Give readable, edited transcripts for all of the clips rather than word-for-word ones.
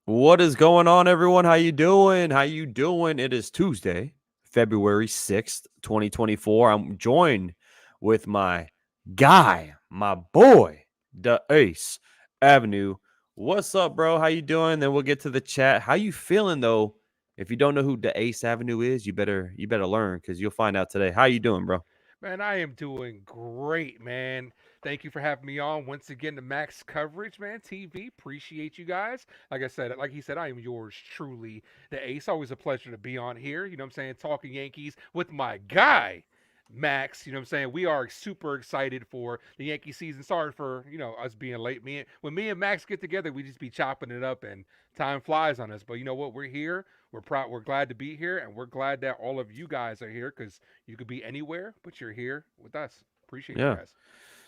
What is going on, everyone? How you doing? How you doing? It is Tuesday, February 6th, 2024. I'm joined with my guy, my boy, the Ace Avenue. What's up, bro? How you doing? Then we'll get to the chat. How you feeling though? If you don't know who the Ace Avenue is, you better learn because you'll find out today. How you doing, bro? Man, I am doing great, man. Thank you for having me on once again to Max Coverage, man. TV. Appreciate you guys. Like I said, like he said, I am yours truly, the Ace. Always a pleasure to be on here. You know what I'm saying? Talking Yankees with my guy, Max. You know what I'm saying? We are super excited for the Yankee season. Sorry for, us being late. When me and Max get together, we just be chopping it up and time flies on us. But you know what? We're here. We're proud. We're glad to be here, and we're glad that all of you guys are here because you could be anywhere, but you're here with us. Appreciate you Yeah. guys.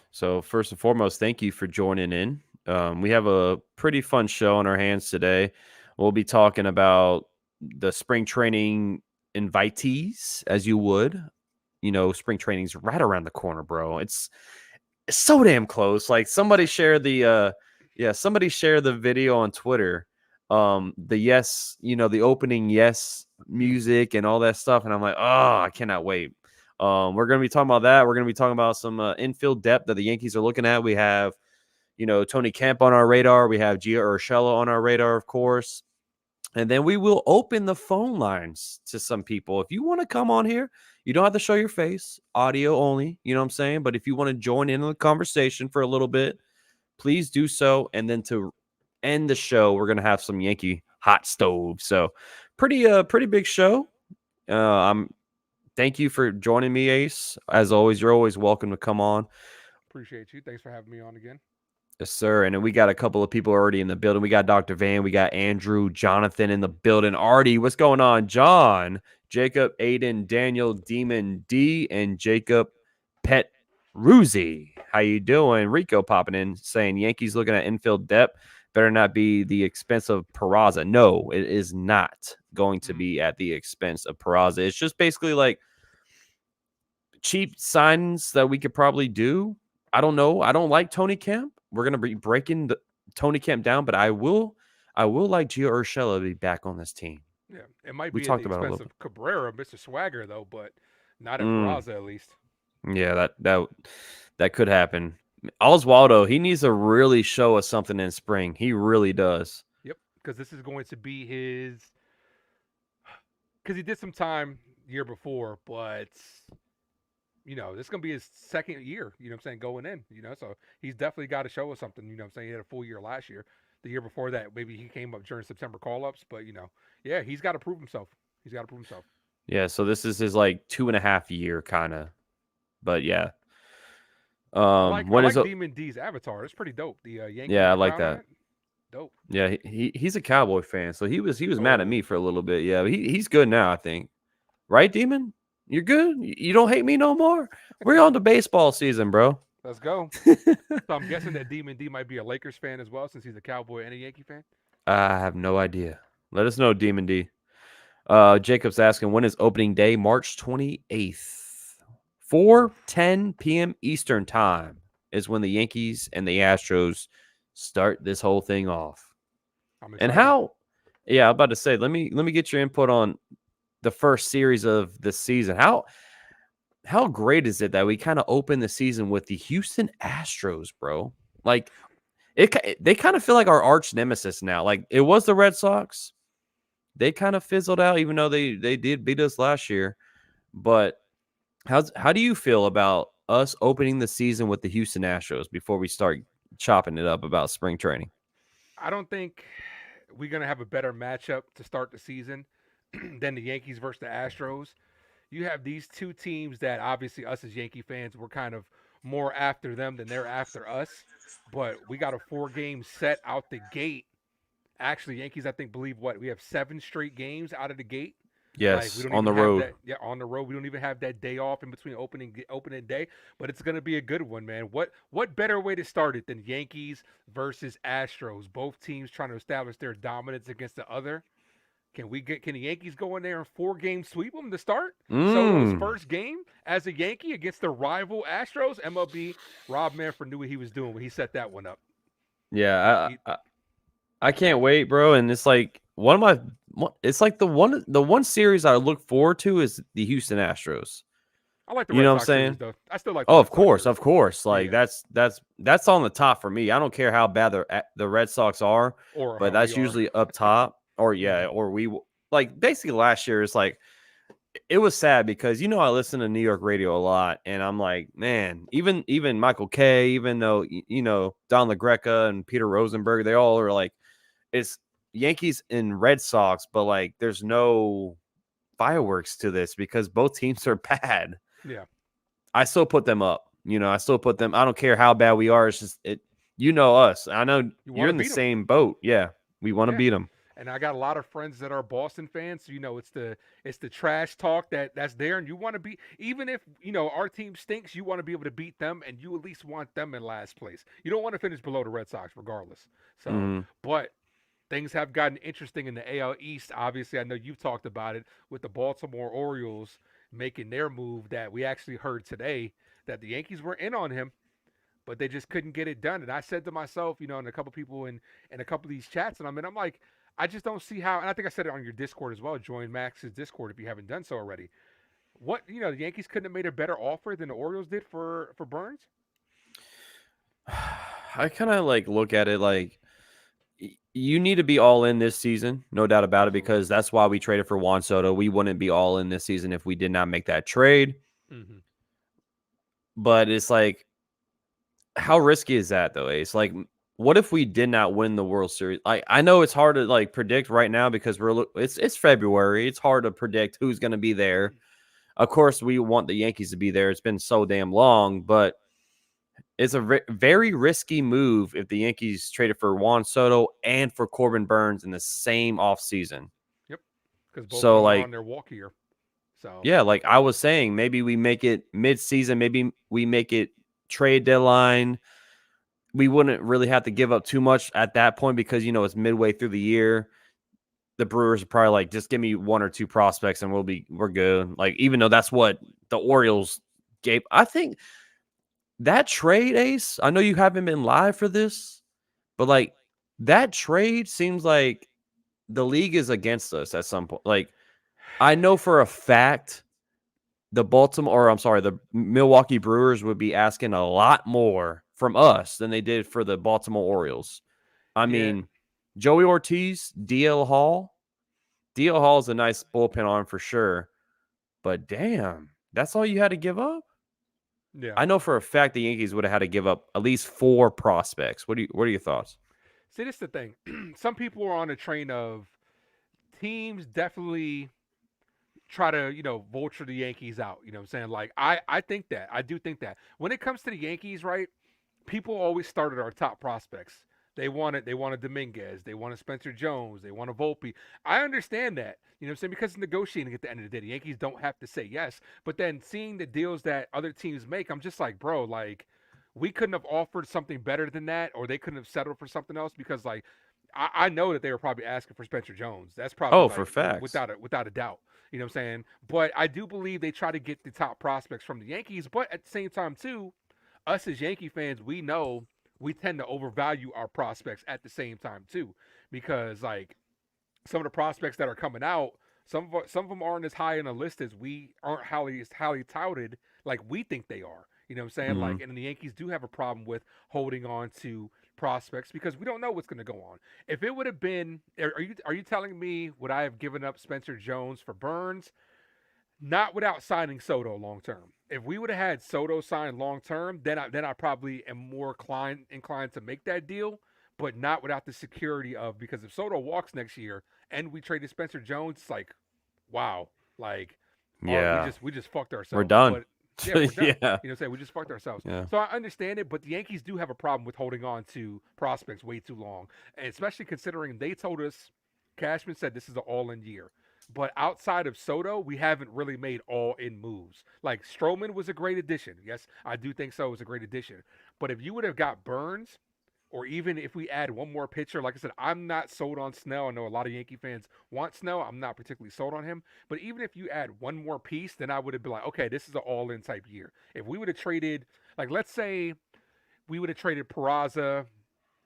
So first and foremost, thank you for joining in. We have a pretty fun show on our hands today. We'll be talking about the spring training invitees, as you would. You know, spring training's right around the corner, bro. It's so damn close. Like somebody shared the video on Twitter. The yes, the opening yes music and all that stuff, and I'm like, oh, I cannot wait. We're gonna be talking about that. We're gonna be talking about some infield depth that the Yankees are looking at. We have, Tony Kemp on our radar. We have Gio Urshela on our radar, of course. And then we will open the phone lines to some people. If you want to come on here, you don't have to show your face, audio only. You know what I'm saying? But if you want to join in the conversation for a little bit, please do so. And then to end the show, we're gonna have some Yankee hot stove. So pretty big show. I'm Thank you for joining me, Ace. As always, you're always welcome to come on. Appreciate you. Thanks for having me on again. Yes, sir. And then we got a couple of people already in the building. We got Dr. Van, we got Andrew, Jonathan in the building. Artie, what's going on? John, Jacob, Aiden, Daniel, Demon D, and Jacob Pet Ruzi. How you doing? Rico popping in saying Yankees looking at infield depth. Better not be the expense of Peraza. No, it is not going to Mm. be at the expense of Peraza. It's just basically like cheap signs that we could probably do. I don't know. I don't like Tony Kemp. We're gonna be breaking the Tony Kemp down, but I will like Gio Urshela to be back on this team. Yeah, it might We be at the talked about it a expense little bit. of Cabrera, Mr. Swagger, though, but not at Mm, Peraza, at least. yeah, that could happen. Oswaldo, he needs to really show us something in spring. He really does. Yep, because this is going to be his. Because he did some time year before, but this is gonna be his second year. You know what I'm saying, going in. So he's definitely got to show us something. You know what I'm saying, he had a full year last year. The year before that, maybe he came up during September call ups, but yeah, he's got to prove himself. He's got to prove himself. Yeah, so this is his like 2.5 year kind of, but yeah. I like I When is like it? Demon D's avatar. It's pretty dope. The Yankee Yeah, with I the like crown on that. it, dope. Yeah, he's a Cowboy fan, so he was mad at me Oh, for a little bit. Yeah, but he's good now, I think. Right, Demon? You're good. You don't hate me no more. We're on to baseball season, bro. let's go. So I'm guessing that Demon D might be a Lakers fan as well, since he's a Cowboy and a Yankee fan. I have no idea. Let us know, Demon D. Jacob's asking when is opening day? March 28th, 4:10 p.m. Eastern time is when the Yankees and the Astros start this whole thing off. I'm And excited. how? Yeah, I'm about to say. Let me get your input on the first series of the season. How great is it that we kind of open the season with the Houston Astros, bro? Like they kind of feel like our arch nemesis now. Like it was the Red Sox. They kind of fizzled out, even though they did beat us last year. But how do you feel about us opening the season with the Houston Astros before we start chopping it up about spring training? I don't think we're gonna have a better matchup to start the season than the Yankees versus the Astros. You have these two teams that obviously us as Yankee fans we're kind of more after them than they're after us. But we got a 4 game set out the gate. Actually, Yankees I think believe what we have 7 straight games out of the gate. Like we Yes, don't on even the have road. that, yeah, on the road. We don't even have that day off in between opening day, but it's gonna be a good one, man. What better way to start it than Yankees versus Astros? Both teams trying to establish their dominance against the other. Can the Yankees go in there and 4 game sweep them to start? Soto's Mm. first game as a Yankee against the rival Astros. MLB Rob Manfred knew what he was doing when he set that one up. Yeah, He, I can't wait, bro. And it's like it's like the one series I look forward to is the Houston Astros. I like the You Red know what I'm Sox series saying? though. I still like the Oh, Red Sox series. of course. Like Yeah, that's on the top for me. I don't care how bad the Red Sox are, or but how we that's are. usually up top. Or yeah, Hmm. or like basically last year. It's like it was sad because I listen to New York radio a lot, and I'm like, man, even Michael Kay, even though Don LaGreca and Peter Rosenberg, they all are like, it's Yankees and Red Sox, but like there's no fireworks to this because both teams are bad. Yeah, I still put them up. I still put them. I don't care how bad we are. It's just it. You know us. I know you you're want to in the beat them. same boat. Yeah, we want to Yeah. beat them. And I got a lot of friends that are Boston fans. So, it's the trash talk that's there, and you want to be, even if our team stinks, you want to be able to beat them, and you at least want them in last place. You don't want to finish below the Red Sox, regardless. So, Hmm. but things have gotten interesting in the AL East. Obviously, I know you've talked about it with the Baltimore Orioles making their move that we actually heard today that the Yankees were in on him, but they just couldn't get it done. And I said to myself, and a couple people in a couple of these chats, and I'm like, I just don't see how. And I think I said it on your Discord as well. Join Max's Discord if you haven't done so already. What the Yankees couldn't have made a better offer than the Orioles did for Burns. I kind of like look at it like you need to be all in this season, no doubt about it, Absolutely. because that's why we traded for Juan Soto. We wouldn't be all in this season if we did not make that trade. Hmm. But it's like, how risky is that though? It's like, what if we did not win the World Series? Like, I know it's hard to like predict right now because it's February. It's hard to predict who's going to be there. Of course, we want the Yankees to be there. It's been so damn long, but it's a very risky move if the Yankees traded for Juan Soto and for Corbin Burns in the same offseason. Yep. Because both of So, them are on like, their walk here. So yeah, like I was saying, maybe we make it mid-season. Maybe we make it trade deadline. We wouldn't really have to give up too much at that point because it's midway through the year. The Brewers are probably like, just give me one or two prospects and we're good. Like, even though that's what the Orioles gave. I think that trade, Ace, I know you haven't been live for this, but like that trade seems like the league is against us at some point. Like, I know for a fact the Milwaukee Brewers would be asking a lot more from us than they did for the Baltimore Orioles. I yeah, mean, Joey Ortiz, DL Hall. DL Hall is a nice bullpen arm for sure, but damn, that's all you had to give up? yeah. I know for a fact the Yankees would have had to give up at least 4 prospects. What are your thoughts? See, this is the thing. Some people are on a train of teams definitely try to vulture the Yankees out. You know what I'm saying? Like I think that I do think that when it comes to the Yankees, right? People always started our top prospects. They wanted Dominguez, they wanted Spencer Jones, they wanted Volpe. I understand that. You know what I'm saying? Because it's negotiating at the end of the day. The Yankees don't have to say yes. But then seeing the deals that other teams make, I'm just like, bro, like we couldn't have offered something better than that, or they couldn't have settled for something else because like I know that they were probably asking for Spencer Jones. That's probably Oh, for like facts. without a doubt. You know what I'm saying? But I do believe they try to get the top prospects from the Yankees. But at the same time, too, us as Yankee fans, we know we tend to overvalue our prospects at the same time too, because like some of the prospects that are coming out, some of them aren't as high in the list as we aren't highly touted like we think they are. You know what I'm saying? Mhm. Like, and the Yankees do have a problem with holding on to prospects because we don't know what's going to go on. If it would have been, are you telling me would I have given up Spencer Jones for Burns? Not without signing Soto long term. If we would have had Soto signed long term, then I probably am more inclined to make that deal, but not without the security of because if Soto walks next year and we traded Spencer Jones, it's like, wow, like our Yeah, we just fucked we're ourselves. done. But yeah, we're done. Yeah. You know what I'm saying? We just fucked ourselves. Yeah. So I understand it, but the Yankees do have a problem with holding on to prospects way too long. And especially considering they told us Cashman said this is an all in year. But outside of Soto, we haven't really made all in moves. Like Stroman was a great addition. Yes, I do think so. It was a great addition. But if you would have got Burns, or even if we add one more pitcher, like I said, I'm not sold on Snell. I know a lot of Yankee fans want Snell. I'm not particularly sold on him. But even if you add one more piece, then I would have been like, okay, this is an all in type year. If we would have traded, let's say we would have traded Peraza,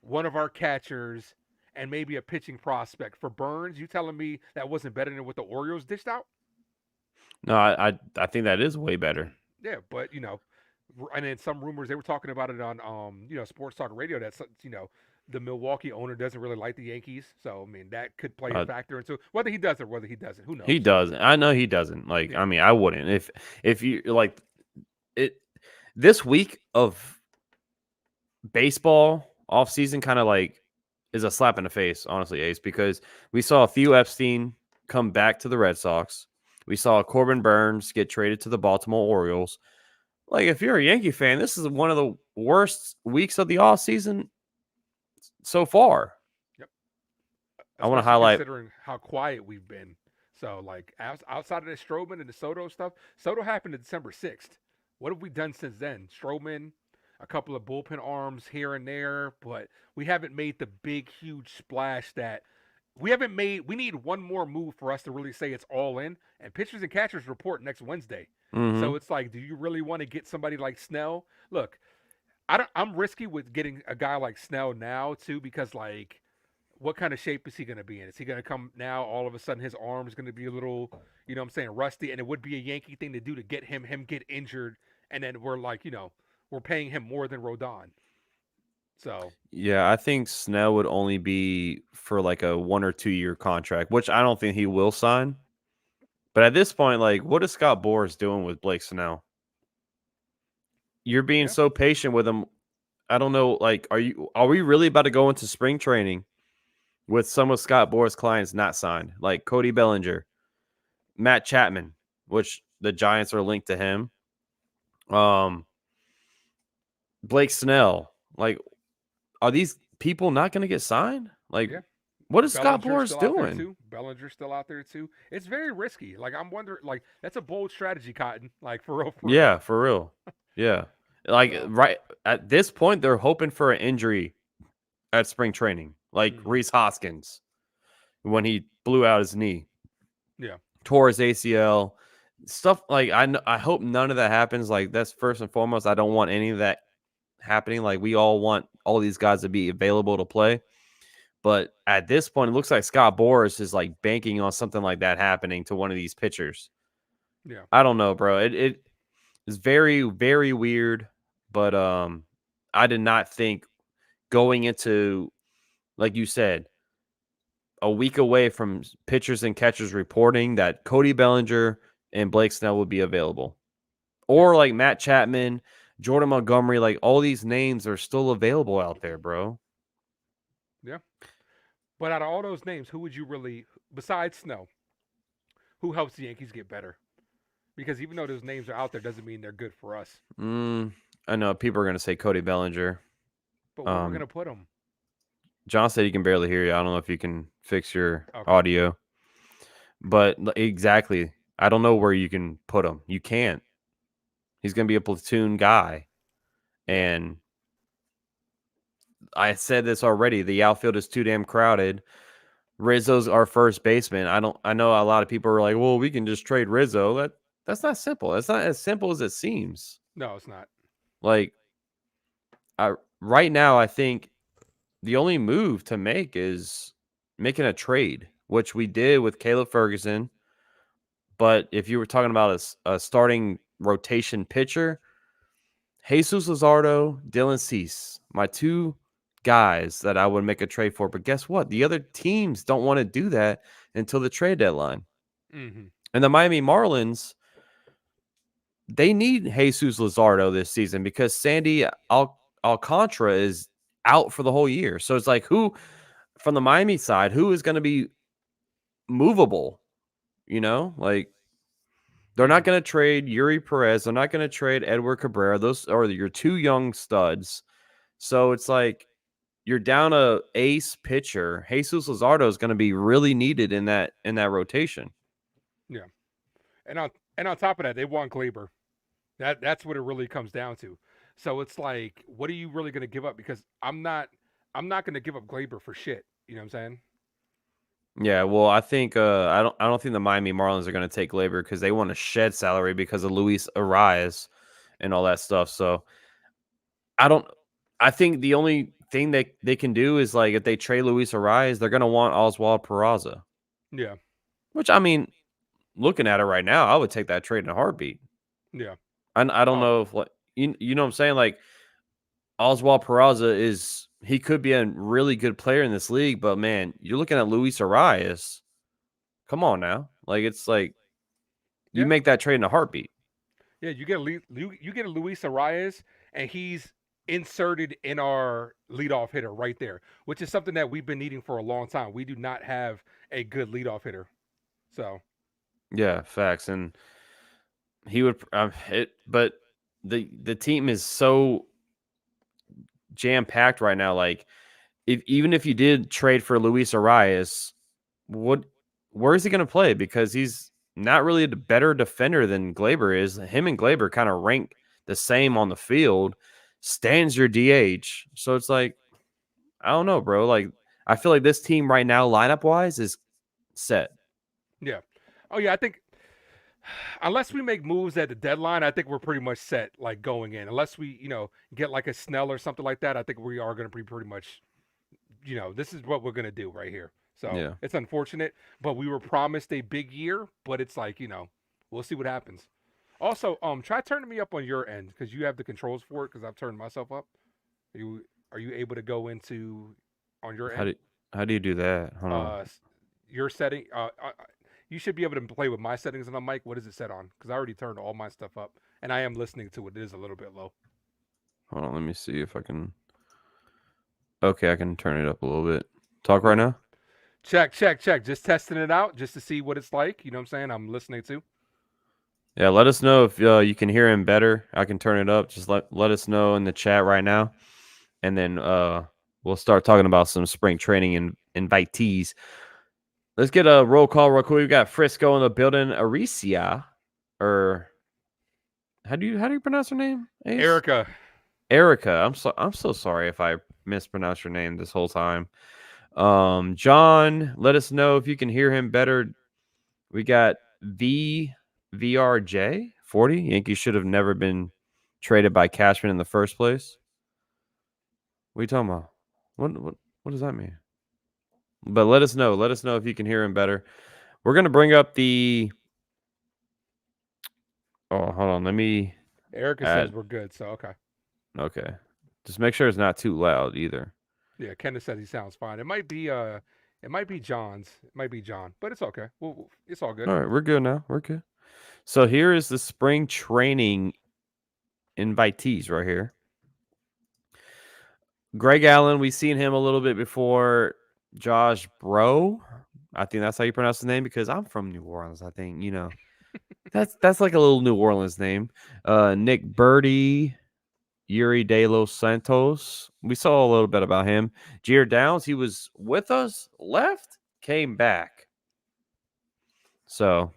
one of our catchers, and maybe a pitching prospect. For Burns, you telling me that wasn't better than what the Orioles dished out? No, I think that is way better. Yeah, but and then some rumors they were talking about it on sports talk radio that the Milwaukee owner doesn't really like the Yankees, so I mean that could play a Uh, factor into whether he does or whether he doesn't. Who he knows? doesn't. I know he doesn't. Like, Yeah, I mean, I wouldn't if you like it. This week of baseball offseason kind of like is a slap in the face, honestly, Ace, because we saw a few Epstein come back to the Red Sox. We saw Corbin Burns get traded to the Baltimore Orioles. Like, if you're a Yankee fan, this is one of the worst weeks of the offseason so far. yep. I want to Especially highlight. considering how quiet we've been. So like outside of the Stroman and the Soto stuff, Soto happened December 6th. What have we done since then? Stroman, a couple of bullpen arms here and there, but we haven't made the big huge splash that we haven't made. We need one more move for us to really say it's all in. And pitchers and catchers report next Wednesday. Mm-hmm. So it's like, do you really want to get somebody like Snell? Look, I'm risky with getting a guy like Snell now too because like what kind of shape is he going to be in? Is he going to come now? All of a sudden, his arm is going to be a little, what I'm saying, rusty, and it would be a Yankee thing to do to get him get injured, and then we're like, we're paying him more than Rodon. So Yeah, I think Snell would only be for like a 1 or 2 year contract, which I don't think he will sign. But at this point, like, what is Scott Boras doing with Blake Snell? You're being yeah, so patient with him. I don't know. Like, are we really about to go into spring training with some of Scott Boras' clients not signed, like Cody Bellinger, Matt Chapman, which the Giants are linked to him, Blake Snell? Like, are these people not going to get signed? Like, yeah. what is Scott Bellinger's Boras still out there doing? too. Bellinger's still out there too. It's very risky. Like I'm wondering, like that's a bold strategy, Cotton. Like for real, for real. Yeah, for real. Yeah. Like, So, right at this point, they're hoping for an injury at spring training, like mhm. Reese Hoskins when he blew out his knee, Yeah, tore his ACL, stuff like I hope none of that happens. Like, that's first and foremost. I don't want any of that happening. Like, we all want all these guys to be available to play. But at this point, it looks like Scott Boras is like banking on something like that happening to one of these pitchers. yeah, I don't know, bro. It is very, very weird. But I did not think going into, like you said, a week away from pitchers and catchers reporting that Cody Bellinger and Blake Snell would be available. yeah, Or like Matt Chapman, Jordan Montgomery, like all these names are still available out there, bro. yeah. But out of all those names, who would you really, besides Snow, who helps the Yankees get better? Because even though those names are out there, doesn't mean they're good for us. I know people are going to say Cody Bellinger. But where we're Um, gonna put them? John said he can barely hear you. I don't know if you can fix your Okay. audio, but exactly. I don't know where you can put him. You can't. He's going to be a platoon guy. Yeah. And I said this already. The outfield is too damn crowded. Rizzo's our first baseman. I know a lot of people are like, well, we can just trade Rizzo. That's not simple. That's not as simple as it seems. No, it's not. Like, right now, I think the only move to make is making a trade, which we did with Caleb Ferguson. But if you were talking about a starting rotation pitcher, Jesus Luzardo, Dylan Cease, my two guys that I would make a trade for. But guess what? The other teams don't want to do that until the trade deadline. Mm-hmm. And the Miami Marlins, they need Jesus Luzardo this season because Sandy Alcantara is out for the whole year. So it's like, who from the Miami side, who is going to be movable? Like, they're Mm-hmm. not going to trade Yuri Perez. They're not going to trade Edward Cabrera. Those are your two young studs. So it's like you're down a ace pitcher. Jesus Luzardo is going to be really needed in that rotation. Yeah. And on top of that, they want Glaber. That's what it really comes down to. So it's like, what are you really gonna give up? Because I'm not gonna give up Glaber for shit. You know what I'm saying? Yeah, well, I think I don't think the Miami Marlins are going to take labor because they want to shed salary because of Luis Arias and all that stuff. So I don't. I think the only thing they can do is like if they trade Luis Arias, they're gonna want Oswald Peraza. Yeah. Which I mean, looking at it right now, I would take that trade in a heartbeat. Yeah. I don't Oh, know if what you know what I'm saying. Like Oswald Peraza he could be a really good player in this league, but man, you're looking at Luis Arias. Come on now, like it's like you yeah. make that trade in a heartbeat. Yeah, you get a Luis Arias, and he's inserted in our leadoff hitter right there, which is something that we've been needing for a long time. We do not have a good leadoff hitter, so Yeah, facts. And he would but the team is so jam packed right now. Like if even if you did trade for Luis Arias, what where is he going to play? Because he's not really a better defender than Glaber is. Him and Glaber kind of rank the same on the field. Stands your DH, so it's like I don't know, bro. Like I feel like this team right now, lineup wise, is set. yeah. Oh yeah, I think unless we make moves at the deadline, I think we're pretty much set like going in. Unless we, get like a Snell or something like that, I think we are going to be pretty much, this is what we're going to do right here. So Yeah. it's unfortunate, but we were promised a big year, but it's like, we'll see what happens. Also, try turning me up on your end because you have the controls for it because I've turned myself up. Are you able to go into on your How end? do how do you do that? Hold on. Uh, your setting. You should be able to play with my settings on the mic. What is it set on? Because I already turned all my stuff up, and I am listening to it. It is a little bit low. Hold on. Let me see if I can. Okay, I can turn it up a little bit. Talk right Yeah. now. Check, check, check. Just testing it out, just to see what it's like. You know what I'm saying? I'm listening to. Yeah, let us know if you can hear him better. I can turn it up. Just let us know in the chat right now, and then we'll start talking about some spring training and invitees. Let's get a roll call real quick. We got Frisco in the building. Aricia, or how do you pronounce her name? Ace. Erica, Erica. I'm so sorry if I mispronounced your name this whole time. John, let us know if you can hear him better. We got VRJ 40. Yankees should have never been traded by Cashman in the first place. What are you talking about? What does that mean? But let us know. Let us know if you can hear him better. We're gonna bring up the. Oh, hold on. Let me Erica says add. we're good. So okay. Okay, just make sure it's not too loud either. Yeah, Kenneth says he sounds fine. It might be John's. It might be John, but it's okay. It's all good. All right, we're good now. We're good. So here is the spring training invitees right here. Greg Allen, we've seen him a little bit before. Josh Bro, I think that's how you pronounce his name because I'm from New Orleans. I think that's like a little New Orleans name. Nick Birdie, Yuri De Los Santos. We saw a little bit about him. Jair Downs, he was with us, left, came back. So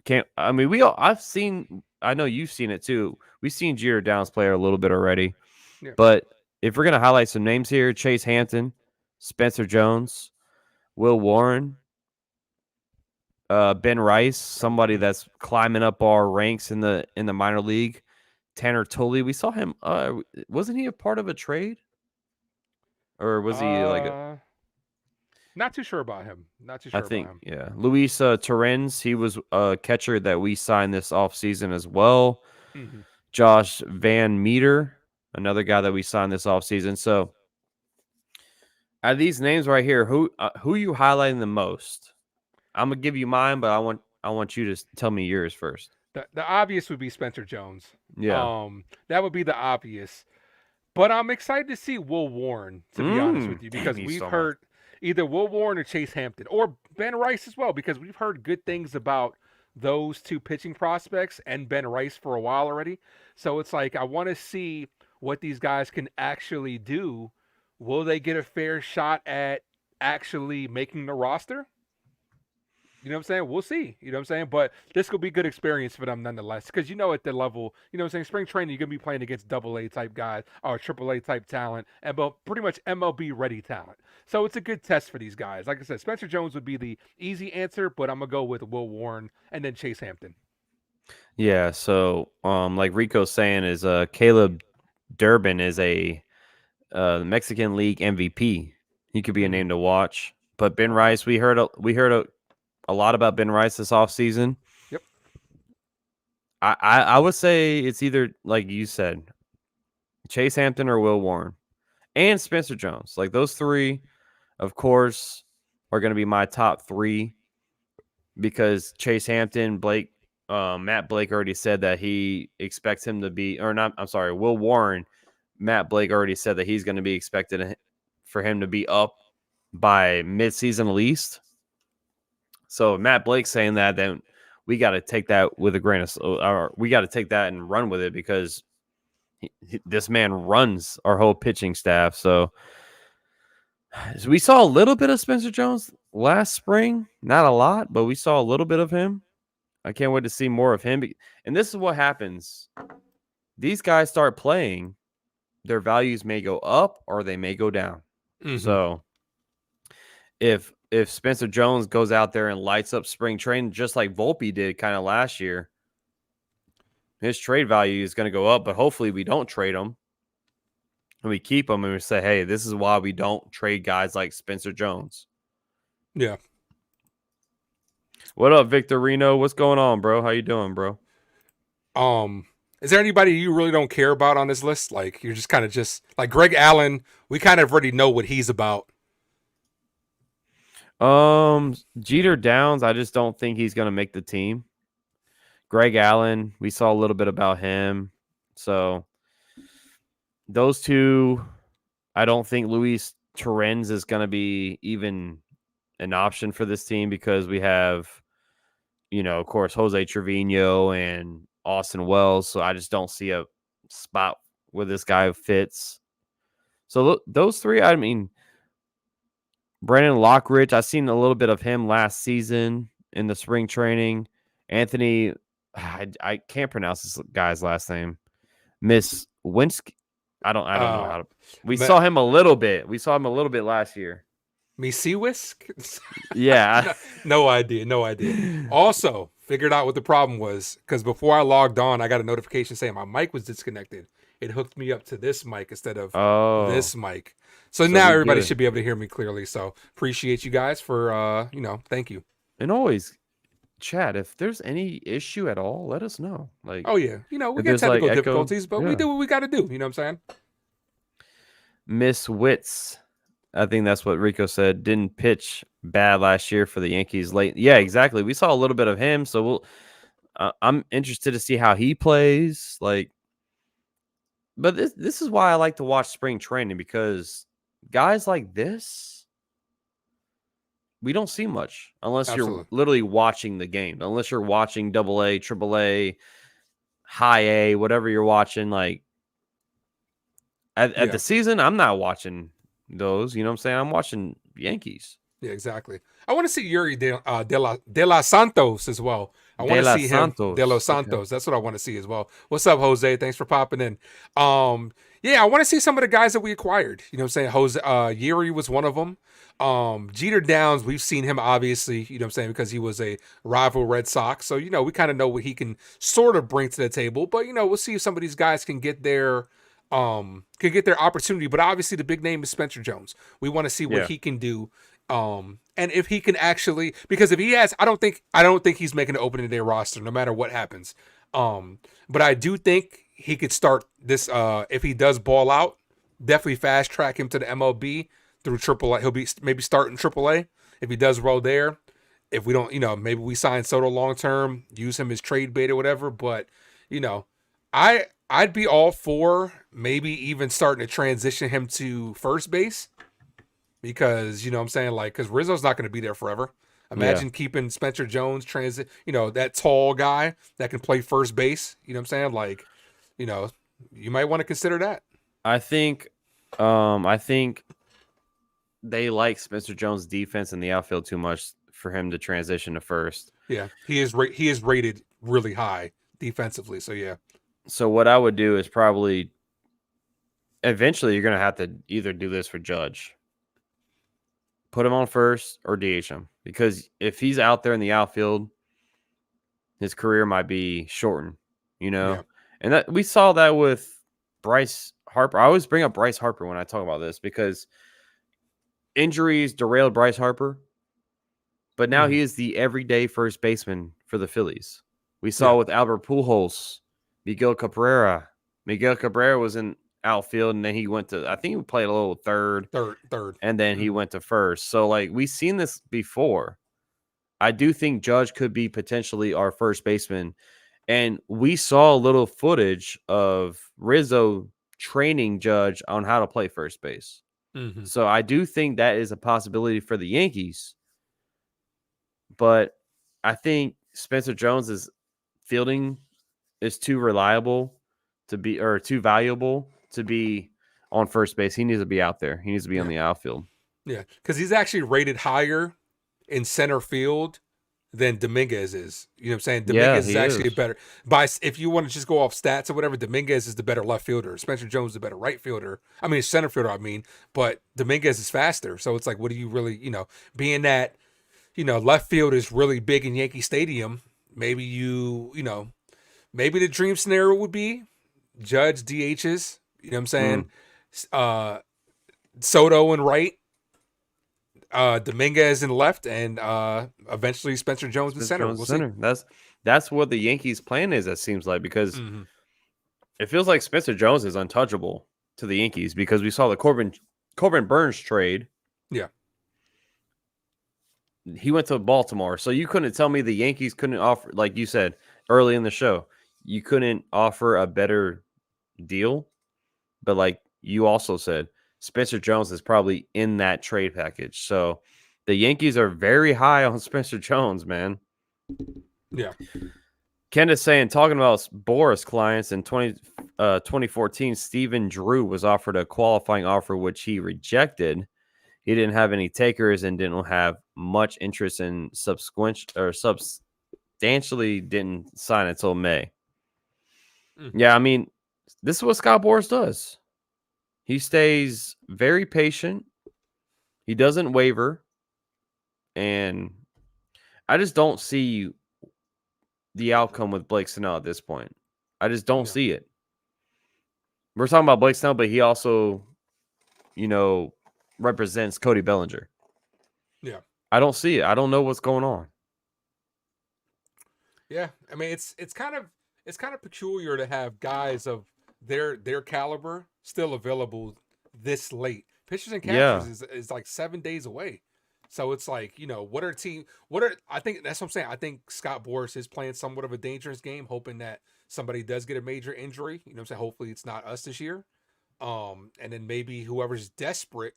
can't. I mean, I've seen. I know you've seen it too. We've seen Jair Downs play a little bit already. Yeah. But if we're gonna highlight some names here, Chase Hampton, Spencer Jones, Will Warren, Ben Rice, somebody Mhm. that's climbing up our ranks in the minor league. Tanner Tully, we saw him. Wasn't he a part of a trade, or was he like a? Uh, Not too sure about him. Not too I sure about think him. yeah, Luis Torrens. He was a catcher that we signed this offseason as well. Hmm. Josh Van Meter, another guy that we signed this offseason. So out of these names right here, who you highlighting the most? I'm gonna give you mine, but I want you to tell me yours first. The obvious would be Spencer Jones. Yeah. That would be the obvious. But I'm excited to see Will Warren, to be honest with you, Damn because you we've so much. heard either Will Warren or Chase Hampton or Ben Rice as well, because we've heard good things about those two pitching prospects and Ben Rice for a while already. So it's like I want to see what these guys can actually do. Will they get a fair shot at actually making the roster? You know what I'm saying? We'll see. You know what I'm saying? But this could be good experience for them nonetheless. Because at the level, what I'm saying, spring training, you're gonna be playing against double A type guys or triple A type talent and pretty much MLB ready talent. So it's a good test for these guys. Like I said, Spencer Jones would be the easy answer, but I'm gonna go with Will Warren and then Chase Hampton. Yeah. So like Rico's saying is Caleb Durbin is a Mexican League MVP. He could be a Mm, name to watch. But Ben Rice, we heard a lot about Ben Rice this offseason. yep. I would say it's either, like you said, Chase Hampton or Will Warren and Spencer Jones. Like those three, of course, are going to be my top three because Chase Hampton, Matt Blake already said that he expects him to be, or not. I'm sorry, Will Warren. Matt Blake already said that he's going to be expected for him to be up by midseason at least. So Matt Blake saying that, then we got to take that with a grain of, or we got to take that and run with it because this man runs our whole pitching staff. So we saw a little bit of Spencer Jones last spring, not a lot, but we saw a little bit of him. I can't wait to see more of him. And this is what happens. These guys start playing, their values may go up or they may go down. Mm-hmm. So if Spencer Jones goes out there and lights up spring training just like Volpe did kind of last year, his trade value is going to go up, but hopefully we don't trade him. And we keep him and we say, hey, this is why we don't trade guys like Spencer Jones. Yeah. What up, Victorino? What's going on, bro? How you doing, bro? Is there anybody you really don't care about on this list? Like you're just kind of just like Greg Allen. We kind of already know what he's about. Jeter Downs, I just don't think he's going to make the team. Greg Allen, we saw a little bit about him. So those two, I don't think Luis Torrens is going to be even an option for this team because we have, of course, Jose Trevino and Austin Wells. So I just don't see a spot where this guy fits. So those three, I mean, Brandon Lockridge, I've seen a little bit of him last season in the spring training. Anthony, I can't pronounce this guy's last name. Miss Winsky. I don't know how to. We saw him a little bit. We saw him a little bit last year. Misiwisk? Yeah. No idea. No idea. Also, figured out what the problem was because before I logged on, I got a notification saying my mic was disconnected. It hooked me up to this mic instead of this mic. So now everybody should be able to hear me clearly. So appreciate you guys for, thank you. And always, chat, if there's any issue at all, let us know. Like, oh yeah, we get technical difficulties, but we do what we got to do. You know what I'm saying? Miss Wits, I think that's what Rico said. Didn't pitch bad last year for the Yankees late. Yeah, exactly. We saw a little bit of him, so I'm interested to see how he plays. Like, but this is why I like to watch spring training because guys like this, we don't see much unless you're literally watching the game. Unless you're watching AA, AAA, High A, whatever you're watching. Like at the season, I'm not watching those. You know what I'm saying? I'm watching Yankees. Yeah, exactly. I want to see Yuri de la Santos as well. I want to see him. De los Santos. Okay. That's what I want to see as well. What's up, Jose? Thanks for popping in. Yeah, I want to see some of the guys that we acquired. You know what I'm saying? Yuri was one of them. Jeter Downs, we've seen him obviously, you know what I'm saying, because he was a rival Red Sox. So, we kind of know what he can sort of bring to the table. But, we'll see if some of these guys can get their opportunity. But obviously the big name is Spencer Jones. We want to see what he can do. And if he can actually, because if he has, I don't think he's making an opening day roster no matter what happens. But I do think he could start this, if he does ball out, definitely fast track him to the MLB through AAA. He'll be maybe starting AAA if he does roll there. If we don't, maybe we sign Soto long term, use him as trade bait or whatever. But I'd be all for maybe even starting to transition him to first base because, what I'm saying, like, because Rizzo's not going to be there forever. Imagine keeping Spencer Jones that tall guy that can play first base. You know what I'm saying? Like, you might want to consider that. I think they like Spencer Jones' defense in the outfield too much for him to transition to first. Yeah, he is rated really high defensively. So yeah. So what I would do is probably eventually you're going to have to either do this for Judge. Put him on first or DH him. Because if he's out there in the outfield, his career might be shortened, Yeah. And that we saw that with Bryce Harper. I always bring up Bryce Harper when I talk about this because injuries derailed Bryce Harper, but now Hmm. he is the everyday first baseman for the Phillies. We saw Yeah. with Albert Pujols, Miguel Cabrera. Miguel Cabrera was in outfield, and then he went to, I think he played a little third, Third. and then he Hmm. went to first. So, like, we've seen this before. I do think Judge could be potentially our first baseman. And we saw a little footage of Rizzo training Judge on how to play first base. Hmm. So I do think that is a possibility for the Yankees. But I think Spencer Jones' fielding is too reliable to be, or too valuable to be on first base. He needs to be out there. He needs to be on Yeah. the outfield. Yeah. Because he's actually rated higher in center field than Dominguez is. You know what I'm saying? Yeah, Dominguez is he actually a is. better if you want to just go off stats or whatever, Dominguez is the better left fielder. Spencer Jones is the better right fielder. I mean center fielder, but Dominguez is faster. So it's like, what do you really, being that, left field is really big in Yankee Stadium, maybe maybe the dream scenario would be Judge DHs, you know what I'm saying? Mm. Uh Soto and right, Dominguez in left, and eventually Spencer Jones in Spencer center. Jones We'll is see. center. That's what the Yankees' plan is. It seems like because Hmm. it feels like Spencer Jones is untouchable to the Yankees because we saw the Corbin Burns trade. Yeah. He went to Baltimore, so you couldn't tell me the Yankees couldn't offer, like you said early in the show, you couldn't offer a better deal. But like you also said, Spencer Jones is probably in that trade package. So the Yankees are very high on Spencer Jones, man. Yeah. Ken is saying, talking about Boris clients in 2014, Stephen Drew was offered a qualifying offer, which he rejected. He didn't have any takers and didn't have much interest in substantially didn't sign until May. Hmm. Yeah, I mean, this is what Scott Boris does. He stays very patient. He doesn't waver. And I just don't see the outcome with Blake Snell at this point. I just don't Yeah. see it. We're talking about Blake Snell, but he also, you know, represents Cody Bellinger. Yeah. I don't see it. I don't know what's going on. Yeah. I mean, it's kind of peculiar to have guys of their caliber still available this late. Pitchers and catchers Yeah. is like 7 days away. So it's like, what are I think that's what I'm saying. I think Scott Boras is playing somewhat of a dangerous game, hoping that somebody does get a major injury. You know what I'm saying? Hopefully it's not us this year. And then maybe whoever's desperate,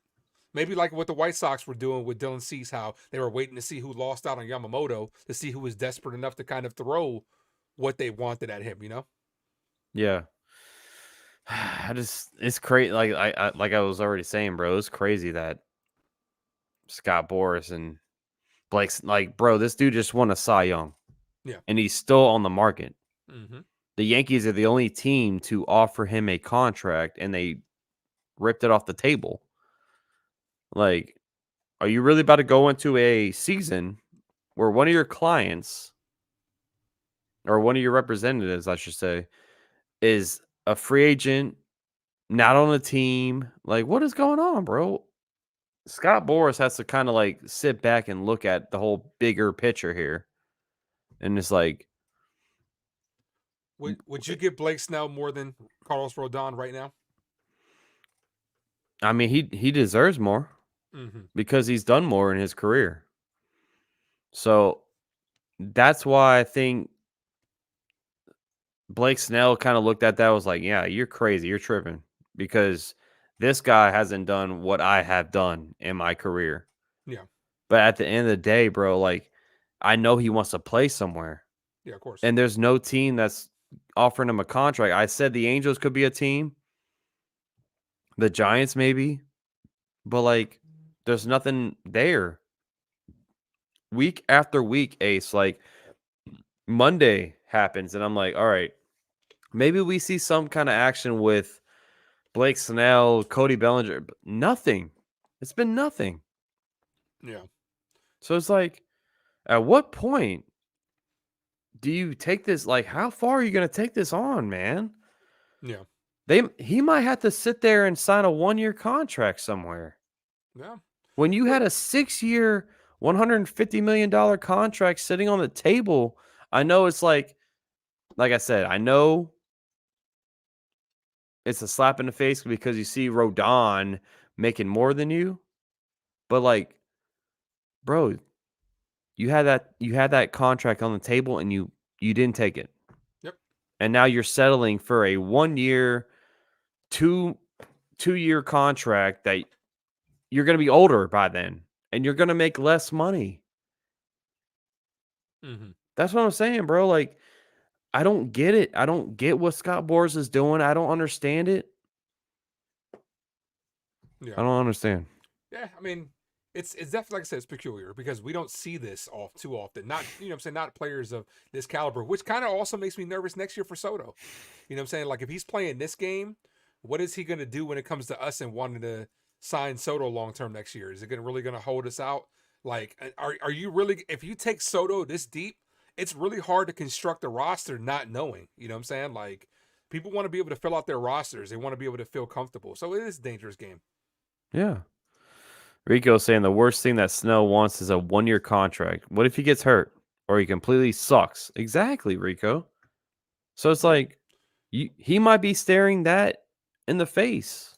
maybe like what the White Sox were doing with Dylan Cease, how they were waiting to see who lost out on Yamamoto to see who was desperate enough to kind of throw what they wanted at him. Yeah. It's crazy. Like I was already saying, bro, it's crazy that Scott Boris and Blake's like, bro, this dude just won a Cy Young Yeah. and he's still on the market. Mm-hmm. The Yankees are the only team to offer him a contract and they ripped it off the table. Like, are you really about to go into a season where one of your clients or one of your representatives, I should say, is a free agent, not on a team? Like, what is going on, bro? Scott Boras has to kind of like sit back and look at the whole bigger picture here. And it's like, Would you give Blake Snell more than Carlos Rodon right now? I mean, he deserves more Mm-hmm. because he's done more in his career. So that's why I think Blake Snell kind of looked at that, was like, yeah, you're crazy. You're tripping because this guy hasn't done what I have done in my career. Yeah. But at the end of the day, bro, like, I know he wants to play somewhere. Yeah, of course. And there's no team that's offering him a contract. I said the Angels could be a team, the Giants maybe, but like, there's nothing there. Week after week, Ace, like, Monday happens, and I'm like, all right, maybe we see some kind of action with Blake Snell, Cody Bellinger. But nothing. It's been nothing. Yeah. So it's like, at what point do you take this? Like, how far are you going to take this on, man? Yeah. he might have to sit there and sign a 1-year contract somewhere. Yeah. When you But had a 6-year, $150 million contract sitting on the table, I know it's like I said, I know it's a slap in the face because you see Rodon making more than you, but like, bro, you had that contract on the table and you didn't take it. yep. And now you're settling for a 1-year, two-year contract that you're going to be older by then and you're going to make less money. Hmm. That's what I'm saying, bro. Like, I don't get it. I don't get what Scott Boras is doing. I don't understand it. Yeah. I don't understand. Yeah. I mean, it's definitely, like I said, it's peculiar because we don't see this too often. Not, you know what I'm saying, not players of this caliber, which kind of also makes me nervous next year for Soto. You know what I'm saying? Like if he's playing this game, what is he going to do when it comes to us and wanting to sign Soto long term next year? Is it really going to hold us out? Like, are you really, if you take Soto this deep, it's really hard to construct a roster not knowing. You know what I'm saying? Like, people want to be able to fill out their rosters. They want to be able to feel comfortable. So it is a dangerous game. Yeah. Rico's saying the worst thing that Snell wants is a 1-year contract. What if he gets hurt or he completely sucks? Exactly, Rico. So it's Yeah. like he might be staring that in the face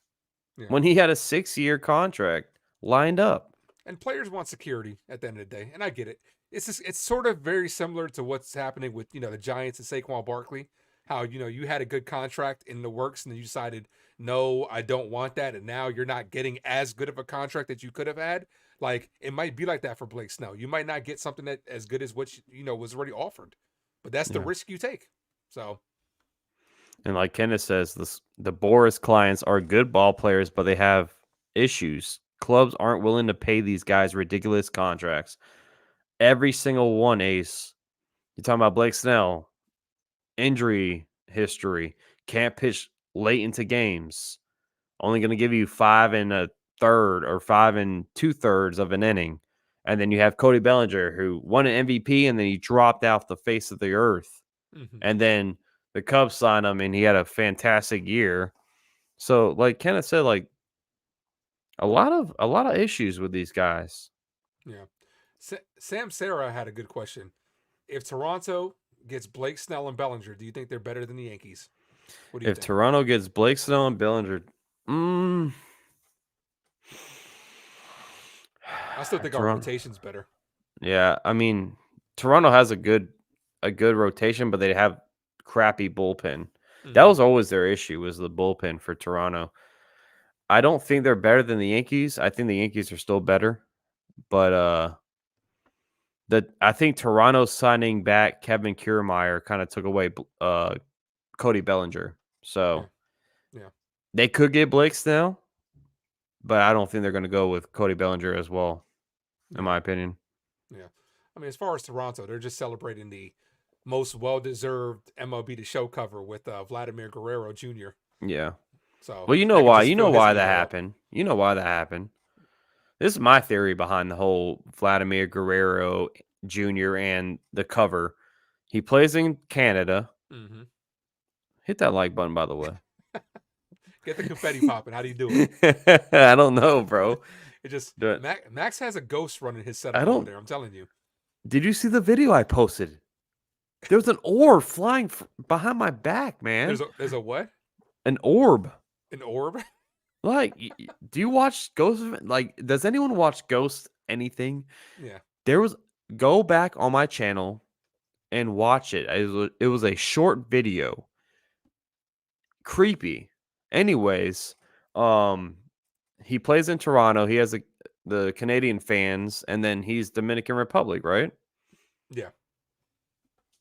Yeah. when he had a 6-year contract lined up. And players want security at the end of the day, and I get it. It's sort of very similar to what's happening with the Giants and Saquon Barkley. How you had a good contract in the works, and then you decided no, I don't want that, and now you're not getting as good of a contract that you could have had. Like it might be like that for Blake Snell. You might not get something that as good as what was already offered, but that's the Yeah. risk you take. So And like Kenneth says, the Boris clients are good ball players, but they have issues. Clubs aren't willing to pay these guys ridiculous contracts. Every single one, Ace. You're talking about Blake Snell, injury history, can't pitch late into games, only going to give you 5 1/3 or 5 2/3 of an inning. And then you have Cody Bellinger, who won an MVP and then he dropped off the face of the earth. mhm. And then the Cubs signed him and he had a fantastic year. So, like Kenneth said, like a lot of issues with these guys. Yeah, Sam Sarah had a good question. If Toronto gets Blake Snell and Bellinger, do you think they're better than the Yankees? What do you If think? Toronto gets Blake Snell and Bellinger, mm, I still think our Toronto. rotation's better. Yeah, I mean, Toronto has a good rotation, but they have crappy bullpen. That Hmm. was always their issue was the bullpen for Toronto. I don't think they're better than the Yankees. I think the Yankees are still better, but I think Toronto signing back Kevin Kiermaier kind of took away Cody Bellinger. Yeah, So yeah, they could get Blake Snell, but I don't think they're going to go with Cody Bellinger as well, in yeah, my opinion. yeah. I mean, as far as Toronto, they're just celebrating the most well-deserved MLB The Show cover with Vladimir Guerrero Jr. Yeah. So Well, you know that could why. just You fill know his why that ego up. happened. You know why that happened. This is my theory behind the whole Vladimir Guerrero Jr. and the cover. He plays in Canada. Hmm. Hit that like button, by the way. Get the confetti popping. How do you do it? I don't know, bro. It just But Max has a ghost running his I setup over don't. there. I'm telling you. Did you see the video I posted? There was an orb flying behind my back, man. There's a what? An orb. An orb? Like, do you watch Ghost? Like, does anyone watch Ghost anything? Yeah. There was. Go back on my channel and watch it. It was a short video. Creepy. Anyways, um, he plays in Toronto. He has the Canadian fans, and then he's Dominican Republic, right? Yeah.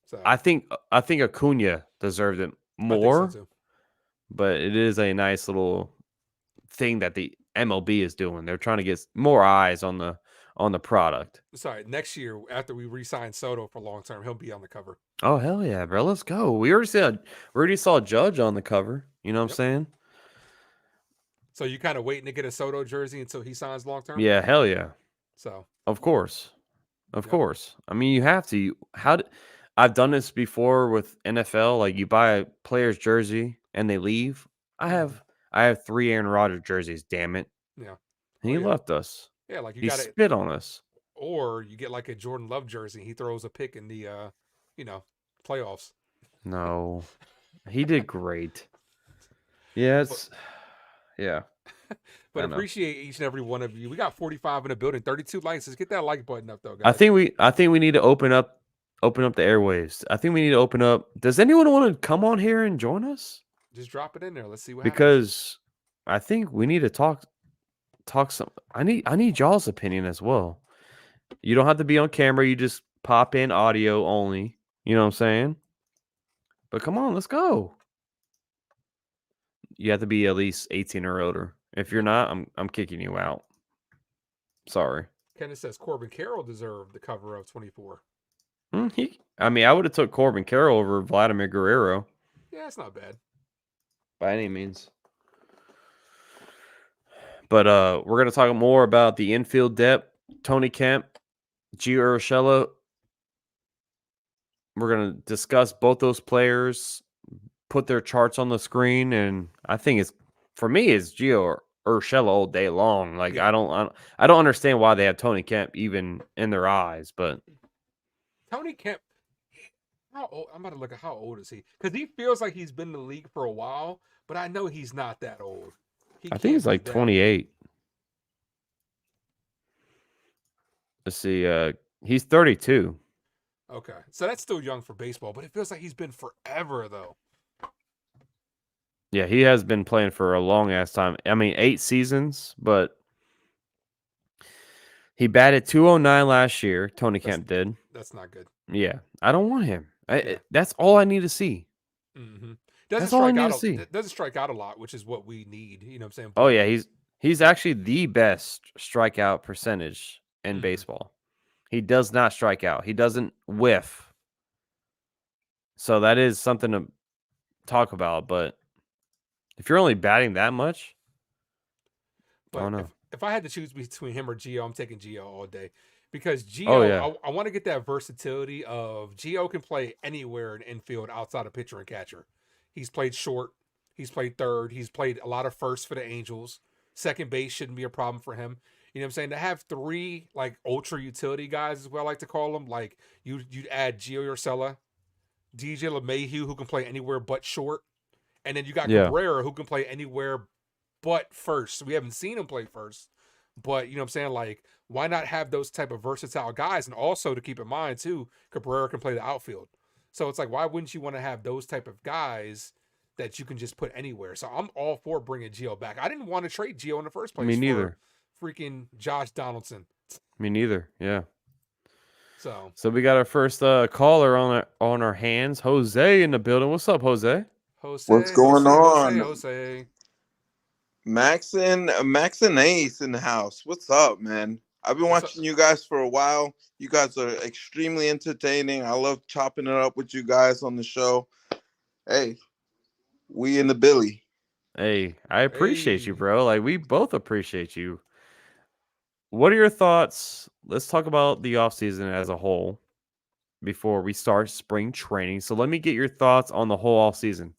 So I think Acuna deserved it I think so more, too. but it is a nice little thing that the MLB is doing. They're trying to get more eyes on the product. Sorry, next year after we re-sign Soto for long term, he'll be on the cover. Oh hell yeah, bro! Let's go. We already saw Judge on the cover. You know what I'm Yep. saying? So you kind of waiting to get a Soto jersey until he signs long term. Yeah, hell yeah. So Of course. Of yep. course. I mean, you have to. I've done this before with NFL. Like, you buy a player's jersey and they leave. I Mhm. have I have 3 Aaron Rodgers jerseys, damn it. Yeah. And Oh he yeah. left us. Yeah, like you He got it. spit on us. Or you get like a Jordan Love jersey. He throws a pick in the, you know, playoffs. No. He did great. Yeah, But yeah, but I know. appreciate each and every one of you. We got 45 in the building, 32 likes. Let's get that like button up though, I guys. think we need to open up the airwaves. I think we need to open up. Does anyone want to come on here and join us? Just drop it in there. Let's see what happens. Because I think we need to talk some. I need y'all's opinion as well. You don't have to be on camera. You just pop in audio only. You know what I'm saying? But come on, let's go. You have to be at least 18 or older. If you're Yep. not, I'm kicking you out. Sorry. Kenneth says Corbin Carroll deserved the cover of 24. I mean, I would have took Corbin Carroll over Vladimir Guerrero Yeah, it's not bad. by any means. But we're gonna talk more about the infield depth. Tony Kemp, Gio Urshela. We're gonna discuss both those players, put their charts on the screen, and I think it's for me it's Gio Urshela all day long. Like Yeah. I don't understand why they have Tony Kemp even in their eyes, but Tony Kemp, how old? I'm about to look at how old is he? Because he feels like he's been in the league for a while, but I know he's not that old. He I think can't he's be like that old. 28. Let's see. He's 32. Okay. So that's still young for baseball, but it feels like he's been forever though. Yeah, he has been playing for a long ass time. I mean, 8 seasons, but he batted 209 last year. Tony That's Kemp did. that's not good. Yeah, I don't want him. Yeah. That's all I need to see. Mm-hmm. Doesn't That's all I strike need out to see. doesn't strike out a lot, which is what we need. You know what I'm saying? Oh But yeah, he's actually the best strikeout percentage in mm-hmm. baseball. He does not strike out. He doesn't whiff. So that is something to talk about. But if you're only batting that much, I But don't if know. if I had to choose between him or Gio, I'm taking Gio all day because Oh Gio, yeah, I want to get that versatility of Gio can play anywhere in infield outside of pitcher and catcher. He's played short, he's played third, he's played a lot of first for the Angels. Second base shouldn't be a problem for him. You know what I'm saying? To have three like ultra utility guys is what I like to call them. Like you'd add Gio Urshela, DJ LeMahieu who can play anywhere but short, and then you got yeah. Cabrera who can play anywhere but first. We haven't seen him play first. But you know what I'm saying? Like, why not have those type of versatile guys? And also to keep in mind too, Cabrera can play the outfield. So it's like, why wouldn't you want to have those type of guys that you can just put anywhere? So I'm all for bringing Gio back. I didn't want to trade Gio in the first Me place for neither. freaking Josh Donaldson. Me neither. Yeah. So So we got our first caller on our hands. Jose in the building. What's up, Jose? What's Jose, going Jose, Jose, on? Jose. Max and Ace in the house. What's up, man? I've been What's up? watching you guys for a while. You guys are extremely entertaining. I love chopping it up with you guys on the show. Hey, we in the Billy. Hey, I appreciate you, Hey. bro. Like we both appreciate you. What are your thoughts? Let's talk about the offseason as a whole before we start spring training. So let me get your thoughts on the whole offseason.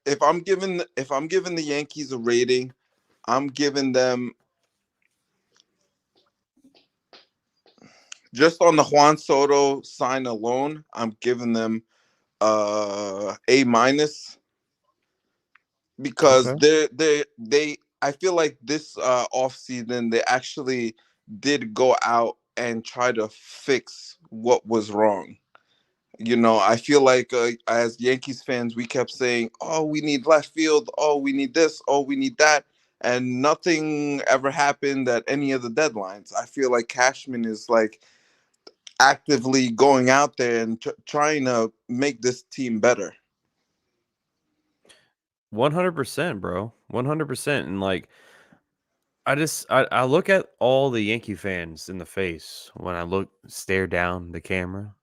If I'm giving the Yankees a rating, I'm giving them just on the Juan Soto sign alone, I'm giving them A minus because Okay. they I feel like this off season they actually did go out and try to fix what was wrong. You know, I feel like as Yankees fans, we kept saying, "Oh, we need left field. Oh, we need this. Oh, we need that," and nothing ever happened at any of the deadlines. I feel like Cashman is like actively going out there and trying to make this team better. 100%, bro. 100%. And like I look at all the Yankee fans in the face when I stare down the camera.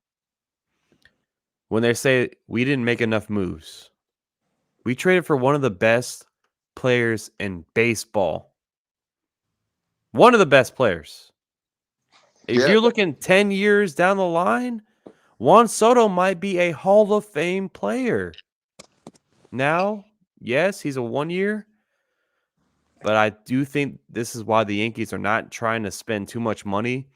When they say we didn't make enough moves. We traded for one of the best players in baseball. One of the best players. If Yeah, you're looking 10 years down the line, Juan Soto might be a Hall of Fame player. now. Yes, he's a 1 year, but I do think this is why the Yankees are not trying to spend too much money.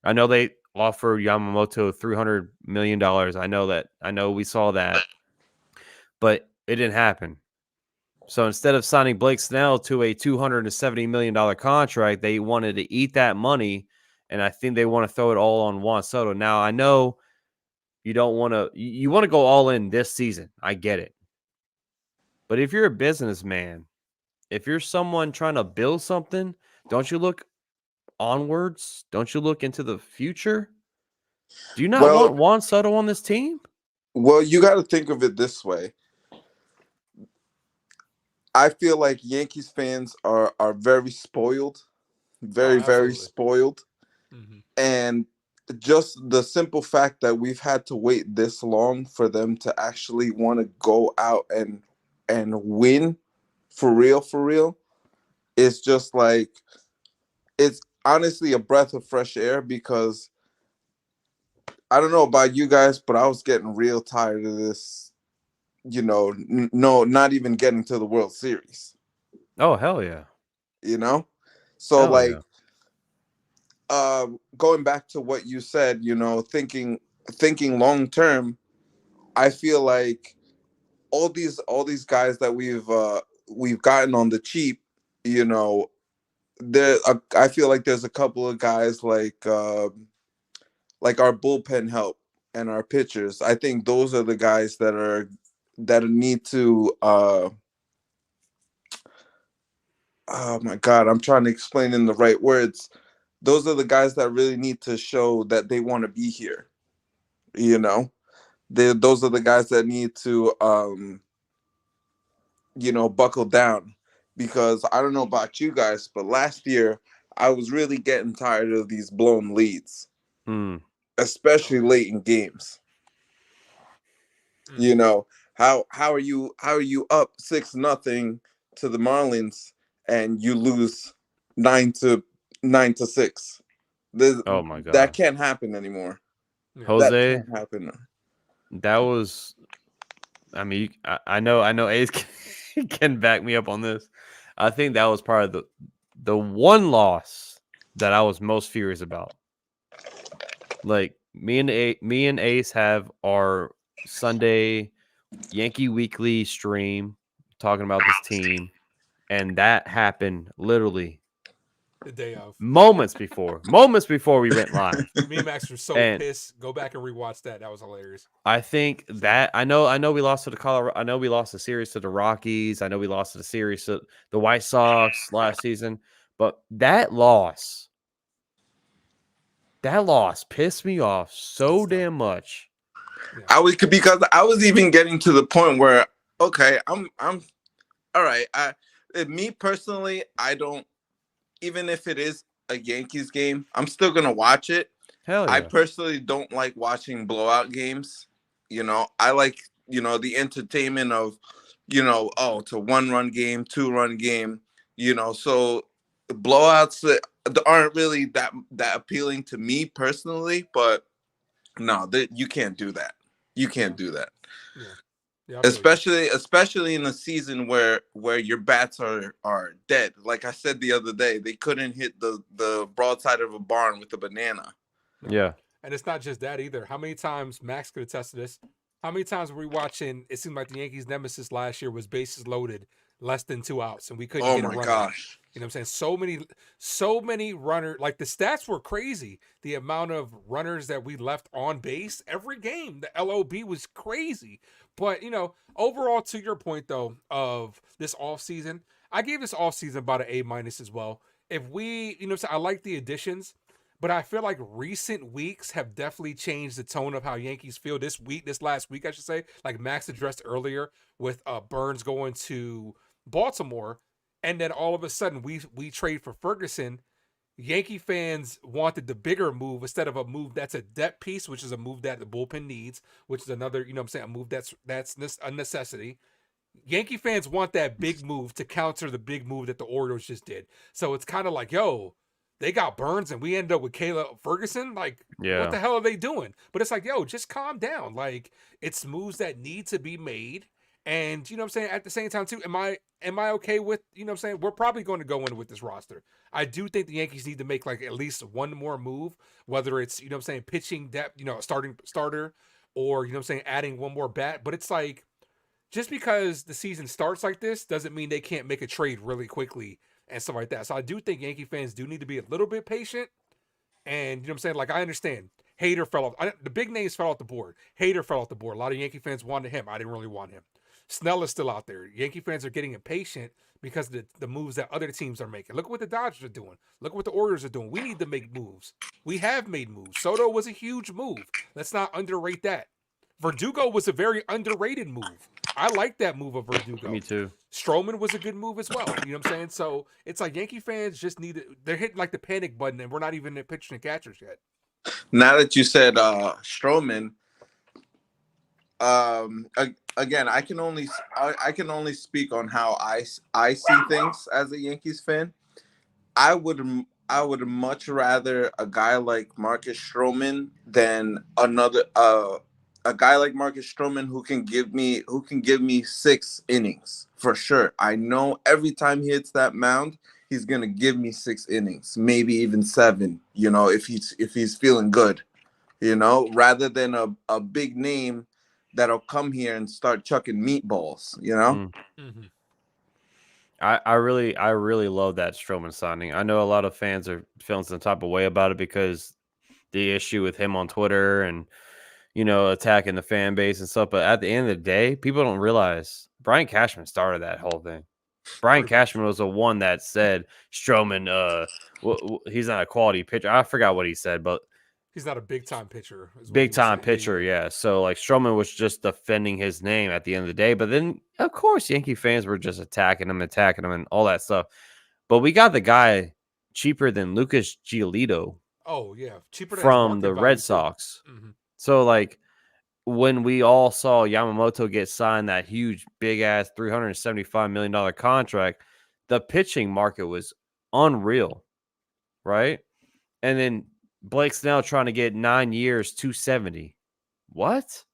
I know they offered Yamamoto $300 million. I know that. I know we saw that, but it didn't happen. So instead of signing Blake Snell to a $270 million contract, they wanted to eat that money, and I think they want to throw it all on Juan Soto. Now, I know you don't want to – you want to go all in this season. I get it. But if you're a businessman, if you're someone trying to build something, don't you look onwards? Don't you look into the future? Do you not Well, want Juan Soto on this team? well, you got to think of it this way. I feel like Yankees fans are very spoiled, Oh, very absolutely. spoiled, Hmm. and just the simple fact that we've had to wait this long for them to actually want to go out and win for real is just like, it's honestly a breath of fresh air, because I don't know about you guys, but I was getting real tired of this, no, not even getting to the World Series, Oh, hell yeah. you know? So Hell yeah. like, going back to what you said, thinking long term, I feel like all these guys that we've gotten on the cheap, you know, I feel like there's a couple of guys like our bullpen help and our pitchers. I think those are the guys that need to oh my god, I'm trying to explain in the right words. Those are the guys that really need to show that they want to be here, you know. Those are the guys that need to buckle down, because I don't know about you guys, but last year I was really getting tired of these blown leads, Hmm. especially late in games. You Hmm. know, how are you up 6-0 to the Marlins and you lose 9-6? This, Oh, my that God. can't happen anymore. Yeah. That Jose, can't happen. that was I mean, I know Ace can back me up on this. I think that was probably the one loss that I was most furious about. Like me and Ace have our Sunday Yankee Weekly stream talking about this team, and that happened literally The day of. moments before we went live. Me and Max were so And pissed. Go back and rewatch that. That was hilarious. I think that I know we lost to the Colorado. I know we lost the series to the Rockies. I know we lost to the series to the White Sox last season. But that loss pissed me off so It's tough. damn much. I was because I was even getting to the point where, okay, I'm all right. Me personally, I don't, even if it is a Yankees game, I'm still gonna watch it. Hell I yeah. personally don't like watching blowout games. I like, the entertainment of, it's a 1-run game, 2-run game, so blowouts aren't really that appealing to me personally, but no, you can't do that. You Yeah. can't do that. Yeah. Yeah. I feel you. Especially in a season where your bats are dead. Like I said the other day, they couldn't hit the broadside of a barn with a banana. No. Yeah. And it's not just that either. How many times Max could attest to this? How many times were we watching? It seemed like the Yankees' nemesis last year was bases loaded, less than 2 outs, and we couldn't Oh get a my runner. gosh. You know what I'm saying? So many runner. Like the stats were crazy. The amount of runners that we left on base every game, the LOB was crazy. But overall, to your point though, of this offseason, I gave this offseason about an A- as well. If we, I like the additions. But I feel like recent weeks have definitely changed the tone of how Yankees feel this last week, I should say. Like Max addressed earlier with Burns going to Baltimore, and then all of a sudden we trade for Ferguson. Yankee fans wanted the bigger move instead of a move that's a depth piece, which is a move that the bullpen needs, which is another, a move that's a necessity. Yankee fans want that big move to counter the big move that the Orioles just did. So it's kind of like, yo, they got Burns and we end up with Kayla Ferguson. Like, what Yeah. the hell are they doing? But it's like, yo, just calm down. Like, it's moves that need to be made. And you know what I'm saying, at the same time too, am I okay with, you know what I'm saying, we're probably going to go in with this roster. I do think the Yankees need to make like at least one more move, whether it's, you know what I'm saying, pitching depth, you know, starter, or you know what I'm saying, adding one more bat. But it's like, just because the season starts like this doesn't mean they can't make a trade really quickly and stuff like that. So I do think Yankee fans do need to be a little bit patient. And you know what I'm saying? Like, I understand. Hader fell off. The big names fell off the board. Hader fell off the board. A lot of Yankee fans wanted him. I didn't really want him. Snell is still out there. Yankee fans are getting impatient because of the moves that other teams are making. Look at what the Dodgers are doing. Look at what the Orioles are doing. We need to make moves. We have made moves. Soto was a huge move. Let's not underrate that. Verdugo was a very underrated move. I like that move of Verdugo. Me too. Stroman was a good move as well. You know what I'm saying? So it's like Yankee fans just need to, they're hitting like the panic button, and we're not even at pitching and catchers yet. Now that you said Stroman, again, I can only speak on how I see things as a Yankees fan. I would much rather a guy like Marcus Stroman than a guy like Marcus Stroman who can give me 6 innings for sure. I know every time he hits that mound, he's gonna give me 6 innings, maybe even 7. You know, if he's feeling good, you know, rather than a big name that'll come here and start chucking meatballs. You know. Mm-hmm. I really love that Stroman signing. I know a lot of fans are feeling some type of way about it because the issue with him on Twitter and, you know, attacking the fan base and stuff. But at the end of the day, people don't realize Brian Cashman started that whole thing. Brian Cashman was the one that said Stroman, he's not a quality pitcher. I forgot what he said, but he's not a big time pitcher. Big time pitcher, yeah. So like Stroman was just defending his name at the end of the day. But then, of course, Yankee fans were just attacking him, and all that stuff. But we got the guy cheaper than Lucas Giolito. Oh yeah, cheaper than from the Red Sox. Mm-hmm. So like when we all saw Yamamoto get signed that huge, big ass $375 million contract, the pitching market was unreal, right? And then Blake Snell trying to get 9 years, 270. What?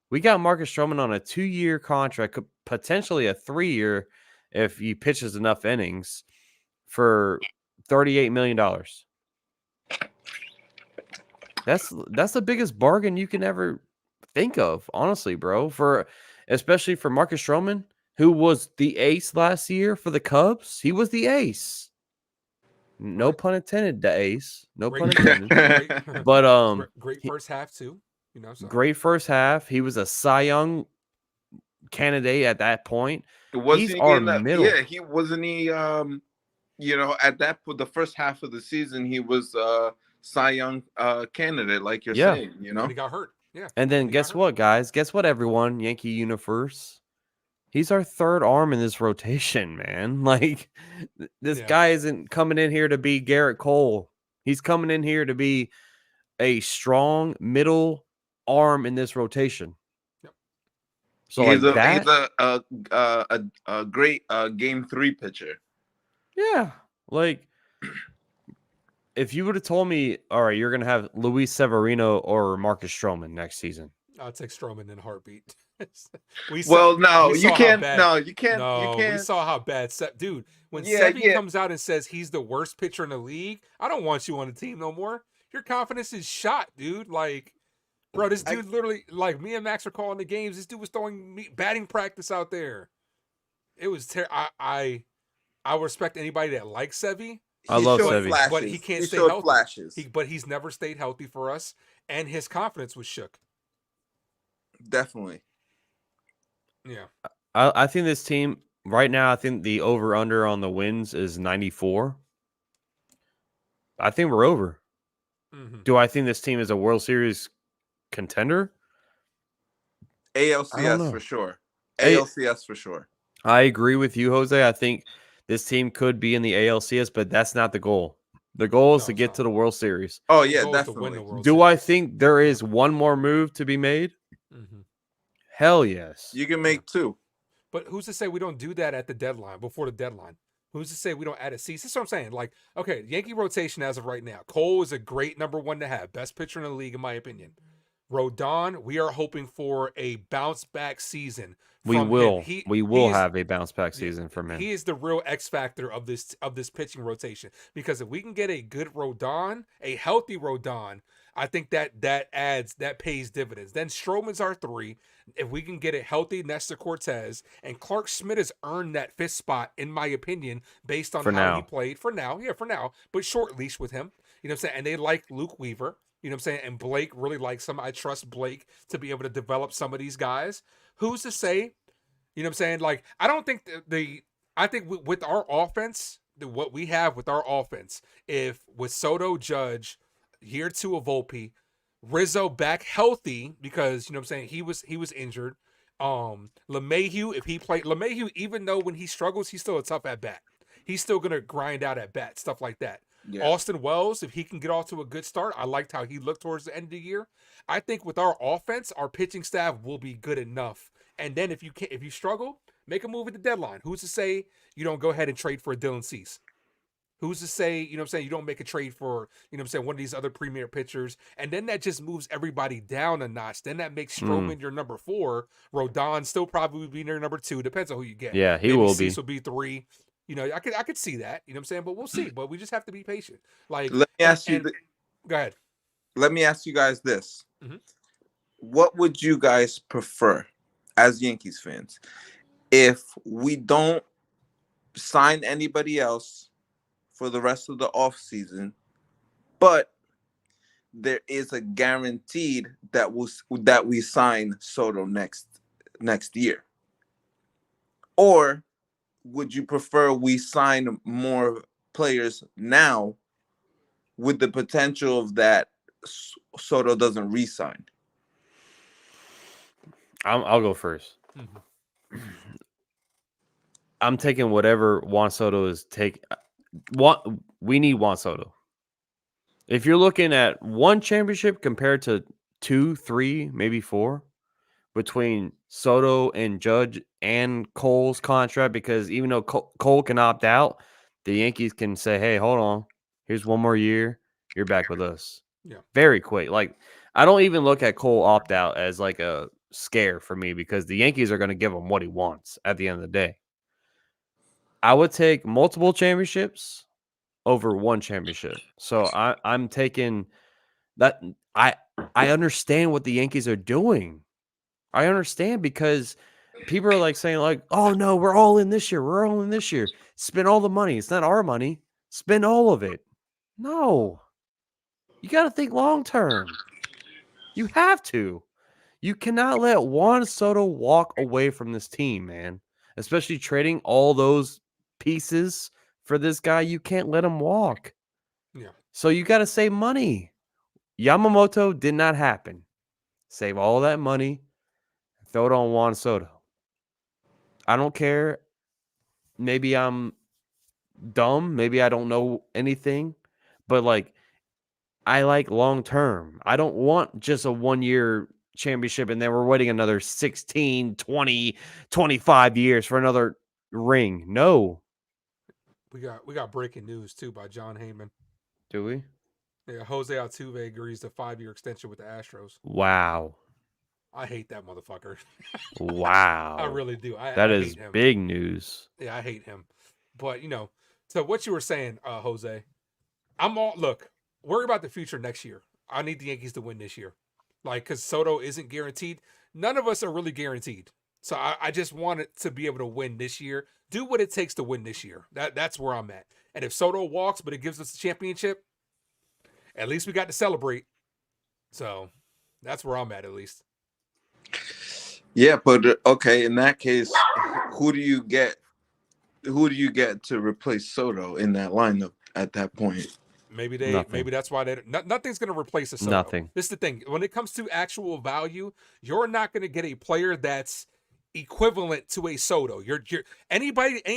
We got Marcus Stroman on a 2-year contract, potentially a 3-year if he pitches enough innings, for $38 million. That's the biggest bargain you can ever think of, honestly, bro. Especially for Marcus Stroman, who was the ace last year for the Cubs. He was the ace. No pun intended, the ace. No pun intended. But great first half too. You know, so. Great first half. He was a Cy Young candidate at that point. He's our middle. Yeah, he wasn't. He you know, at the first half of the season, he was Cy Young candidate, like you're saying. You know, and he got hurt. Yeah. And then guess what, guys? Guess what, everyone? Yankee universe. He's our third arm in this rotation, man. Like, this guy isn't coming in here to be Garrett Cole. He's coming in here to be a strong middle arm in this rotation. Yep. So he's a great Game 3 pitcher. Yeah, like if you would have told me, all right, you're gonna have Luis Severino or Marcus Stroman next season, I'll take Stroman in a heartbeat. You can't. We saw how bad dude. When Sevy comes out and says he's the worst pitcher in the league, I don't want you on the team no more. Your confidence is shot, dude. Like, bro, this dude literally, like, me and Max are calling the games. This dude was throwing batting practice out there. It was I respect anybody that likes Sevy. I love Sevy, but he can't stay healthy. Flashes. But he's never stayed healthy for us, and his confidence was shook. Definitely. Yeah. I think this team right now, I think the over-under on the wins is 94. I think we're over. Mm-hmm. Do I think this team is a World Series contender? ALCS for sure. ALCS for sure. I agree with you, Jose. I think this team could be in the ALCS, but that's not the goal. The goal is to get to the World Series. Oh, yeah, definitely. Do I think there is one more move to be made? Mm-hmm. Hell yes. You can make 2. But who's to say we don't do that at the deadline, before the deadline? Who's to say we don't add a cease? That's what I'm saying. Like, okay, Yankee rotation as of right now. Cole is a great number 1 to have. Best pitcher in the league, in my opinion. Rodon, we are hoping for a bounce back season We from him. will. We will is have a bounce back season from him. he is the real X factor of this pitching rotation, because if we can get a good Rodon, a healthy Rodon, I think that pays dividends. Then Stroman's our 3. If we can get a healthy Nestor Cortez, and Clark Schmidt has earned that 5th spot, in my opinion, based on For how now. he played for now, but short leash with him. You know what I'm saying? And they like Luke Weaver. You know what I'm saying? And Blake really likes him. I trust Blake to be able to develop some of these guys. Who's to say? You know what I'm saying? Like, I don't think I think with our offense, what we have with our offense, if with Soto, Judge, year 2 of Volpe, Rizzo back healthy, because you know what I'm saying, he was injured. LeMahieu, if he played LeMahieu, even though when he struggles, he's still a tough at bat. He's still gonna grind out at bat, stuff like that. Yeah. Austin Wells, if he can get off to a good start, I liked how he looked towards the end of the year. I think with our offense, our pitching staff will be good enough. And then if you struggle, make a move at the deadline. Who's to say you don't go ahead and trade for a Dylan Cease? Who's to say, you know what I'm saying, you don't make a trade for, you know what I'm saying, one of these other premier pitchers, and then that just moves everybody down a notch. Then that makes Stroman your number 4. Rodon still probably would be your number 2. Depends on who you get. Yeah, he Maybe will Cease be. will be 3. You know, I could see that. You know what I'm saying? But we'll see. But we just have to be patient. Like, Let me ask you. Go ahead. Let me ask you guys this: Mhm. What would you guys prefer, as Yankees fans, if we don't sign anybody else for the rest of the offseason, but there is a guaranteed that we sign Soto next year? Or would you prefer we sign more players now with the potential of that Soto doesn't re-sign? I'll go first. Mhm. I'm taking whatever Juan Soto is we need Juan Soto. If you're looking at 1 championship compared to 2, 3, maybe 4, between Soto and Judge and Cole's contract, because even though Cole can opt out, the Yankees can say, hey, hold on, here's 1 more year, you're back with us. Yeah. Very quick. Like, I don't even look at Cole opt out as like a scare for me, because the Yankees are going to give him what he wants at the end of the day. I would take multiple championships over 1 championship. So I'm taking that. I understand what the Yankees are doing. I understand, because people are like saying like, oh no, we're all in this year. We're all in this year. Spend all the money. It's not our money. Spend all of it. No. You got to think long term. You have to. You cannot let Juan Soto walk away from this team, man. Especially trading all those pieces for this guy. You can't let him walk. Yeah. So you got to save money. Yamamoto did not happen. Save all that money. Throw it on Juan Soto. I don't care. Maybe I'm dumb. Maybe I don't know anything. But, like, I like long term. I don't want just a 1-year championship and then we're waiting another 16, 20, 25 years for another ring. No. We got breaking news too by John Heyman. Do we? Yeah, Jose Altuve agrees to 5-year extension with the Astros. Wow. I hate that motherfucker. Wow. I really do. That I is hate him. big news. Yeah, I hate him. But, you know, so what you were saying, Jose, worry about the future next year. I need the Yankees to win this year. Like, because Soto isn't guaranteed. None of us are really guaranteed. So I just want it to be able to win this year. Do what it takes to win this year. That's where I'm at. And if Soto walks, but it gives us the championship, at least we got to celebrate. So that's where I'm at least. Yeah, but okay, in that case, who do you get to replace Soto in that lineup at that point? Maybe Nothing. that's why nothing's going to replace a Soto. Nothing. This is the thing. When it comes to actual value, you're not going to get a player that's equivalent to a Soto. Any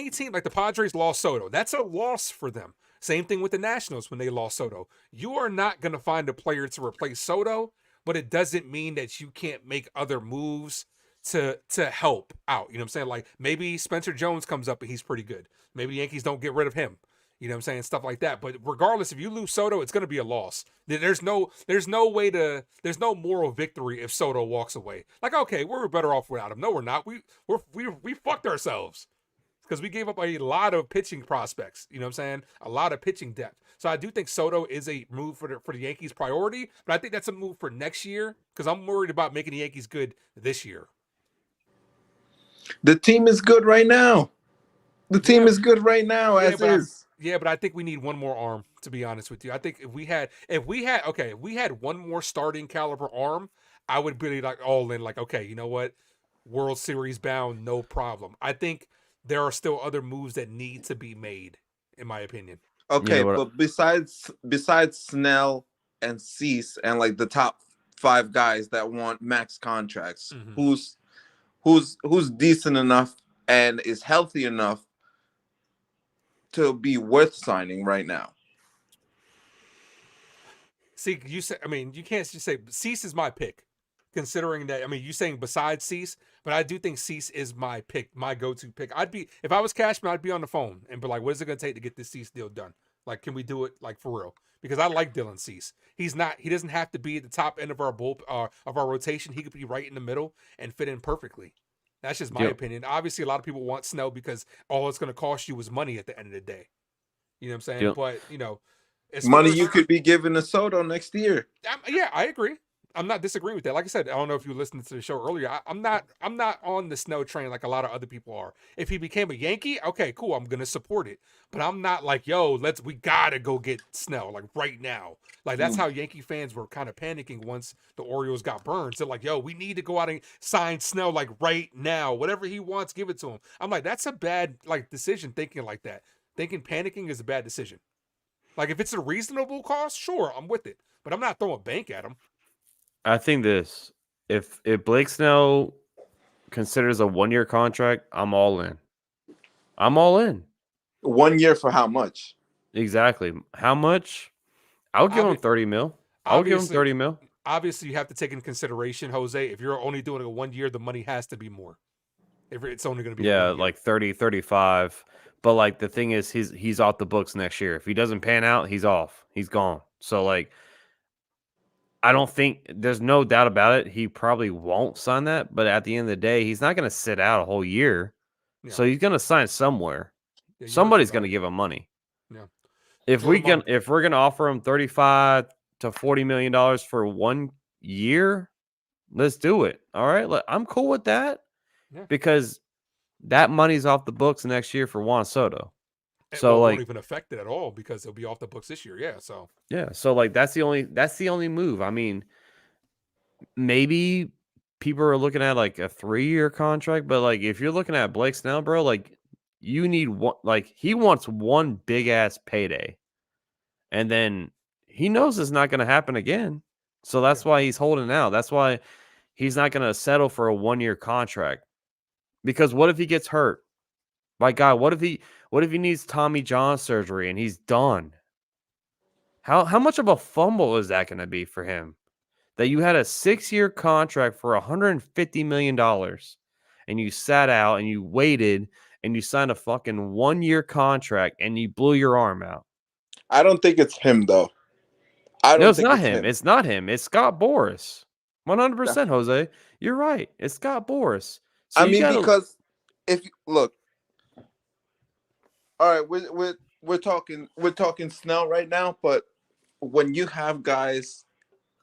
team like the Padres lost Soto. That's a loss for them. Same thing with the Nationals when they lost Soto. You are not going to find a player to replace Soto, but it doesn't mean that you can't make other moves to help out. You know what I'm saying? Like maybe Spencer Jones comes up and he's pretty good. Maybe the Yankees don't get rid of him. You know what I'm saying? Stuff like that. But regardless, if you lose Soto, it's going to be a loss. There's no moral victory if Soto walks away. Like, okay, we're better off without him. No, we're not. We fucked ourselves because we gave up a lot of pitching prospects. You know what I'm saying? A lot of pitching depth. So I do think Soto is a move for the Yankees priority, but I think that's a move for next year because I'm worried about making the Yankees good this year. The team is good right now. The team is good right now as is. But I think we need one more arm, to be honest with you. I think if we had one more starting caliber arm, I would be like all in, like, okay, you know what? World Series bound, no problem. I think there are still other moves that need to be made, in my opinion. Okay, You know but besides Snell and Cease and like the top 5 guys that want max contracts, who's decent enough and is healthy enough to be worth signing right now? See, you can't just say Cease is my pick, considering that. I mean, you saying besides Cease, but I do think Cease is my pick, my go-to pick. If I was Cashman, I'd be on the phone and be like, "What is it going to take to get this Cease deal done? Like, can we do it like for real?" Because I like Dylan Cease. He doesn't have to be at the top end of our rotation. He could be right in the middle and fit in perfectly. That's just my opinion. Obviously, a lot of people want Snell because all it's going to cost you is money at the end of the day. You know what I'm saying? But money you could be giving to Soto next year. Yeah, I agree. I'm not disagreeing with that. Like I said, I don't know if you listened to the show earlier. I'm not on the Snell train like a lot of other people are. If he became a Yankee, okay, cool, I'm gonna support it. But I'm not like, yo, we gotta go get Snell like right now. Like that's how Yankee fans were kind of panicking once the Orioles got burned. So like, yo, we need to go out and sign Snell like right now. Whatever he wants, give it to him. I'm like, that's a bad decision thinking like that. Thinking panicking is a bad decision. Like, if it's a reasonable cost, sure, I'm with it. But I'm not throwing bank at him. I think this. If Blake Snell considers a 1-year contract, I'm all in. I'm all in. 1 year for how much? Exactly. How much? I'll give him 30 mil. I'll give him 30 mil. Obviously, you have to take into consideration, Jose, if you're only doing it 1 year, the money has to be more. If it's only going to be like 30, 35. But like the thing is, he's off the books next year. If he doesn't pan out, he's off. He's gone. So like, I don't think there's no doubt about it. He probably won't sign that. But at the end of the day, he's not going to sit out a whole year. Yeah. So he's going to sign somewhere. Yeah, somebody's going to give him money. Yeah. If we're going to offer him $35 to $40 million for 1 year, let's do it. All right, I'm cool with that. Yeah. Because that money's off the books next year for Juan Soto. So won't even affect it at all because it'll be off the books this year. Yeah. So like that's the only move. I mean, maybe people are looking at like a 3-year contract, but like if you're looking at Blake Snell, bro, like you need one. Like he wants one big ass payday, and then he knows it's not going to happen again. So that's why he's holding out. That's why he's not going to settle for a 1-year contract. Because what if he gets hurt? My God, what if he needs Tommy John surgery and he's done? How much of a fumble is that going to be for him? That you had a 6-year contract for $150 million and you sat out and you waited and you signed a fucking 1-year contract and you blew your arm out. I don't think it's him though. No, it's not him. It's not him. It's Scott Boras. 100%, Jose. You're right. It's Scott Boras. So because if you look, all right, we're talking Snell right now, but when you have guys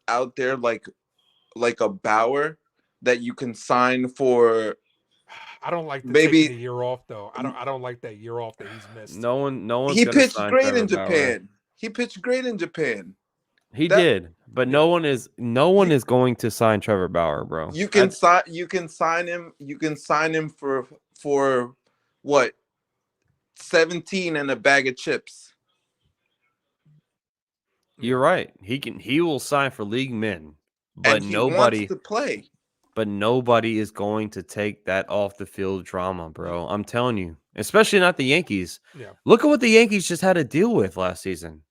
out there like a Bauer that you can sign for, I don't like taking the year off though. I don't like that year off that he's missed. No one. He pitched great in Japan. He pitched great in Japan. He did, but no one is going to sign Trevor Bauer, bro. You can sign him. You can sign him for what? 17 and a bag of chips. You're right. He will sign for league min, but and nobody wants to play. But nobody is going to take that off the field drama, bro. I'm telling you, especially not the Yankees. Yeah. Look at what the Yankees just had to deal with last season.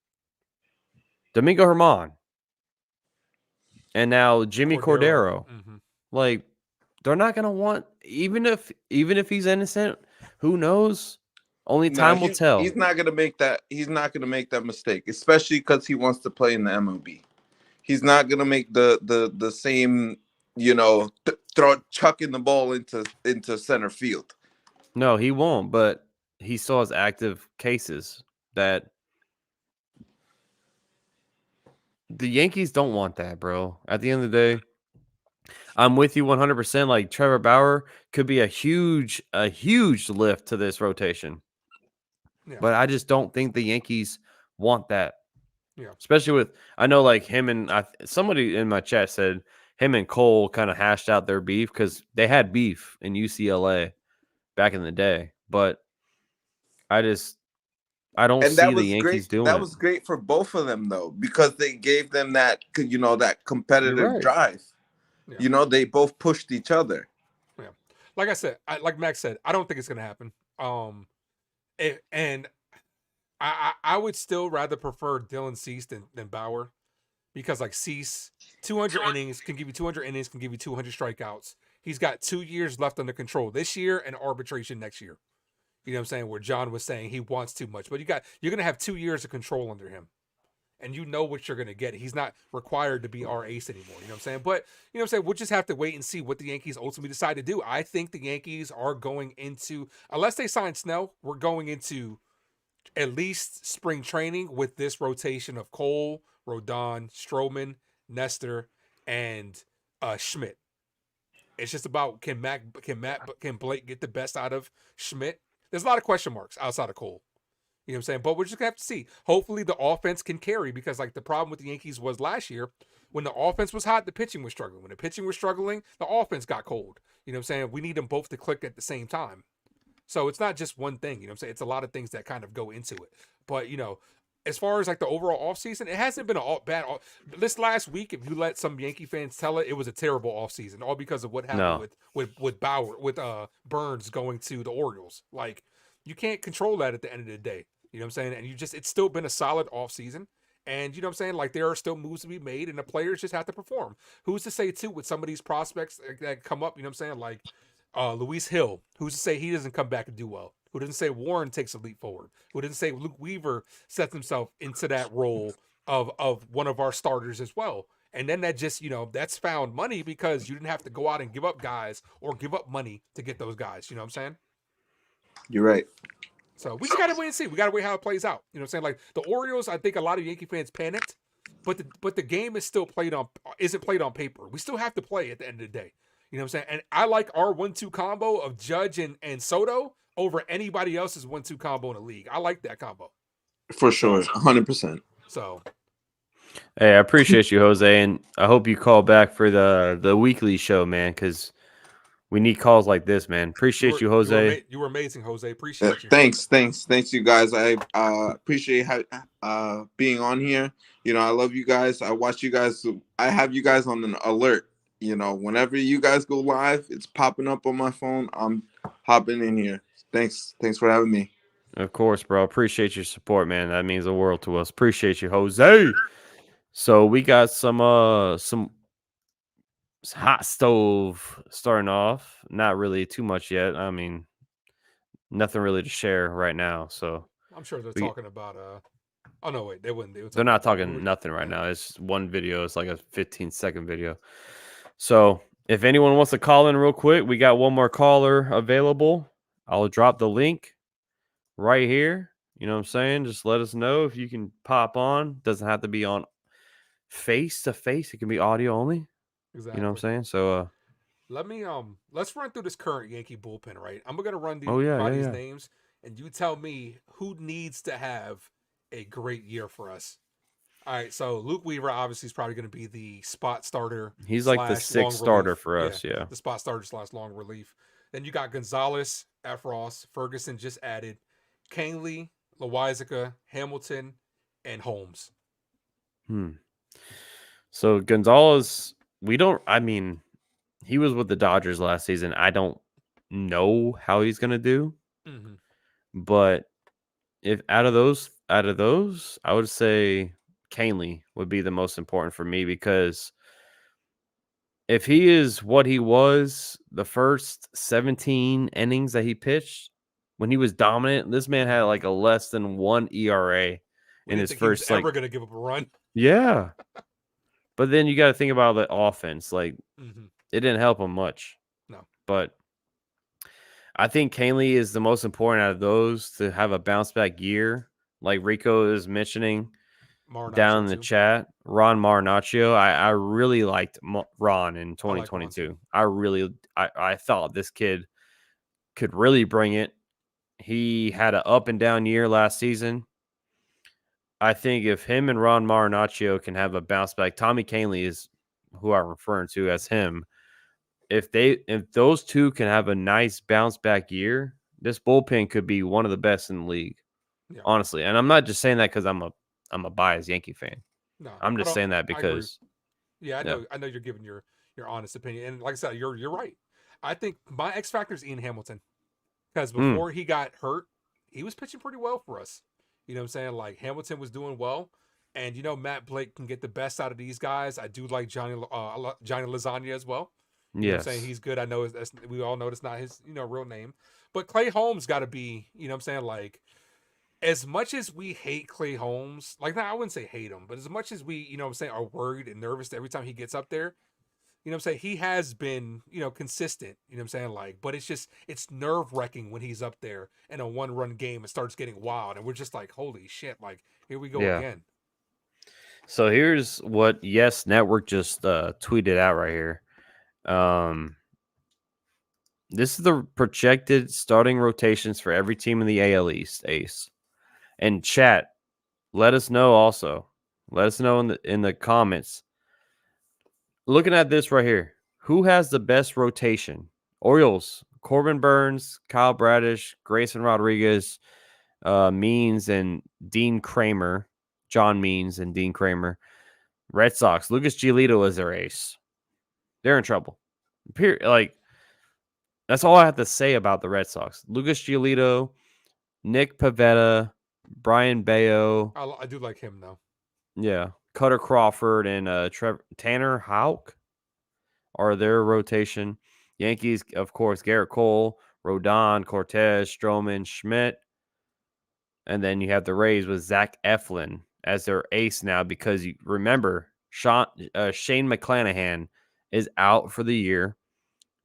Domingo Germán. And now Jimmy Cordero. Mm-hmm. Like, they're not going to want, even if he's innocent, who knows? Only No, time will tell. he's not gonna make that. He's not gonna make that mistake, especially because he wants to play in the MLB. He's not gonna make the same, chucking the ball into center field. No, he won't. But he still has active cases that the Yankees don't want that, bro. At the end of the day, I'm with you 100%. Like Trevor Bauer could be a huge lift to this rotation. Yeah. But I just don't think the Yankees want that. Yeah. Especially with, I know like him and somebody in my chat said him and Cole kind of hashed out their beef because they had beef in UCLA back in the day. But I don't And see that the was Yankees great. doing That it. was great for both of them though, because they gave them that that competitive You're right. drive. Yeah. They both pushed each other. Yeah. Like I said, like Max said, I don't think it's gonna happen. And I would still rather prefer Dylan Cease than Bauer, because like Cease, 200 innings can give you 200 innings, can give you 200 strikeouts. He's got 2 years left under control this year and arbitration next year. You know what I'm saying? Where John was saying he wants too much, but you're gonna have 2 years of control under him, and you know what you're gonna get. He's not required to be our ace anymore. You know what I'm saying? But you know what I'm saying? We'll just have to wait and see what the Yankees ultimately decide to do. I think the Yankees are going into, unless they sign Snell, we're going into at least spring training with this rotation of Cole, Rodon, Stroman, Nestor, and Schmidt. It's just about can Blake get the best out of Schmidt? There's a lot of question marks outside of Cole. You know what I'm saying? But we're just gonna have to see. Hopefully the offense can carry, because like the problem with the Yankees was last year, when the offense was hot, the pitching was struggling. When the pitching was struggling, the offense got cold. You know what I'm saying? We need them both to click at the same time. So it's not just one thing, you know what I'm saying? It's a lot of things that kind of go into it. But, as far as like the overall offseason, it hasn't been bad. This last week, if you let some Yankee fans tell it, it was a terrible offseason, all because of what happened with Bauer, with Burns going to the Orioles. Like, you can't control that at the end of the day. You know what I'm saying? And it's still been a solid offseason. And you know what I'm saying? Like, there are still moves to be made, and the players just have to perform. Who's to say, too, with some of these prospects that come up, you know what I'm saying? Like, Luis Hill, who's to say he doesn't come back and do well? Who doesn't say Warren takes a leap forward? Who doesn't say Luke Weaver sets himself into that role of one of our starters as well? And then that just, that's found money, because you didn't have to go out and give up guys or give up money to get those guys. You know what I'm saying? You're right. So we just got to wait and see. We got to wait how it plays out. You know what I'm saying? Like the Orioles, I think a lot of Yankee fans panicked, but the game is still isn't played on paper. We still have to play at the end of the day. You know what I'm saying? And I like our 1-2 combo of Judge and Soto over anybody else's 1-2 combo in the league. I like that combo. For sure. 100%. So, hey, I appreciate you, Jose, and I hope you call back for the weekly show, man, because we need calls like this, man. Appreciate you, Jose. You were amazing, Jose. Appreciate you. Thanks, you guys. I appreciate being on here. I love you guys. I watch you guys. I have you guys on an alert. Whenever you guys go live, it's popping up on my phone. I'm hopping in here. Thanks for having me. Of course, bro. Appreciate your support, man. That means the world to us. Appreciate you, Jose. So we got some hot stove starting off. Not really too much yet. I mean, nothing really to share right now. So I'm sure they're talking about oh no, wait, they wouldn't. They're not talking nothing right now. It's just one video. It's like a 15-second video. So if anyone wants to call in real quick, we got one more caller available. I'll drop the link right here. You know what I'm saying? Just let us know if you can pop on. Doesn't have to be on face to face. It can be audio only. Exactly. You know what I'm saying? So let's run through this current Yankee bullpen, right? I'm gonna run these these names, and you tell me who needs to have a great year for us. All right, so Luke Weaver obviously is probably going to be the spot starter. He's like the sixth starter for us, yeah. The spot starter / long relief. Then you got Gonzalez, Efros, Ferguson just added, Canely, Loizaga, Hamilton, and Holmes. So Gonzalez, he was with the Dodgers last season. I don't know how he's going to do, but if out of those, I would say Canely would be the most important for me, because if he is what he was the first 17 innings that he pitched, when he was dominant, this man had like a less than 1 ERA We in didn't his think he was first ever going to give up a run. yeah. But then you got to think about the offense. Like Mm-hmm. it didn't help him much. No. But I think Canely is the most important out of those to have a bounce back year. Like Rico is mentioning down Marinaccio in the too. chat, Ron Marinaccio. I really liked Ron in I like Ron too. 2022. I thought this kid could really bring it. He had an up and down year last season. I think if him and Ron Marinaccio can have a bounce back, Tommy Canely is who I'm referring to as him. If those two can have a nice bounce back year, this bullpen could be one of the best in the league. Yeah. Honestly. And I'm not just saying that because I'm a biased Yankee fan. No, I'm I just don't. saying that I agree. because Yeah, I know you're giving your honest opinion, and like I said, you're right. I think my X factor is Ian Hamilton because before he got hurt, he was pitching pretty well for us. You know what I'm saying? Like Hamilton was doing well, and Matt Blake can get the best out of these guys. I do like Johnny Lasagna as well. You know what I'm saying? yes. He's good. I know we all know it's not his real name, but Clay Holmes got to be. You know what I'm saying? Like as much as we hate Clay Holmes, like I wouldn't say hate him, but as much as we, what I'm saying, are worried and nervous every time he gets up there, what I'm saying, he has been, consistent, what I'm saying, like, but it's nerve-wracking when he's up there in a one-run game and starts getting wild, and we're just like, holy shit, like, here we go again. So here's what Yes Network just tweeted out right here. This is the projected starting rotations for every team in the AL East, Ace. And chat, let us know also. Let us know in the comments. Looking at this right here, who has the best rotation? Orioles, Corbin Burns, Kyle Bradish, Grayson Rodriguez, Means, and Dean Kramer. John Means and Dean Kramer. Red Sox, Lucas Giolito is their ace. They're in trouble. Like, that's all I have to say about the Red Sox. Lucas Giolito, Nick Pivetta, Brian Bayo. I do like him though. Yeah. Cutter Crawford and Tanner Houck are their rotation. Yankees, of course, Garrett Cole, Rodon, Cortez, Stroman, Schmidt. And then you have the Rays with Zach Eflin as their ace now because you remember Shane McClanahan is out for the year.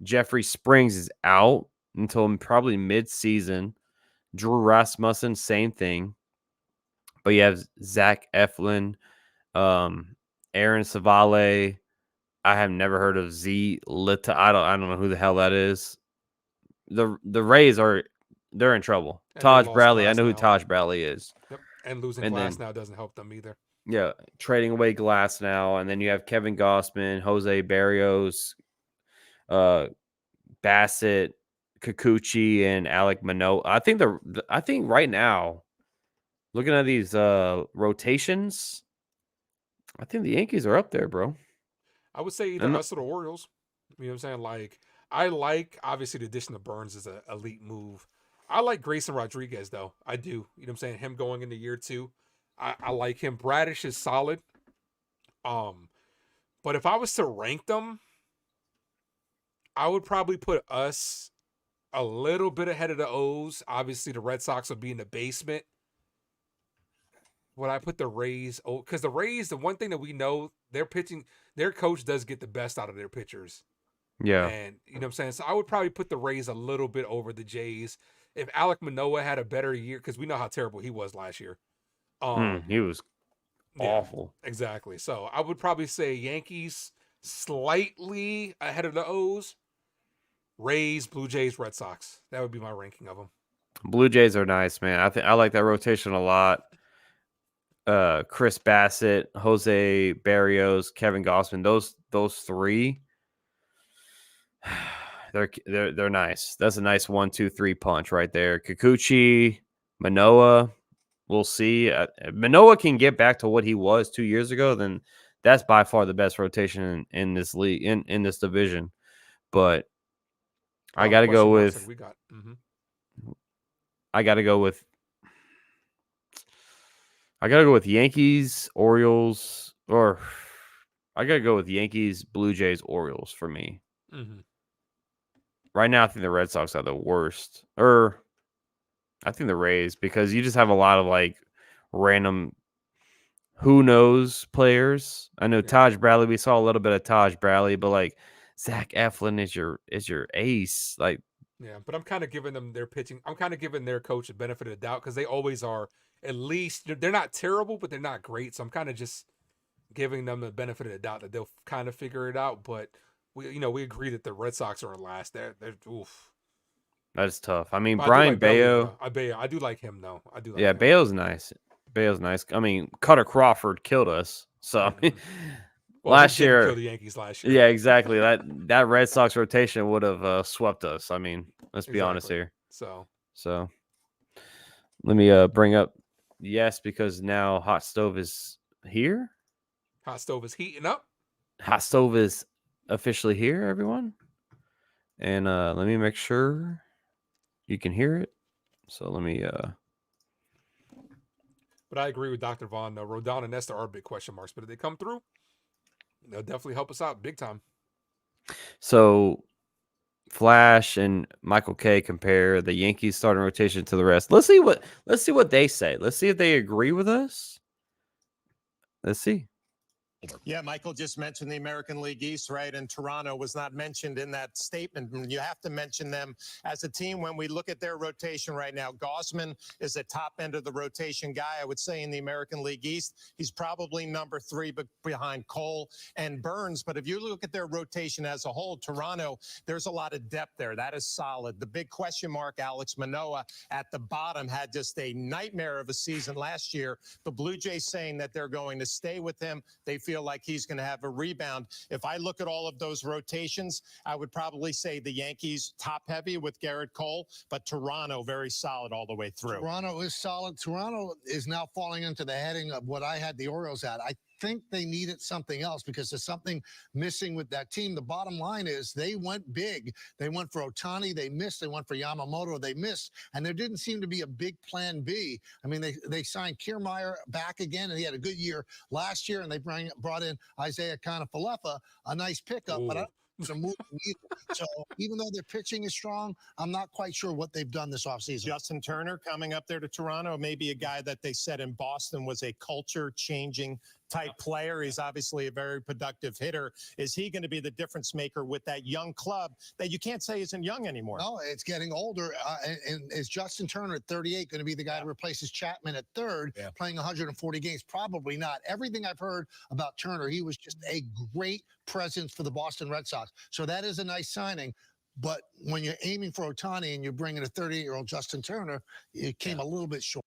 Jeffrey Springs is out until probably mid-season. Drew Rasmussen, same thing. But you have Zach Eflin, Aaron Savale. I have never heard of Z Lita. I don't know who the hell that is. The Rays they're in trouble. And Taj Bradley. I know who now. Taj Bradley is. Yep. And losing Glass now doesn't help them either. Yeah, trading away Glass now, and then you have Kevin Gossman, Jose Barrios, Bassett, Kikuchi, and Alec Manoah. I think right now, looking at these rotations, I think the Yankees are up there, bro. I would say either us or the Orioles. You know what I'm saying? Like, I like, obviously, the addition of Burns is an elite move. I like Grayson Rodriguez, though. I do. You know what I'm saying? Him going into year 2. I like him. Bradish is solid. But if I was to rank them, I would probably put us a little bit ahead of the O's. Obviously, the Red Sox would be in the basement. Would I put the Rays? Oh, because the Rays, the one thing that we know, their pitching, their coach does get the best out of their pitchers. Yeah. And you know what I'm saying? So I would probably put the Rays a little bit over the Jays. If Alec Manoah had a better year, because we know how terrible he was last year. He was awful. Yeah, exactly. So I would probably say Yankees slightly ahead of the O's. Rays, Blue Jays, Red Sox. That would be my ranking of them. Blue Jays are nice, man. I like that rotation a lot. Chris Bassett, Jose Barrios, Kevin Gossman. Those three. They're nice. That's a nice 1-2-3 punch right there. Kikuchi, Manoah. We'll see. Manoah can get back to what he was 2 years ago. Then that's by far the best rotation in this league in this division. But I got to go with. I got to go with. I got to go with Yankees, Orioles, or I got to go with Yankees, Blue Jays, Orioles for me. Mm-hmm. Right now, I think the Red Sox are the worst. Or I think the Rays, because you just have a lot of like random who knows players. I know Taj Bradley. We saw a little bit of Taj Bradley, but like Zach Eflin is your ace. Like, Yeah, but I'm kind of giving them their pitching. I'm kind of giving their coach a benefit of the doubt because they always are. At least they're not terrible, but they're not great. So I'm kind of just giving them the benefit of the doubt that they'll kind of figure it out. But we agree that the Red Sox are last. They're oof. that's tough. I mean, But I do Brian like Bellier, Bayo. though. I do like him though. I do like Yeah, him. Bayo's nice. Bayo's nice. I mean, Cutter Crawford killed us. So I mean, Well, he last didn't kill year, the Yankees last year. yeah, exactly. That Red Sox rotation would have swept us. I mean, let's be honest Exactly. here. So Let me bring up yes, because now Hot Stove is here. hot stove is heating up. Hot Stove is officially here, everyone. And let me make sure you can hear it. So let me But I agree with Dr. Vaughn. Rodon and Nestor are big question marks, but if they come through, they'll definitely help us out big time. so Flash and Michael K compare the Yankees starting rotation to the rest. Let's see what they say. Let's see if they agree with us. Let's see. Yeah, Michael just mentioned the American League East, right? And Toronto was not mentioned in that statement. And you have to mention them as a team when we look at their rotation right now. Gosman is a top end of the rotation guy, I would say, in the American League East. He's probably number 3 but behind Cole and Burns. But if you look at their rotation as a whole, Toronto, there's a lot of depth there. That is solid. The big question mark, Alex Manoah at the bottom, had just a nightmare of a season last year. The Blue Jays saying that they're going to stay with him. They feel like he's going to have a rebound. If I look at all of those rotations, I would probably say the Yankees top heavy with Garrett Cole, but Toronto very solid all the way through. Toronto is solid. Toronto is now falling into the heading of what I had the Orioles at. I think they needed something else because there's something missing with that team. The bottom line is they went big. They went for Ohtani. They missed. They went for Yamamoto. They missed. And there didn't seem to be a big plan B. I mean, they signed Kiermaier back again, and he had a good year last year, and they brought in Isaiah Kiner-Falefa, a nice pickup, but I don't to move either. So even though their pitching is strong, I'm not quite sure what they've done this offseason. Justin Turner coming up there to Toronto, maybe a guy that they said in Boston was a culture-changing type player. He's obviously a very productive hitter. Is he going to be the difference maker with that young club that you can't say isn't young anymore? No, it's getting older. And is Justin Turner at 38 going to be the guy who replaces Chapman at third, playing 140 games? Probably not. Everything I've heard about Turner, he was just a great presence for the Boston Red Sox. So that is a nice signing. But when you're aiming for Ohtani and you're bringing a 38-year-old Justin Turner, it came a little bit short.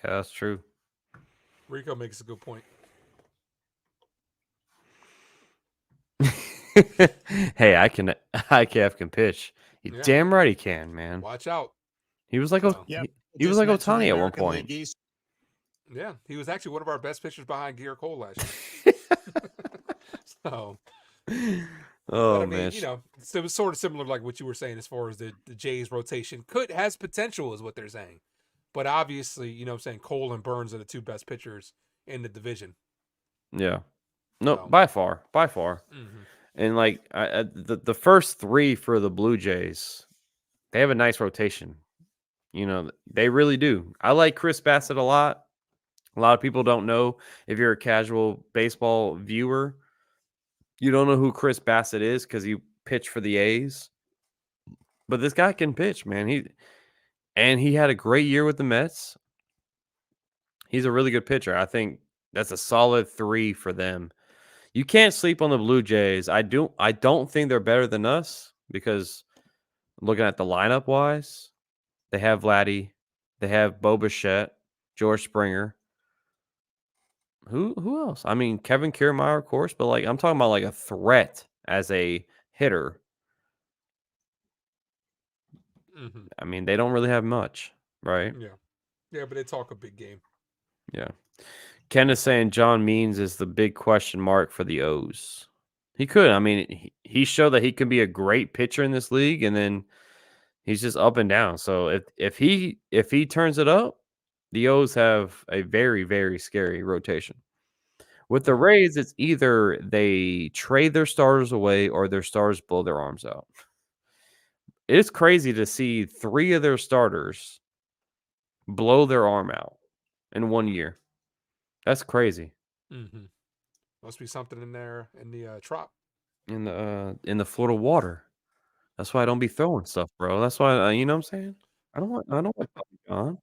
Yeah, that's true. Rico makes a good point. Hey, IKF can pitch. Damn right he can, man. Watch out. He was like he was like Ohtani at one point. Yeah, he was actually one of our best pitchers behind Garrett Cole last year. So, oh, I mean, man. it was sort of similar like what you were saying as far as the Jays rotation has potential is what they're saying. But obviously, I'm saying Cole and Burns are the 2 best pitchers in the division. Yeah. No, by far. Mm-hmm. And like the first 3 for the Blue Jays, they have a nice rotation. They really do. I like Chris Bassett a lot. A lot of people don't know. If you're a casual baseball viewer, you don't know who Chris Bassett is because he pitched for the A's. But this guy can pitch, man. He had a great year with the Mets. He's a really good pitcher. I think that's a solid 3 for them. You can't sleep on the Blue Jays. I don't think they're better than us because looking at the lineup wise, they have Vladdy, they have Bo Bichette, George Springer. Who else? I mean, Kevin Kiermaier, of course, but like I'm talking about like a threat as a hitter. Mm-hmm. I mean, they don't really have much, right? Yeah, but they talk a big game. Yeah. Ken is saying John Means is the big question mark for the O's. He could. I mean, he showed that he can be a great pitcher in this league, and then he's just up and down. So if he turns it up, the O's have a very, very scary rotation. With the Rays, it's either they trade their starters away or their stars blow their arms out. It's crazy to see 3 of their starters blow their arm out in 1 year. That's crazy. Mm-hmm. Must be something in there in the trop. In the Florida water. That's why I don't be throwing stuff, bro. That's why you know what I'm saying? I don't want Tommy John.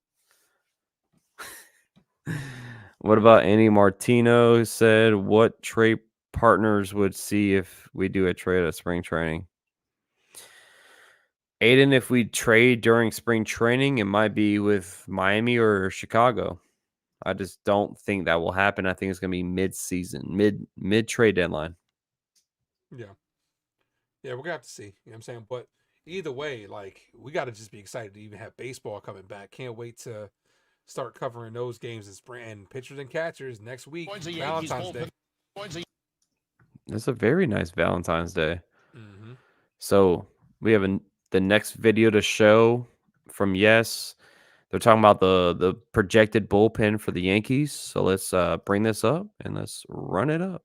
What about Andy Martino, who said what trade partners would see if we do a trade at spring training? Aiden, if we trade during spring training, it might be with Miami or Chicago. I just don't think that will happen. I think it's gonna be mid-season, mid trade deadline. Yeah. Yeah, we're gonna have to see. You know what I'm saying? But either way, like, we gotta just be excited to even have baseball coming back. Can't wait to start covering those games in spring and pitchers and catchers next week. Valentine's Day. It's a very nice Valentine's Day. Mm-hmm. So we have the next video to show from Yes. They're talking about the projected bullpen for the Yankees. So let's bring this up and let's run it up.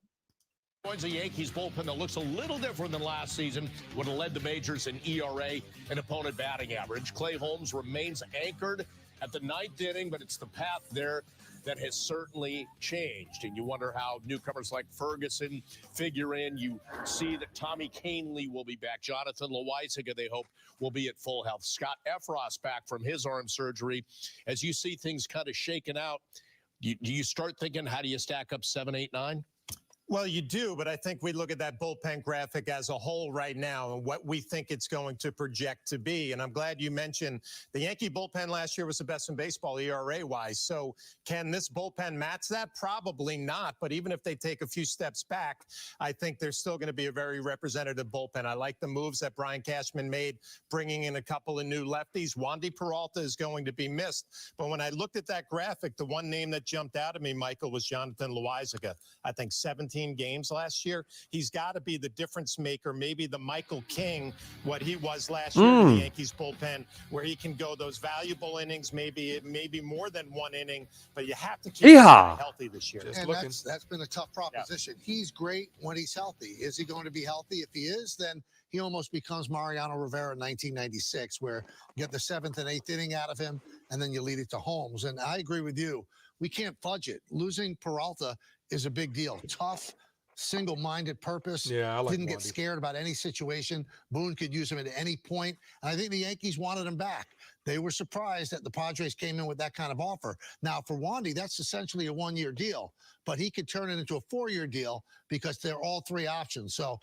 Joins the Yankees bullpen that looks a little different than last season, would have led the majors in ERA and opponent batting average. Clay Holmes remains anchored at the ninth inning, but it's the path there that has certainly changed. And you wonder how newcomers like Ferguson figure in. You see that Tommy Kahnle will be back. Jonathan Loaisiga, they hope, will be at full health. Scott Efros back from his arm surgery. As you see things kind of shaken out, do you start thinking, how do you stack up 7, 8, 9? Well, you do, but I think we look at that bullpen graphic as a whole right now and what we think it's going to project to be. And I'm glad you mentioned the Yankee bullpen last year was the best in baseball ERA-wise. So can this bullpen match that? Probably not. But even if they take a few steps back, I think there's still going to be a very representative bullpen. I like the moves that Brian Cashman made, bringing in a couple of new lefties. Wandy Peralta is going to be missed. But when I looked at that graphic, the one name that jumped out at me, Michael, was Jonathan Loaisiga. I think 17 games last year. He's got to be the difference maker, maybe the Michael King, what he was last year in the Yankees bullpen, where he can go those valuable innings, maybe more than one inning, but you have to keep him healthy this year. And that's been a tough proposition. Yeah. He's great when he's healthy. Is he going to be healthy? If he is, then he almost becomes Mariano Rivera in 1996, where you get the 7th and 8th inning out of him, and then you lead it to Holmes. And I agree with you. We can't fudge it. Losing Peralta is a big deal. Tough, single-minded purpose. Yeah, I like Didn't Wandy. get scared about any situation. Boone could use him at any point. And I think the Yankees wanted him back. They were surprised that the Padres came in with that kind of offer. Now, for Wandy, that's essentially a one-year deal, but he could turn it into a 4-year deal because they're all 3 options. So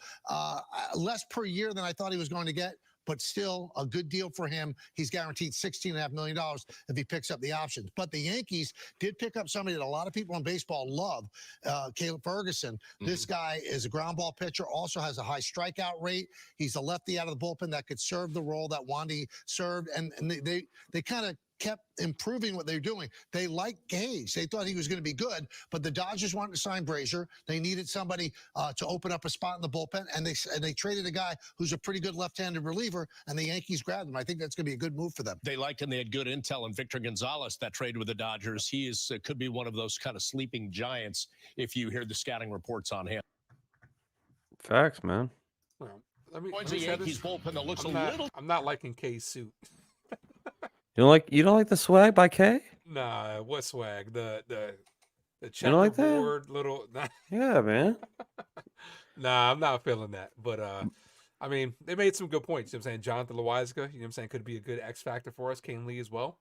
less per year than I thought he was going to get, but still a good deal for him. He's guaranteed $16.5 million if he picks up the options. But the Yankees did pick up somebody that a lot of people in baseball love, Caleb Ferguson. Mm-hmm. This guy is a ground ball pitcher, also has a high strikeout rate. He's a lefty out of the bullpen that could serve the role that Wandy served. And they kind of kept improving what they're doing. They liked Gage. They thought he was going to be good, but the Dodgers wanted to sign Brazier. They needed somebody to open up a spot in the bullpen, and they traded a guy who's a pretty good left-handed reliever, and the Yankees grabbed him. I think that's going to be a good move for them. They liked him. They had good intel on Victor Gonzalez that trade with the Dodgers. He is could be one of those kind of sleeping giants if you hear the scouting reports on him. Facts, man. Well, let me Yankees bullpen that looks I'm not liking K's suit. You don't like the swag by K? Nah, what swag? The checkerboard little. Yeah, man. Nah, I'm not feeling that. But I mean, they made some good points. You know what I'm saying? Jonathan Loaisiga, you know what I'm saying, could be a good X factor for us. Kahnle as well.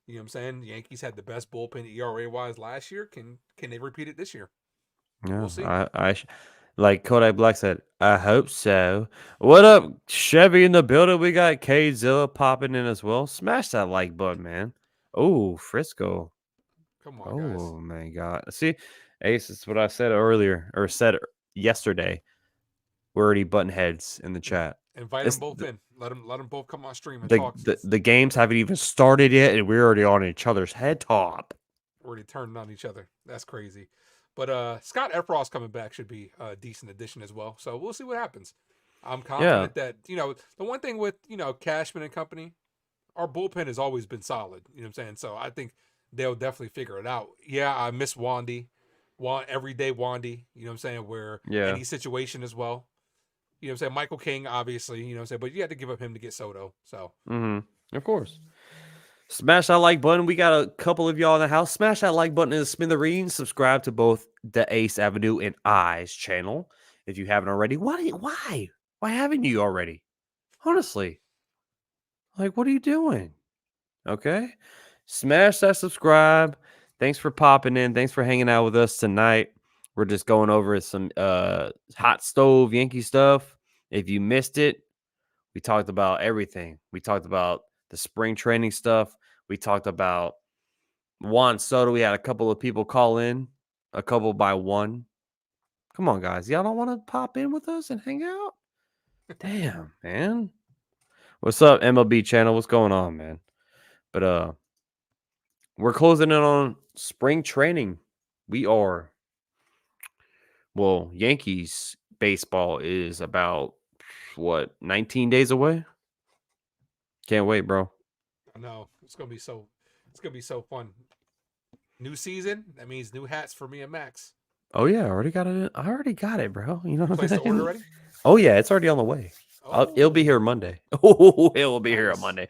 You know what I'm saying? The Yankees had the best bullpen ERA wise last year. Can they repeat it this year? Yeah, we'll see. Like Kodak Black said, I hope so. What up, Chevy in the building? We got K-Zilla popping in as well. Smash that like button, man. Oh, Frisco. Come on, guys. Oh, my God. See, Ace, it's what I said earlier, or said yesterday. We're already button heads in the chat. Invite them both in. Let them both come on stream and talk. The games haven't even started yet, and we're already on each other's head top. Already turning on each other. That's crazy. But Scott Efros coming back should be a decent addition as well. So we'll see what happens. I'm confident that, the one thing with, Cashman and company, our bullpen has always been solid. You know what I'm saying? So I think they'll definitely figure it out. Yeah, I miss Wandy. Everyday Wandy, you know what I'm saying? Where any situation as well. You know what I'm saying? Michael King, obviously, you know what I'm saying? But you had to give up him to get Soto. So of course. Smash that like button. We got a couple of y'all in the house. Smash that like button and smithereens. Subscribe to both the Ace Avenue and I's channel if you haven't already. Why haven't you already? Honestly, like, what are you doing? Okay, smash that subscribe. Thanks for popping in. Thanks for hanging out with us tonight. We're just going over some hot stove Yankee stuff. If you missed it, we talked about everything. We talked about the spring training stuff. We talked about Juan Soto. We had a couple of people call in, a couple by one. Come on, guys. Y'all don't want to pop in with us and hang out? Damn, man. What's up, MLB channel? What's going on, man? But we're closing in on spring training. We are. Well, Yankees baseball is about, what, 19 days away? Can't wait, bro. I know it's gonna be so fun. New season. That means new hats for me and Max. Oh, yeah. I already got it, bro. You know what I'm Place the saying? order ready? Oh, yeah. It's already on the way. It'll be here Monday. Oh, it will be here on Nice. Monday.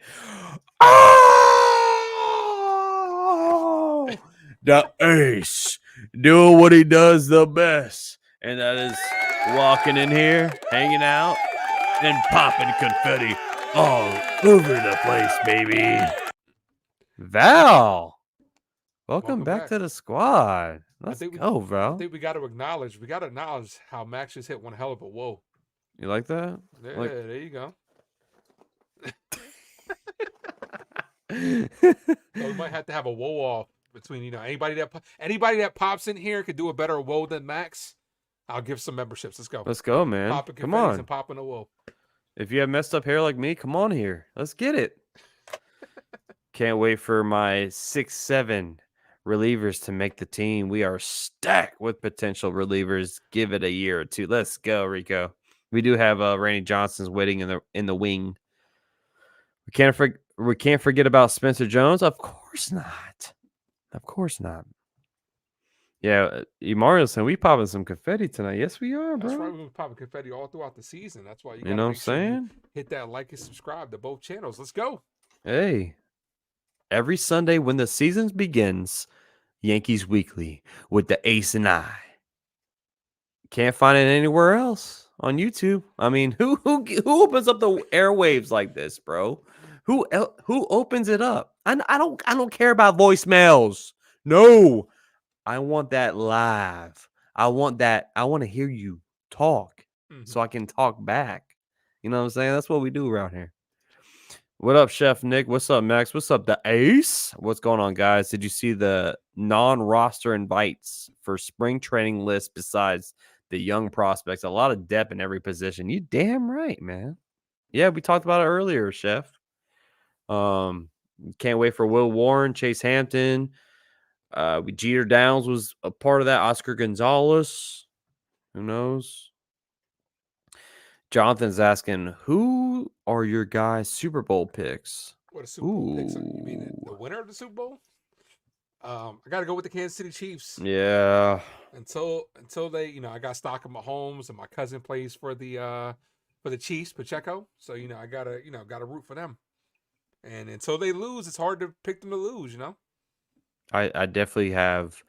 Oh, the ace doing what he does the best, and that is walking in here, hanging out, and popping confetti all over the place, baby. Val, welcome back to the squad. Let's go, I Val. think we got to acknowledge how Max just hit one hell of a whoa. You like that? Yeah, Like- there you go. So we might have to have a whoa off between anybody that pops in here could do a better whoa than Max. I'll give some memberships. Let's go. Let's go, man. Popping Come confettis on. and popping a whoa. If you have messed up hair like me, come on here. Let's get it. Can't wait for my 6-7 relievers to make the team. We are stacked with potential relievers. Give it a year or two. Let's go, Rico. We do have Randy Johnson's waiting in the wing. We can't forget about Spencer Jones. Of course not. Of course not. Yeah, Mario, we popping some confetti tonight. Yes, we are, bro. That's right. We're gonna be popping confetti all throughout the season. That's why you know what I'm saying? Hit that like and subscribe to both channels. Let's go. Hey, every Sunday when the season begins, Yankees Weekly with the Ace and I. Can't find it anywhere else on YouTube. I mean, who opens up the airwaves like this, bro? Who opens it up? I don't care about voicemails. No, I want that live. I want to hear you talk so I can talk back. You know what I'm saying? That's what we do around here. What up, Chef Nick? What's up, Max? What's up, the Ace? What's going on, guys? Did you see the non-roster invites for spring training list besides the young prospects? A lot of depth in every position. You damn right, man. Yeah, we talked about it earlier, Chef. Can't wait for Will Warren, Chase Hampton. Jeter Downs was a part of that. Oscar Gonzalez. Who knows? Jonathan's asking, who are your guys' Super Bowl picks? What a Super Bowl picks? You mean the winner of the Super Bowl? I got to go with the Kansas City Chiefs. Yeah. Until they, I got stock of Mahomes, and my cousin plays for the Chiefs, Pacheco. So I gotta root for them. And until they lose, it's hard to pick them to lose. I definitely have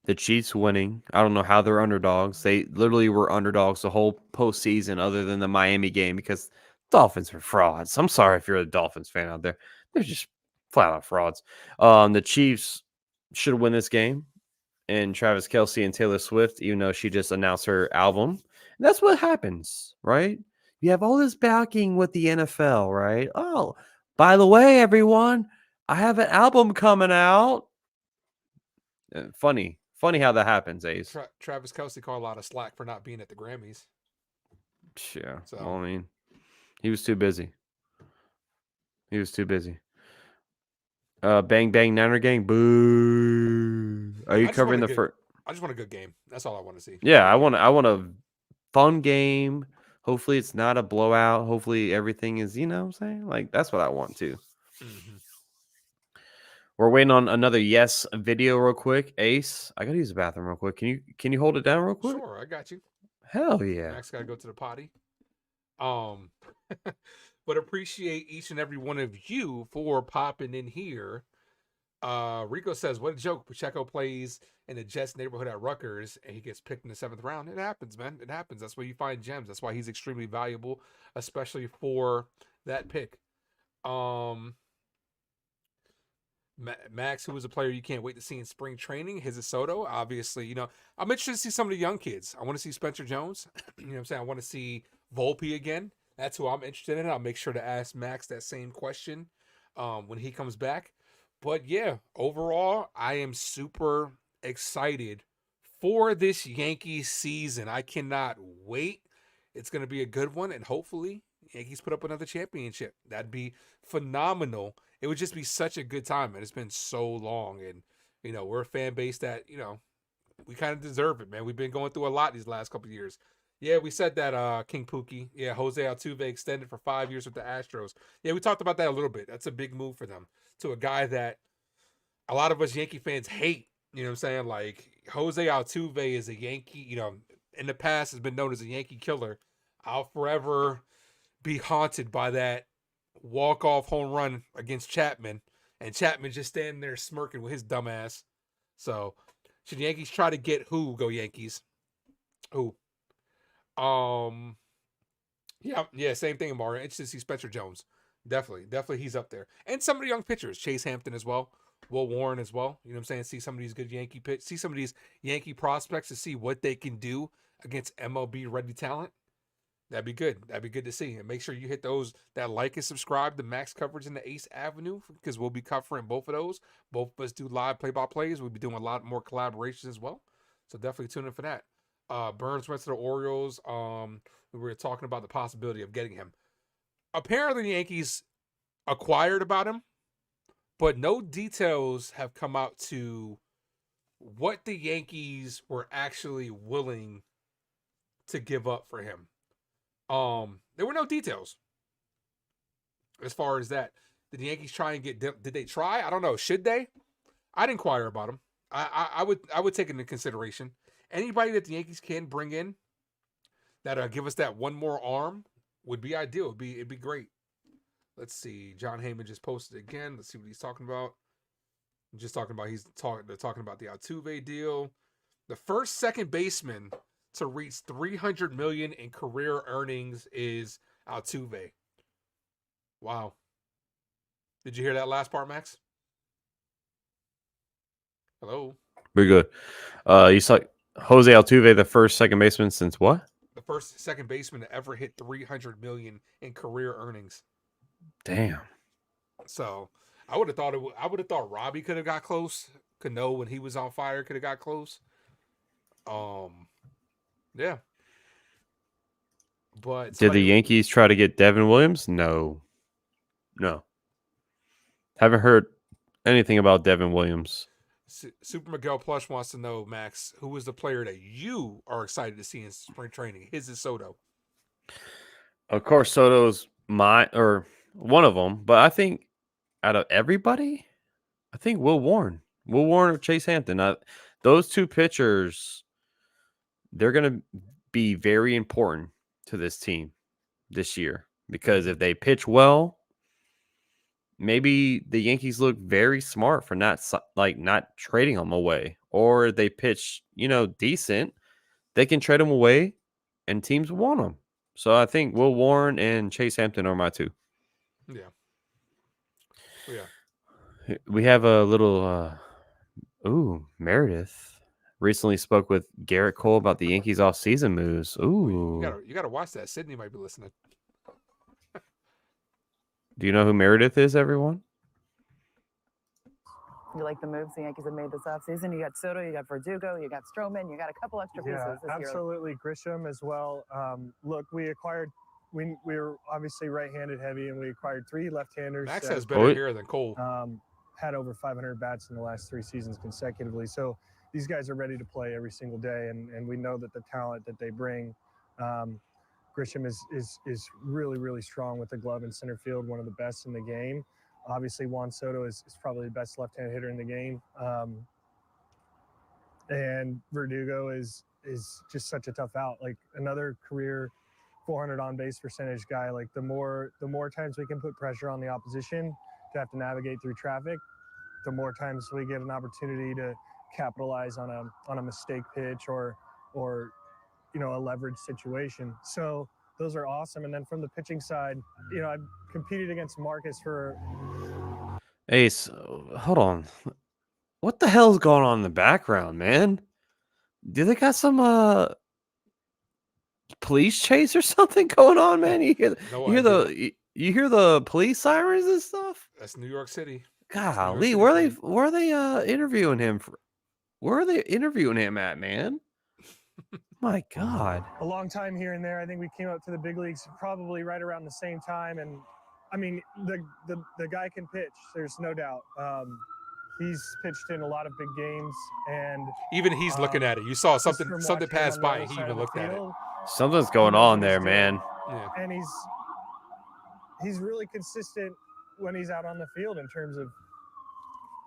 the Chiefs winning. I don't know how they're underdogs. They literally were underdogs the whole postseason other than the Miami game because Dolphins are frauds. I'm sorry if you're a Dolphins fan out there. They're just flat out frauds. The Chiefs should win this game. And Travis Kelce and Taylor Swift, even though she just announced her album. And that's what happens, right? You have all this backing with the NFL, right? Oh, by the way, everyone, I have an album coming out. Funny how that happens, Ace. Travis Kelce caught a lot of slack for not being at the Grammys. Yeah, So. well, I mean, he was too busy. Bang Bang Niner Gang, boo. Are you covering the first? I just want a good game. That's all I want to see. Yeah, I want a fun game. Hopefully it's not a blowout. Hopefully everything is, you know what I'm saying? Like, that's what I want too. Mm-hmm. We're waiting on another yes video real quick. Ace, I gotta use the bathroom real quick. Can you hold it down real quick? Sure, I got you. Hell yeah. Max gotta go to the potty. Um, but appreciate each and every one of you for popping in here. Rico says, "What a joke! Pacheco plays in the Jets neighborhood at Rutgers, and he gets picked in the 7th round. It happens, man. It happens. That's where you find gems. That's why he's extremely valuable, especially for that pick." Um, Max, who is a player you can't wait to see in spring training, his Soto. Obviously, I'm interested to see some of the young kids. I want to see Spencer Jones. You know what I'm saying? I want to see Volpe again. That's who I'm interested in. I'll make sure to ask Max that same question when he comes back. But yeah, overall, I am super excited for this Yankees season. I cannot wait. It's going to be a good one, and hopefully, Yankees put up another championship. That'd be phenomenal. It would just be such a good time, and it's been so long. And we're a fan base that we kind of deserve it, man. We've been going through a lot these last couple of years. Yeah, we said that, King Pookie. Yeah, Jose Altuve extended for 5 years with the Astros. Yeah, we talked about that a little bit. That's a big move for them, to a guy that a lot of us Yankee fans hate. You know what I'm saying? Like, Jose Altuve is a Yankee, in the past has been known as a Yankee killer. I'll forever be haunted by that walk-off home run against Chapman, and Chapman just standing there smirking with his dumb ass. So, should the Yankees try to get who? Go Yankees. Who? Yeah, same thing, Mario. Interested to see Spencer Jones. Definitely he's up there. And some of the young pitchers, Chase Hampton as well, Will Warren as well. You know what I'm saying? See some of these good see some of these Yankee prospects to see what they can do against MLB ready talent. That'd be good. That'd be good to see. And make sure you hit that like and subscribe to Max Coverage in the Ace Avenue, because we'll be covering both of those. Both of us do live play-by-plays. We'll be doing a lot more collaborations as well. So definitely tune in for that. Burns went to the Orioles. We were talking about the possibility of getting him. Apparently the Yankees acquired about him, but no details have come out to what the Yankees were actually willing to give up for him. There were no details as far as that. Did the Yankees try and did they try? I don't know. Should they? I'd inquire about them. I would take it into consideration. Anybody that the Yankees can bring in that give us that one more arm would be ideal. It'd be great. Let's see. John Heyman just posted again. Let's see what he's talking about. They're talking about the Altuve deal. The first second baseman to reach $300 million in career earnings is Altuve. Wow. Did you hear that last part, Max? Hello? We're good. You saw Jose Altuve, the first second baseman since what? The first second baseman to ever hit $300 million in career earnings. Damn. So I would have thought Robbie could have got close. Cano, when he was on fire, could have got close. Yeah. But did the Yankees try to get Devin Williams? No. Haven't heard anything about Devin Williams. Super Miguel Plush wants to know, Max, who is the player that you are excited to see in spring training? His is Soto. Of course, Soto's one of them, but I think out of everybody, I think Will Warren or Chase Hampton. Those two pitchers, they're going to be very important to this team this year, because if they pitch well, maybe the Yankees look very smart for not trading them away, or they pitch, decent, they can trade them away and teams want them. So I think Will Warren and Chase Hampton are my two. Yeah. We have a little, Meredith recently spoke with Garrett Cole about the Yankees offseason moves. Ooh. You gotta watch that. Sydney might be listening. Do you know who Meredith is, everyone? You like the moves the Yankees have made this offseason? You got Soto, you got Verdugo, you got Stroman, you got a couple extra pieces this absolutely. year. Grisham as well. Look, we were obviously right-handed heavy, and we acquired 3 left-handers. Max has better hair than Cole. Had over 500 bats in the last 3 seasons consecutively. So these guys are ready to play every single day, and we know that the talent that they bring. Grisham is really, really strong with the glove in center field, one of the best in the game. Obviously, Juan Soto is probably the best left-hand hitter in the game. And Verdugo is just such a tough out. Like, another career 400 on base percentage guy. Like the more times we can put pressure on the opposition to have to navigate through traffic, the more times we get an opportunity to capitalize on a mistake pitch or a leverage situation. So those are awesome. And then from the pitching side, I've competed against Marcus for. Ace, hold on. What the hell's going on in the background, man? Do they got some police chase or something going on, man? You hear, No you hear idea. you hear the police sirens and stuff? That's New York City. That's New York Golly, City where for are they interviewing him for? Where are they interviewing him at, man? My God. A long time here and there. I think we came up to the big leagues probably right around the same time. And I mean, the guy can pitch. There's no doubt. He's pitched in a lot of big games, and even he's looking at it. You saw just something from something watching him pass on the by other and he side even of the looked at it. field, Something's he going knows on what he's there, doing. man. Yeah. And he's really consistent when he's out on the field in terms of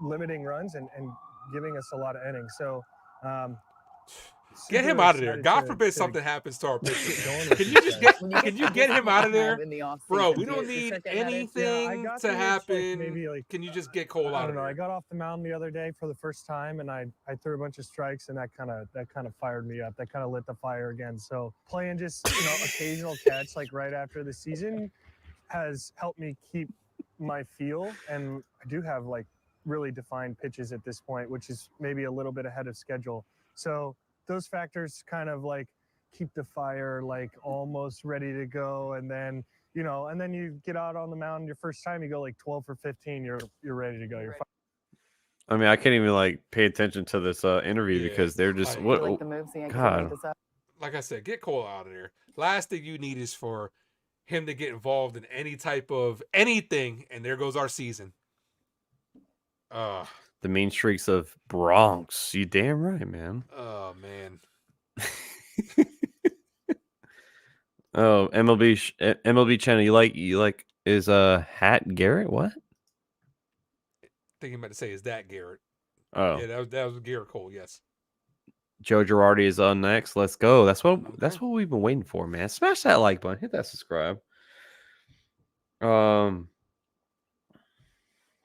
limiting runs and giving us a lot of innings. So Get him super out of there. excited God forbid to something happens to our pitcher. going with Can these you just guys. get him out of there? In the Bro, offseason, we don't to need set that out. anything Yeah, I got to the itch, happen. maybe like Can you just get Cole I out don't of know. I there? got off the mound the other day for the first time, and I threw a bunch of strikes, and that kind of fired me up. That kind of lit the fire again. So playing just occasional catch like right after the season has helped me keep my feel, and I do have like really defined pitches at this point, which is maybe a little bit ahead of schedule. So those factors kind of like keep the fire like almost ready to go, and then and then you get out on the mound your first time, you go like 12 for 15, you're ready to go. You're I mean, I can't even like pay attention to this interview Yeah, because they're just I- what? Like the moves the Yankees God. made this up. Like I said, get Cole out of there. Last thing you need is for him to get involved in any type of anything, and there goes our season. The mean streaks of Bronx. You damn right, man. Oh man. Oh, MLB channel. You like is Hat Garrett? What? Thinking about to say, is that Garrett? Oh, Yeah, that was Garrett Cole. Yes. Joe Girardi is on next. Let's go. That's what we've been waiting for, man. Smash that like button. Hit that subscribe.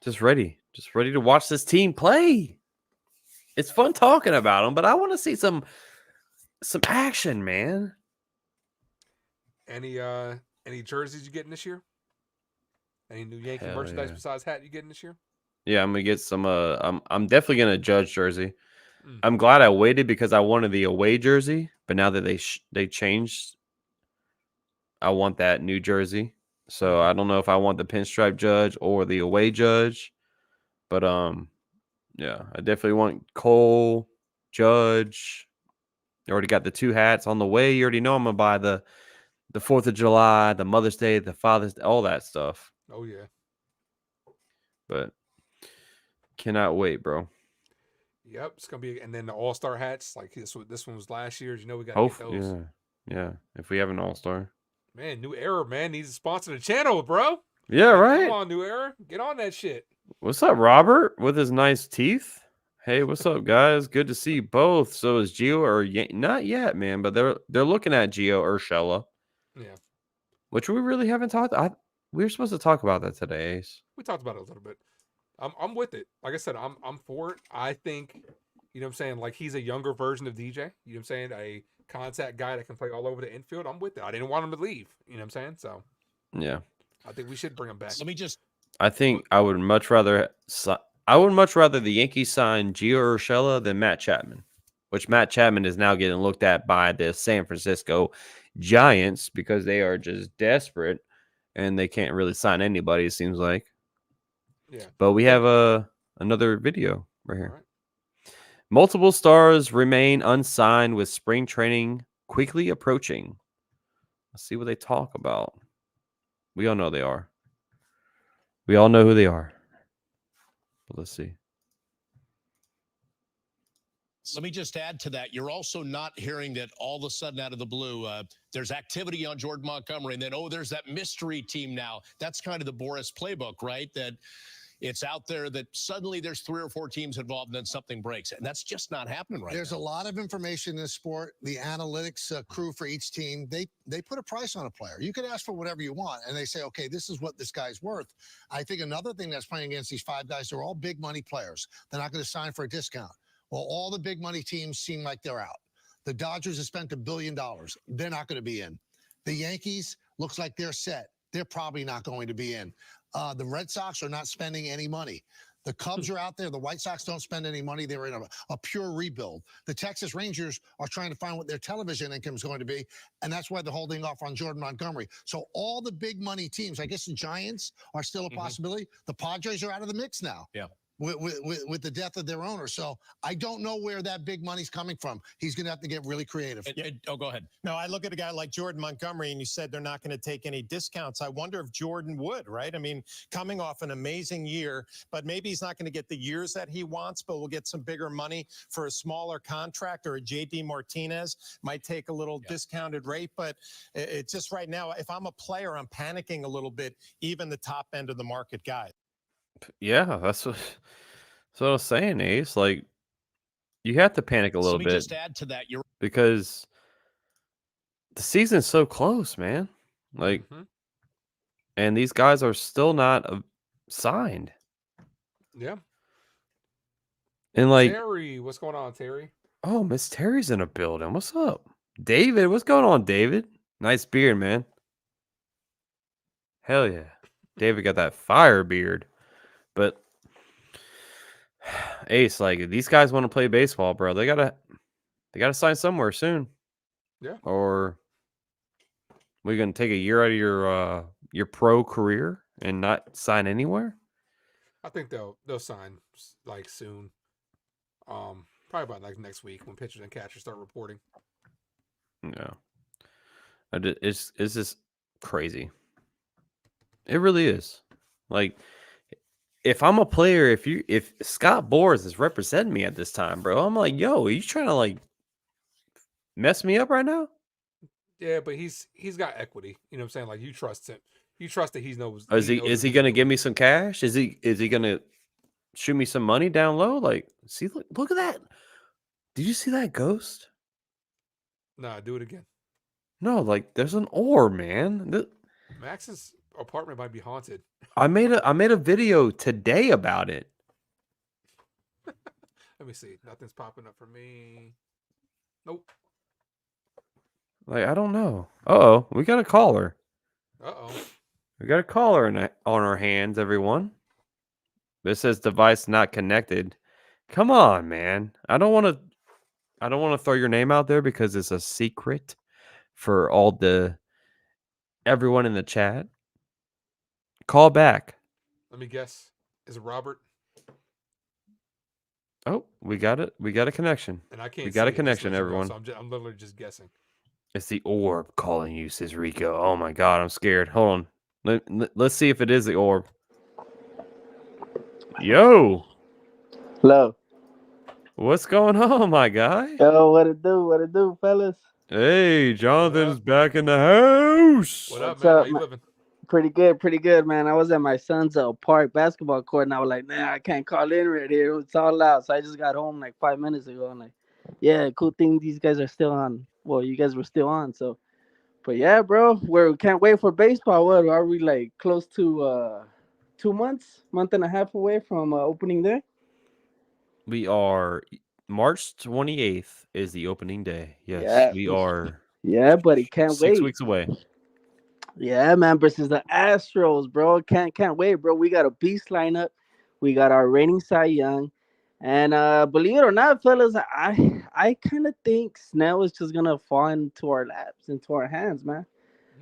Just ready to watch this team play. It's fun talking about them, but I want to see some action, man. Any jerseys you getting this year? Any new Yankee Hell merchandise yeah. besides hat you getting this year? Yeah, I'm gonna get some. I'm definitely gonna judge jersey. Mm. I'm glad I waited because I wanted the away jersey, but now that they changed, I want that new jersey. So I don't know if I want the pinstripe judge or the away judge, but yeah, I definitely want Cole, Judge. You already got the two hats on the way. You already know I'm gonna buy the 4th of July, the Mother's Day, the Father's Day, all that stuff. Oh yeah. But cannot wait, bro. Yep, it's gonna be, and then the All-Star hats, like this one was last year's. You know we got to get those. Yeah. If we have an All-Star, Man, New Era, man, needs to sponsor the channel, bro. yeah, Like, right. Come on, New Era, get on that shit. What's up, Robert, with his nice teeth? Hey, what's up, guys? Good to see you both. So is Gio or not yet, man? But they're looking at Gio Urshela. Yeah, Which we really haven't talked. We were supposed to talk about that today, Ace. we talked about it a little bit. I'm with it. Like I said, I'm for it. I think, you know what I'm saying, like he's a younger version of DJ. You know what I'm saying? A contact guy that can play all over the infield. I'm with it. I didn't want him to leave. You know what I'm saying? So Yeah. I think we should bring him back. Let me just I think I would much rather the Yankees sign Gio Urshela than Matt Chapman, which Matt Chapman is now getting looked at by the San Francisco Giants because they are just desperate and they can't really sign anybody, it seems like. Yeah. But we have another video right here. All right. Multiple stars remain unsigned with spring training quickly approaching. Let's see what they talk about. We all know they are. We all know who they are. But let's see. Let me just add to that. You're also not hearing that all of a sudden out of the blue, there's activity on Jordan Montgomery, and then, there's that mystery team now. That's kind of the Boris playbook, right? That it's out there that suddenly there's 3 or 4 teams involved and then something breaks. And that's just not happening right There's now. a lot of information in this sport. The analytics crew for each team, they put a price on a player. You could ask for whatever you want, and they say, okay, this is what this guy's worth. I think another thing that's playing against these 5 guys, they're all big money players. They're not going to sign for a discount. Well, all the big money teams seem like they're out. The Dodgers have spent $1 billion. They're not going to be in. The Yankees looks like they're set. They're probably not going to be in. The Red Sox are not spending any money. The Cubs are out there. The White Sox don't spend any money. They're in a pure rebuild. The Texas Rangers are trying to find what their television income is going to be, and that's why they're holding off on Jordan Montgomery. So all the big money teams, I guess the Giants are still a possibility. The Padres are out of the mix now. Yeah. With the death of their owner. So I don't know where that big money's coming from. He's going to have to get really creative. Go ahead. No, I look at a guy like Jordan Montgomery, and you said they're not going to take any discounts. I wonder if Jordan would, right? I mean, coming off an amazing year, but maybe he's not going to get the years that he wants, but we'll get some bigger money for a smaller contract, or a JD Martinez might take a little discounted rate. But it's just right now, if I'm a player, I'm panicking a little bit, even the top end of the market guys. Yeah, that's what I was saying, Ace. Like, you have to panic a little Let me bit just add to that. because the season's so close, man. Like, and these guys are still not signed. Yeah. And like, Terry, what's going on, Terry? oh, Miss Terry's in a building. What's up, David? What's going on, David? Nice beard, man. Hell yeah, David got that fire beard. But Ace, like, these guys want to play baseball, bro. They gotta sign somewhere soon. Yeah. Or we're gonna take a year out of your pro career and not sign anywhere. I think they'll sign like soon. Probably about like next week when pitchers and catchers start reporting. No, it's just crazy. It really is. Like, if I'm a player, if Scott Boras is representing me at this time, bro, I'm like, yo, are you trying to like mess me up right now? Yeah, but he's got equity. You know what I'm saying? Like, you trust him. You trust that he knows. Is he gonna give me some cash? Is he gonna shoot me some money down low? Like, see, look at that. Did you see that ghost? Nah, do it again. No, like, there's an orb, man. Max's apartment might be haunted. I made a video today about it. Let me see. Nothing's popping up for me. Nope. Like, I don't know. Uh-oh, we got a caller. Uh-oh. We got a caller on our hands, everyone. This says device not connected. Come on, man. I don't want to throw your name out there because it's a secret for everyone in the chat. Call back. Let me guess. Is it Robert? Oh, we got it. We got a connection. And I can't. We got a see it, just connection, let you know, everyone. so I'm literally just guessing. It's the orb calling you, says Rico. Oh my God, I'm scared. Hold on. Let's see if it is the orb. Yo. Hello. What's going on, my guy? Yo, what it do? What it do, fellas? Hey, Jonathan's back in the house. What up, What's man? up, How you man? living? Pretty good, man. I was at my son's park basketball court, and I was like, nah, I can't call in right here. It's all loud. So I just got home like 5 minutes ago. I'm like, yeah, cool thing these guys are still on. Well, you guys were still on, so. But yeah, bro, we can't wait for baseball. What are we, like, close to 2 months, month and a half away from opening day? We are March 28th is the opening day. Yes, Yeah. we are. Yeah, buddy, can't 6 wait. weeks away. Yeah, man, versus the Astros, bro. Can't wait, bro. We got a beast lineup. We got our reigning Cy Young. And believe it or not, fellas, I kind of think Snell is just gonna fall into our laps, into our hands, man.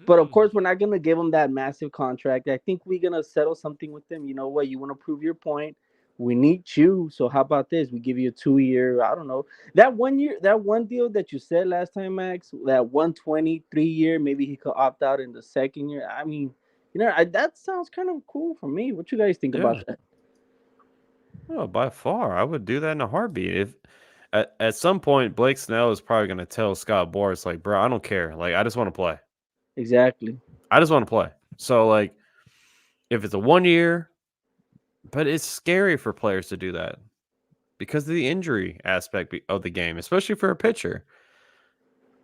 But of course, we're not gonna give him that massive contract. I think we're gonna settle something with him. You know what? You want to prove your point. We need you. So how about this? We give you a 2-year. I don't know. That 1 year, that one deal that you said last time, Max. That 123-year. Maybe he could opt out in the second year. I mean, that sounds kind of cool for me. What you guys think about that? Oh, by far, I would do that in a heartbeat. If at some point Blake Snell is probably going to tell Scott Boras, like, bro, I don't care. Like, I just want to play. Exactly. I just want to play. So, like, if it's a 1 year, But it's scary for players to do that because of the injury aspect of the game, especially for a pitcher.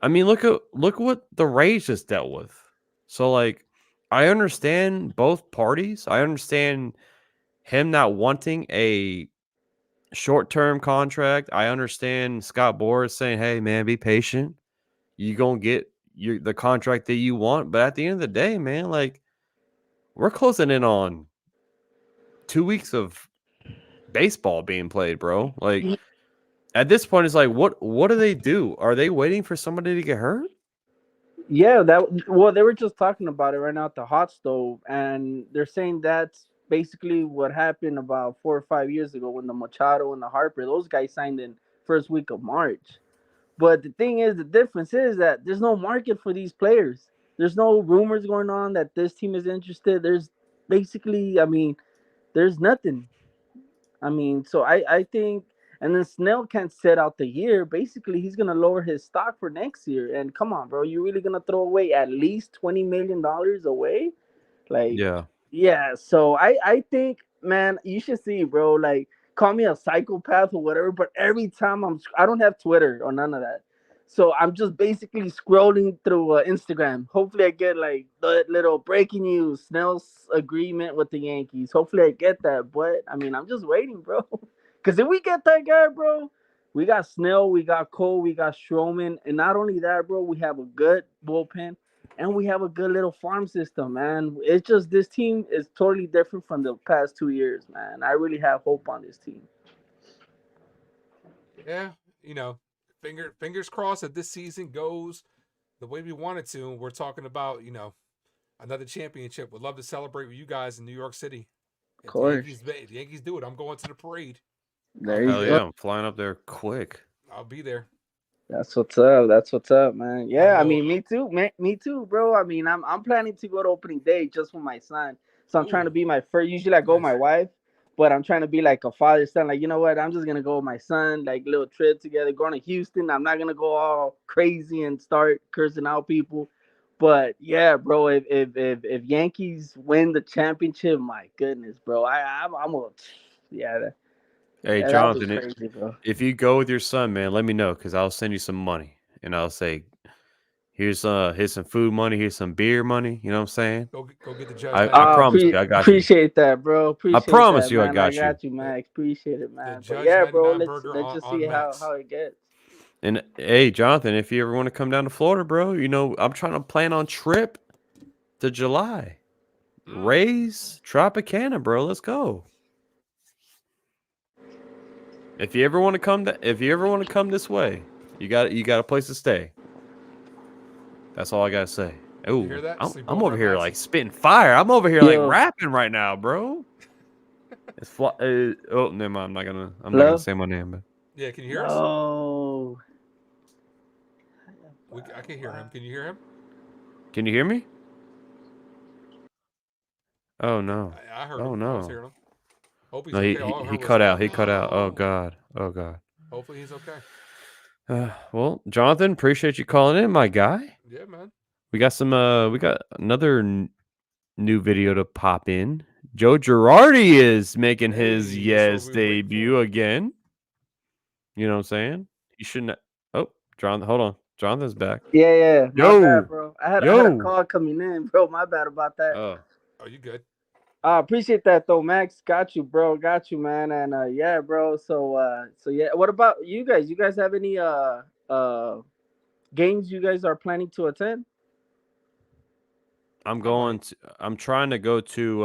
I mean, look what the Rays just dealt with. So like, I understand both parties. I understand him not wanting a short-term contract. I understand Scott Boras saying, "Hey, man, be patient. You gonna get the contract that you want." But at the end of the day, man, like we're closing in on 2 weeks of baseball being played, bro. Like at this point, it's like, what do they do? Are they waiting for somebody to get hurt? Yeah, well, they were just talking about it right now at the hot stove, and they're saying that's basically what happened about 4 or 5 years ago when the Machado and the Harper, those guys signed in first week of March. But the thing is, the difference is that there's no market for these players. There's no rumors going on that this team is interested. There's basically, I mean, there's nothing. I mean, so I think, and then Snell can't set out the year. Basically, he's gonna lower his stock for next year. And come on, bro, you really gonna throw away at least $20 million away? Like, Yeah. yeah. So I think, man, you should see, bro. Like, call me a psychopath or whatever, but every time I don't have Twitter or none of that. So I'm just basically scrolling through Instagram. Hopefully, I get like the little breaking news, Snell's agreement with the Yankees. Hopefully, I get that. But I mean, I'm just waiting, bro. Because if we get that guy, bro, we got Snell, we got Cole, we got Stroman, and not only that, bro, we have a good bullpen and we have a good little farm system, man. It's just this team is totally different from the past 2 years, man. I really have hope on this team. Yeah, fingers crossed that this season goes the way we want it to. And we're talking about, another championship. Would love to celebrate with you guys in New York City. Of course. If the Yankees do it, I'm going to the parade. There you Hell go. yeah, I'm flying up there quick. I'll be there. That's what's up. That's what's up, man. Yeah, I mean, me too, man. Me too, bro. I mean, I'm planning to go to opening day just for my son. So I'm trying to be my first. Usually I go with my wife, but I'm trying to be like a father son. Like, you know what? I'm just gonna go with my son, like little trip together, going to Houston. I'm not gonna go all crazy and start cursing out people. But yeah, bro, if Yankees win the championship, my goodness, bro, I'm a yeah. Hey, Yeah, that'll be Jonathan, crazy, bro. if you go with your son, man, let me know because I'll send you some money and I'll say, here's some food money, here's some beer money. You know what I'm saying? Go get the judge. I promise you, I got you. Appreciate that, bro. Appreciate promise that, you, I man. got you. I got you, Max. Appreciate it, man. But Judge yeah, bro, 99 let's burger just on see Max. how it gets. And hey, Jonathan, if you ever want to come down to Florida, bro, I'm trying to plan on trip to July. Rays, Tropicana, bro. Let's go. If you ever want to come this way, you got a place to stay. That's all I gotta say. Oh, hear that? I'm over here like spitting fire. I'm over here like rapping right now, bro. Oh, never mind. I'm not gonna say my name, but yeah, can you hear us? Oh, I can hear him. Can you hear him? Can you hear me? Oh no. I heard oh him. no. I was hearing him. Hope he's No, okay. he cut out. He cut out. Oh god. Oh god. Hopefully he's okay. Well, Jonathan, appreciate you calling in, my guy. Yeah, man. We got another new video to pop in. Joe Girardi is making his debut again. You know what I'm saying? He shouldn't. Oh, Jonathan, hold on. Jonathan's back. yeah. Yo, my bad, bro. I had a call coming in, bro. My bad about that. Oh, you good? Appreciate that though, Max. Got you, bro. Got you, man. And yeah, bro. So yeah. What about you guys? You guys have any games you guys are planning to attend? I'm trying to go to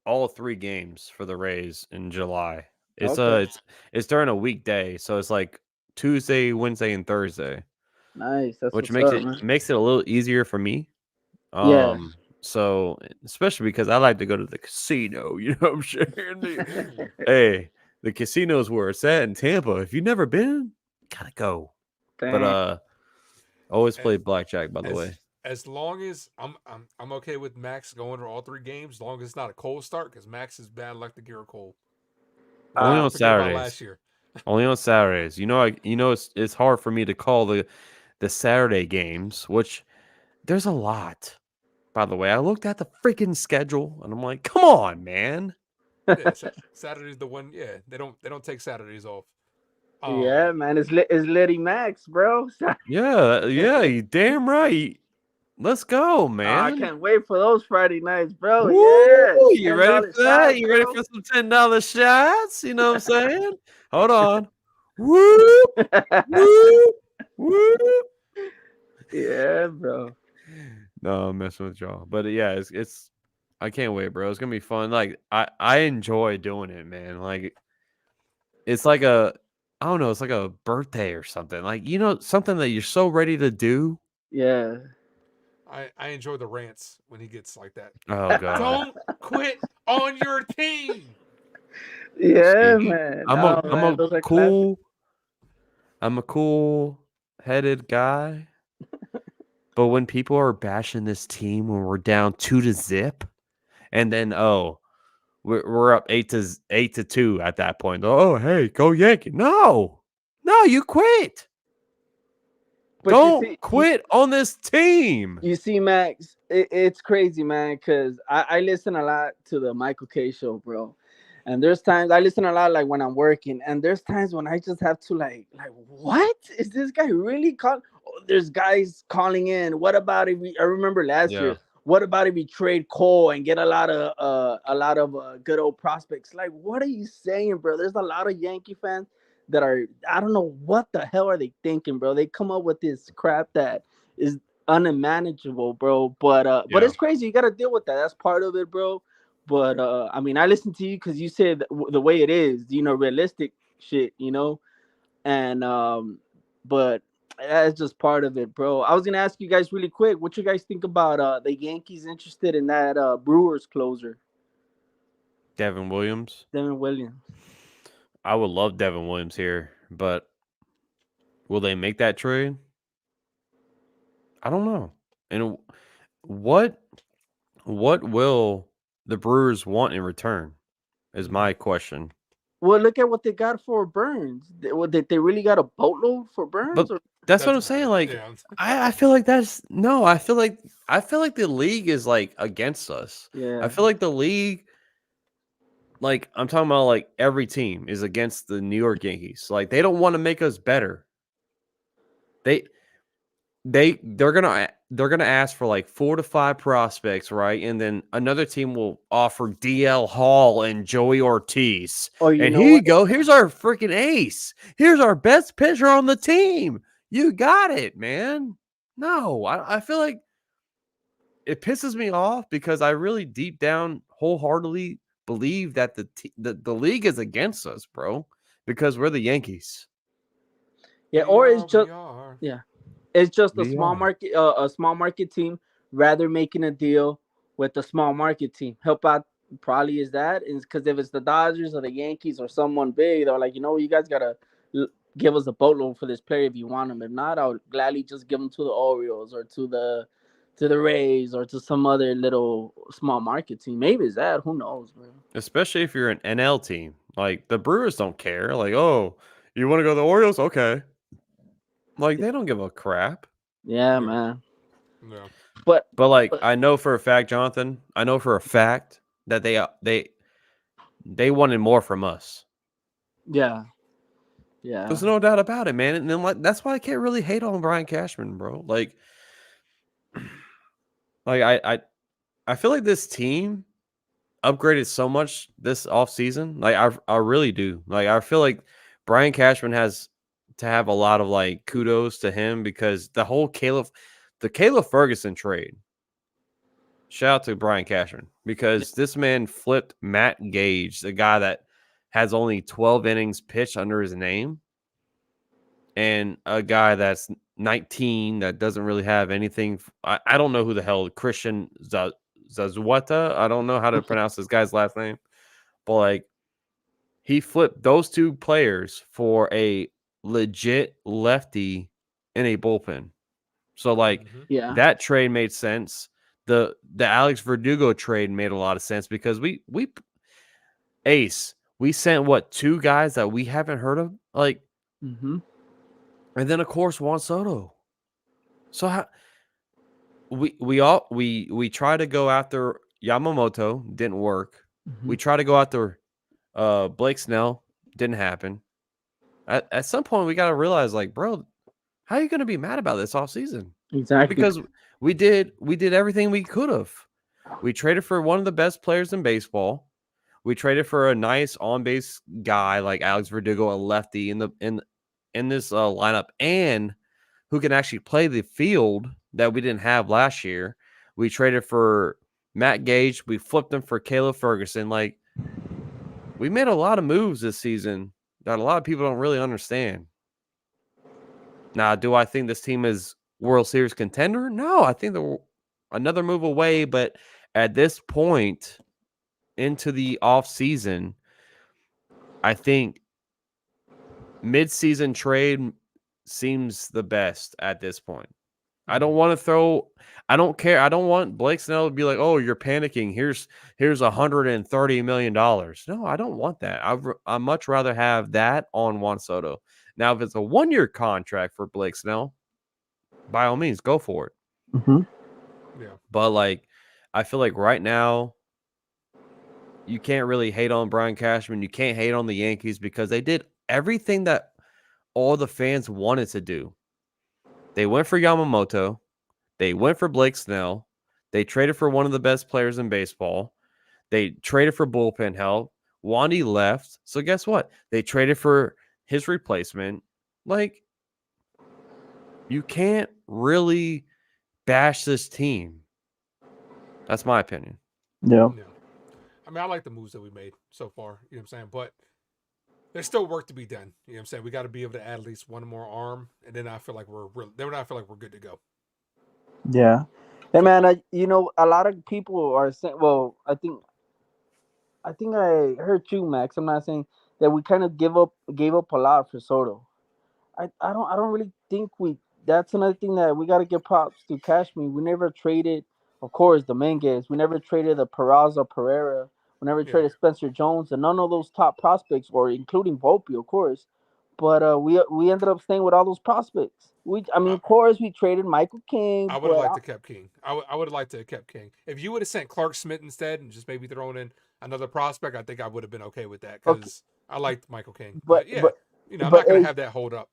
all 3 games for the Rays in July. It's during a weekday, so it's like Tuesday, Wednesday, and Thursday. Nice. That's which makes makes it a little easier for me. Yeah. So especially because I like to go to the casino, you know what I'm saying? Hey, the casino's where it's at in Tampa. If you've never been, gotta go. Dang. But always play blackjack, by the way. As long as I'm okay with Max going to all 3 games, as long as it's not a cold start, because Max is bad luck to get a cold. Only on Saturdays. Last year. Only on Saturdays. It's hard for me to call the Saturday games, which there's a lot. By the way, I looked at the freaking schedule and I'm like, come on, man. Yeah, Saturday's the one. Yeah, they don't take Saturdays off. Yeah, man, it's Liddy Max, bro. Yeah, you damn right. Let's go, I man. can't wait for those Friday nights, bro. Woo! Yeah, You ready $10 for that? shots, You ready bro. for some $10 shots? You know what I'm saying? Hold on. Woo! Woo! Woo! Yeah, bro. No, I'm messing with y'all. But yeah, it's I can't wait, bro. It's gonna be fun. Like I enjoy doing it, man. Like it's like I don't know, it's like a birthday or something. Like, something that you're so ready to do. Yeah. I enjoy the rants when he gets like that. Oh god. Don't quit on your team. Yeah, See, man. I'm Oh, a man, those are classic. I'm a cool headed guy. But when people are bashing this team when we're down 2-0, and then we're up 8-2 at that point. Oh, hey, go Yankee. No, you quit. But Don't quit on this team. You see, Max, it's crazy, man, because I listen a lot to the Michael K show, bro. And there's times I listen a lot, like when I'm working, and there's times when I just have to like what is this guy really calling? Oh, there's guys calling in. What about if I remember last year? What about if we trade Cole and get a lot of good old prospects? Like, what are you saying, bro? There's a lot of Yankee fans that are, I don't know what the hell are they thinking, bro. They come up with this crap that is unmanageable, bro. But it's crazy. You got to deal with that. That's part of it, bro. But I mean, I listen to you because you said the way it is, realistic shit, and but that's just part of it, bro. I was gonna ask you guys really quick, what you guys think about the Yankees interested in that Brewers closer, Devin Williams. I would love Devin Williams here, but will they make that trade? I don't know. And what will the Brewers want in return is my question. Well, look at what they got for Burns. They really got a boatload for Burns? But that's what I'm saying. Like, yeah. I feel like I feel like the league is like against us. Yeah. I feel like the league, like I'm talking about, like every team is against the New York Yankees. Like they don't want to make us better. They're gonna ask for like 4 to 5 prospects, right? And then another team will offer DL Hall and Joey Ortiz. And here you go. Here's our freaking ace. Here's our best pitcher on the team. You got it, man. No, I feel like it pisses me off because I really deep down wholeheartedly believe that the league is against us, bro, because we're the Yankees. Yeah, or it's just it's just a small market team rather making a deal with a small market team. Help out probably is that is because if it's the Dodgers or the Yankees or someone big, they're like, you guys gotta give us a boatload for this player if you want him. If not, I would gladly just give him to the Orioles or to the Rays or to some other little small market team. Maybe it's that. Who knows, bro? Especially if you're an NL team. Like the Brewers don't care. Like, oh, you want to go to the Orioles? Okay. Like they don't give a crap. Yeah, man. No. But like I know for a fact, Jonathan, I know for a fact that they wanted more from us. Yeah. Yeah. There's no doubt about it, man. And then that's why I can't really hate on Brian Cashman, bro. Like I feel like this team upgraded so much this offseason. Like I really do. Like I feel like Brian Cashman has to have a lot of like kudos to him because the whole Caleb Ferguson trade. Shout out to Brian Cashman because this man flipped Matt Gage, the guy that has only 12 innings pitched under his name, and a guy that's 19 that doesn't really have anything. I don't know who the hell Christian Zazueta. I don't know how to pronounce this guy's last name, but like he flipped those two players for a legit lefty in a bullpen. So like that trade made sense. The Alex Verdugo trade made a lot of sense because we sent 2 guys that we haven't heard of, like, and then of course Juan Soto. So we try to go after Yamamoto, didn't work. Mhm. We try to go after Blake Snell, didn't happen. At some point we got to realize, like, bro, how are you going to be mad about this offseason? Exactly. Because we did everything we could have. We traded for one of the best players in baseball. We traded for a nice on-base guy like Alex Verdugo, a lefty in this lineup, and who can actually play the field that we didn't have last year. We traded for Matt Gage. We flipped him for Caleb Ferguson. Like, we made a lot of moves this season that a lot of people don't really understand. Now, do I think this team is World Series contender? No, I think they're another move away. But at this point into the offseason, I think mid-season trade seems the best at this point. I don't want to throw. I don't care. I don't want Blake Snell to be like, "Oh, you're panicking. Here's $130 million." No, I don't want that. I much rather have that on Juan Soto. Now, if it's a 1-year contract for Blake Snell, by all means, go for it. Mm-hmm. Yeah. But like, I feel like right now, you can't really hate on Brian Cashman. You can't hate on the Yankees because they did everything that all the fans wanted to do. They went for Yamamoto. They went for Blake Snell. They traded for one of the best players in baseball. They traded for bullpen help. Wandy left. So guess what? They traded for his replacement. Like, you can't really bash this team. That's my opinion. Yeah. Yeah. I mean, I like the moves that we made so far. You know what I'm saying? But there's still work to be done. You know what I'm saying? We got to be able to add at least one more arm, and then I feel like we're good to go. Yeah. Hey man, a lot of people are saying. Well, I think I heard you, Max. I'm not saying that we kind of gave up a lot for Soto. I don't really think we. That's another thing that we got to give props to Cashman. We never traded, of course, Dominguez. We never traded the Peraza Pereira. We never Yeah. traded Spencer Jones, and none of those top prospects, or including Volpe, of course. But we ended up staying with all those prospects. Of course, we traded Michael King. I would have liked to kept King. I would have liked to have kept King. If you would have sent Clark Smith instead and just maybe thrown in another prospect, I think I would have been okay with that because I liked Michael King. But yeah, I'm not gonna have that hold up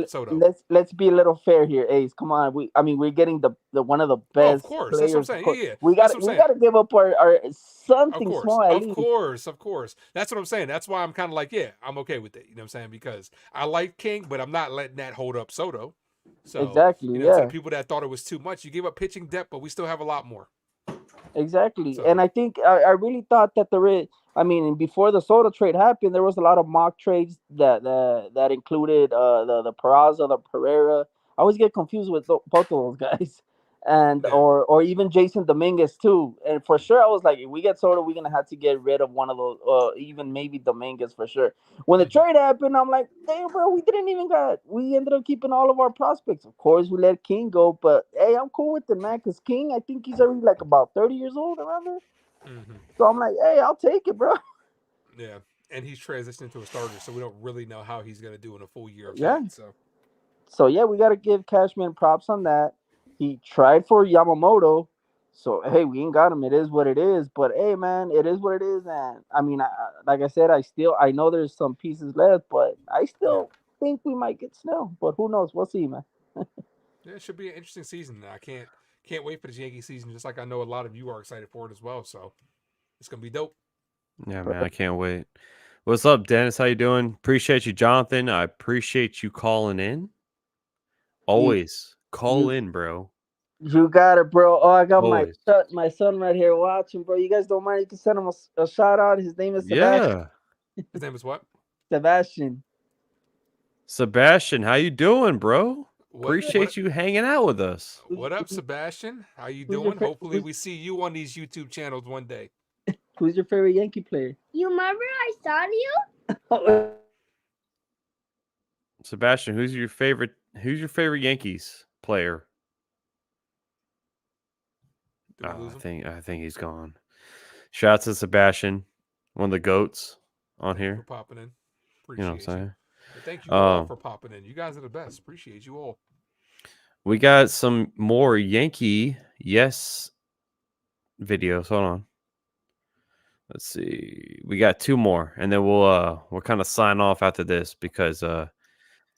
Soto. Let's be a little fair here, Ace. Come on, we're getting the one of the best of course, players. that's what I'm saying. Yeah. We got to give up our something small at least. Of course. That's what I'm saying. That's why I'm kind of like, yeah, I'm okay with it. You know what I'm saying? Because I like King, but I'm not letting that hold up Soto. So exactly, to the people that thought it was too much, you gave up pitching depth, but we still have a lot more. Exactly, and I think I really thought that before the Soto trade happened, there was a lot of mock trades that included the Peraza, the Pereira. I always get confused with both of those guys, and or even Jason Dominguez too. And for sure, I was like, if we get Soto, we're gonna have to get rid of one of those, even maybe Dominguez for sure. When the trade happened, I'm like, damn, bro, we ended up keeping all of our prospects. Of course, we let King go, but hey, I'm cool with it, man, because King, I think he's already like about 30 years old around there. Mm-hmm. So I'm like, hey, I'll take it, bro. Yeah, and he's transitioned to a starter, so we don't really know how he's gonna do in a full year of Yeah. that. So yeah, we got to give Cashman props on that. He tried for Yamamoto, so hey, we ain't got him. It is what it is. But hey, man, it is what it is. And like I said, I know there's some pieces left, but I still think we might get Snell. But who knows? We'll see, man. Yeah, it should be an interesting season. I can't wait for this Yankee season. Just like I know a lot of you are excited for it as well. So it's gonna be dope. Yeah, man, I can't wait. What's up, Dennis? How you doing? Appreciate you, Jonathan. I appreciate you calling in. Always call in, bro. You got it, bro. Oh, I got Always. my son right here watching, bro. You guys don't mind? You can send him a shout out. His name is Sebastian. Yeah. His name is what? Sebastian. Sebastian, how you doing, bro? Appreciate you hanging out with us. What up, Sebastian? How you doing? Hopefully we see you on these YouTube channels one day. Who's your favorite Yankee player? You remember I saw you? Sebastian, who's your favorite Yankees player? I think he's gone. Shout out to Sebastian, one of the GOATs on here. For popping in. Appreciate you know what I'm saying? Thank you all for popping in. You guys are the best. Appreciate you all. We got some more Yankee yes videos. Hold on. Let's see. We got 2 more, and then we'll kind of sign off after this because Joe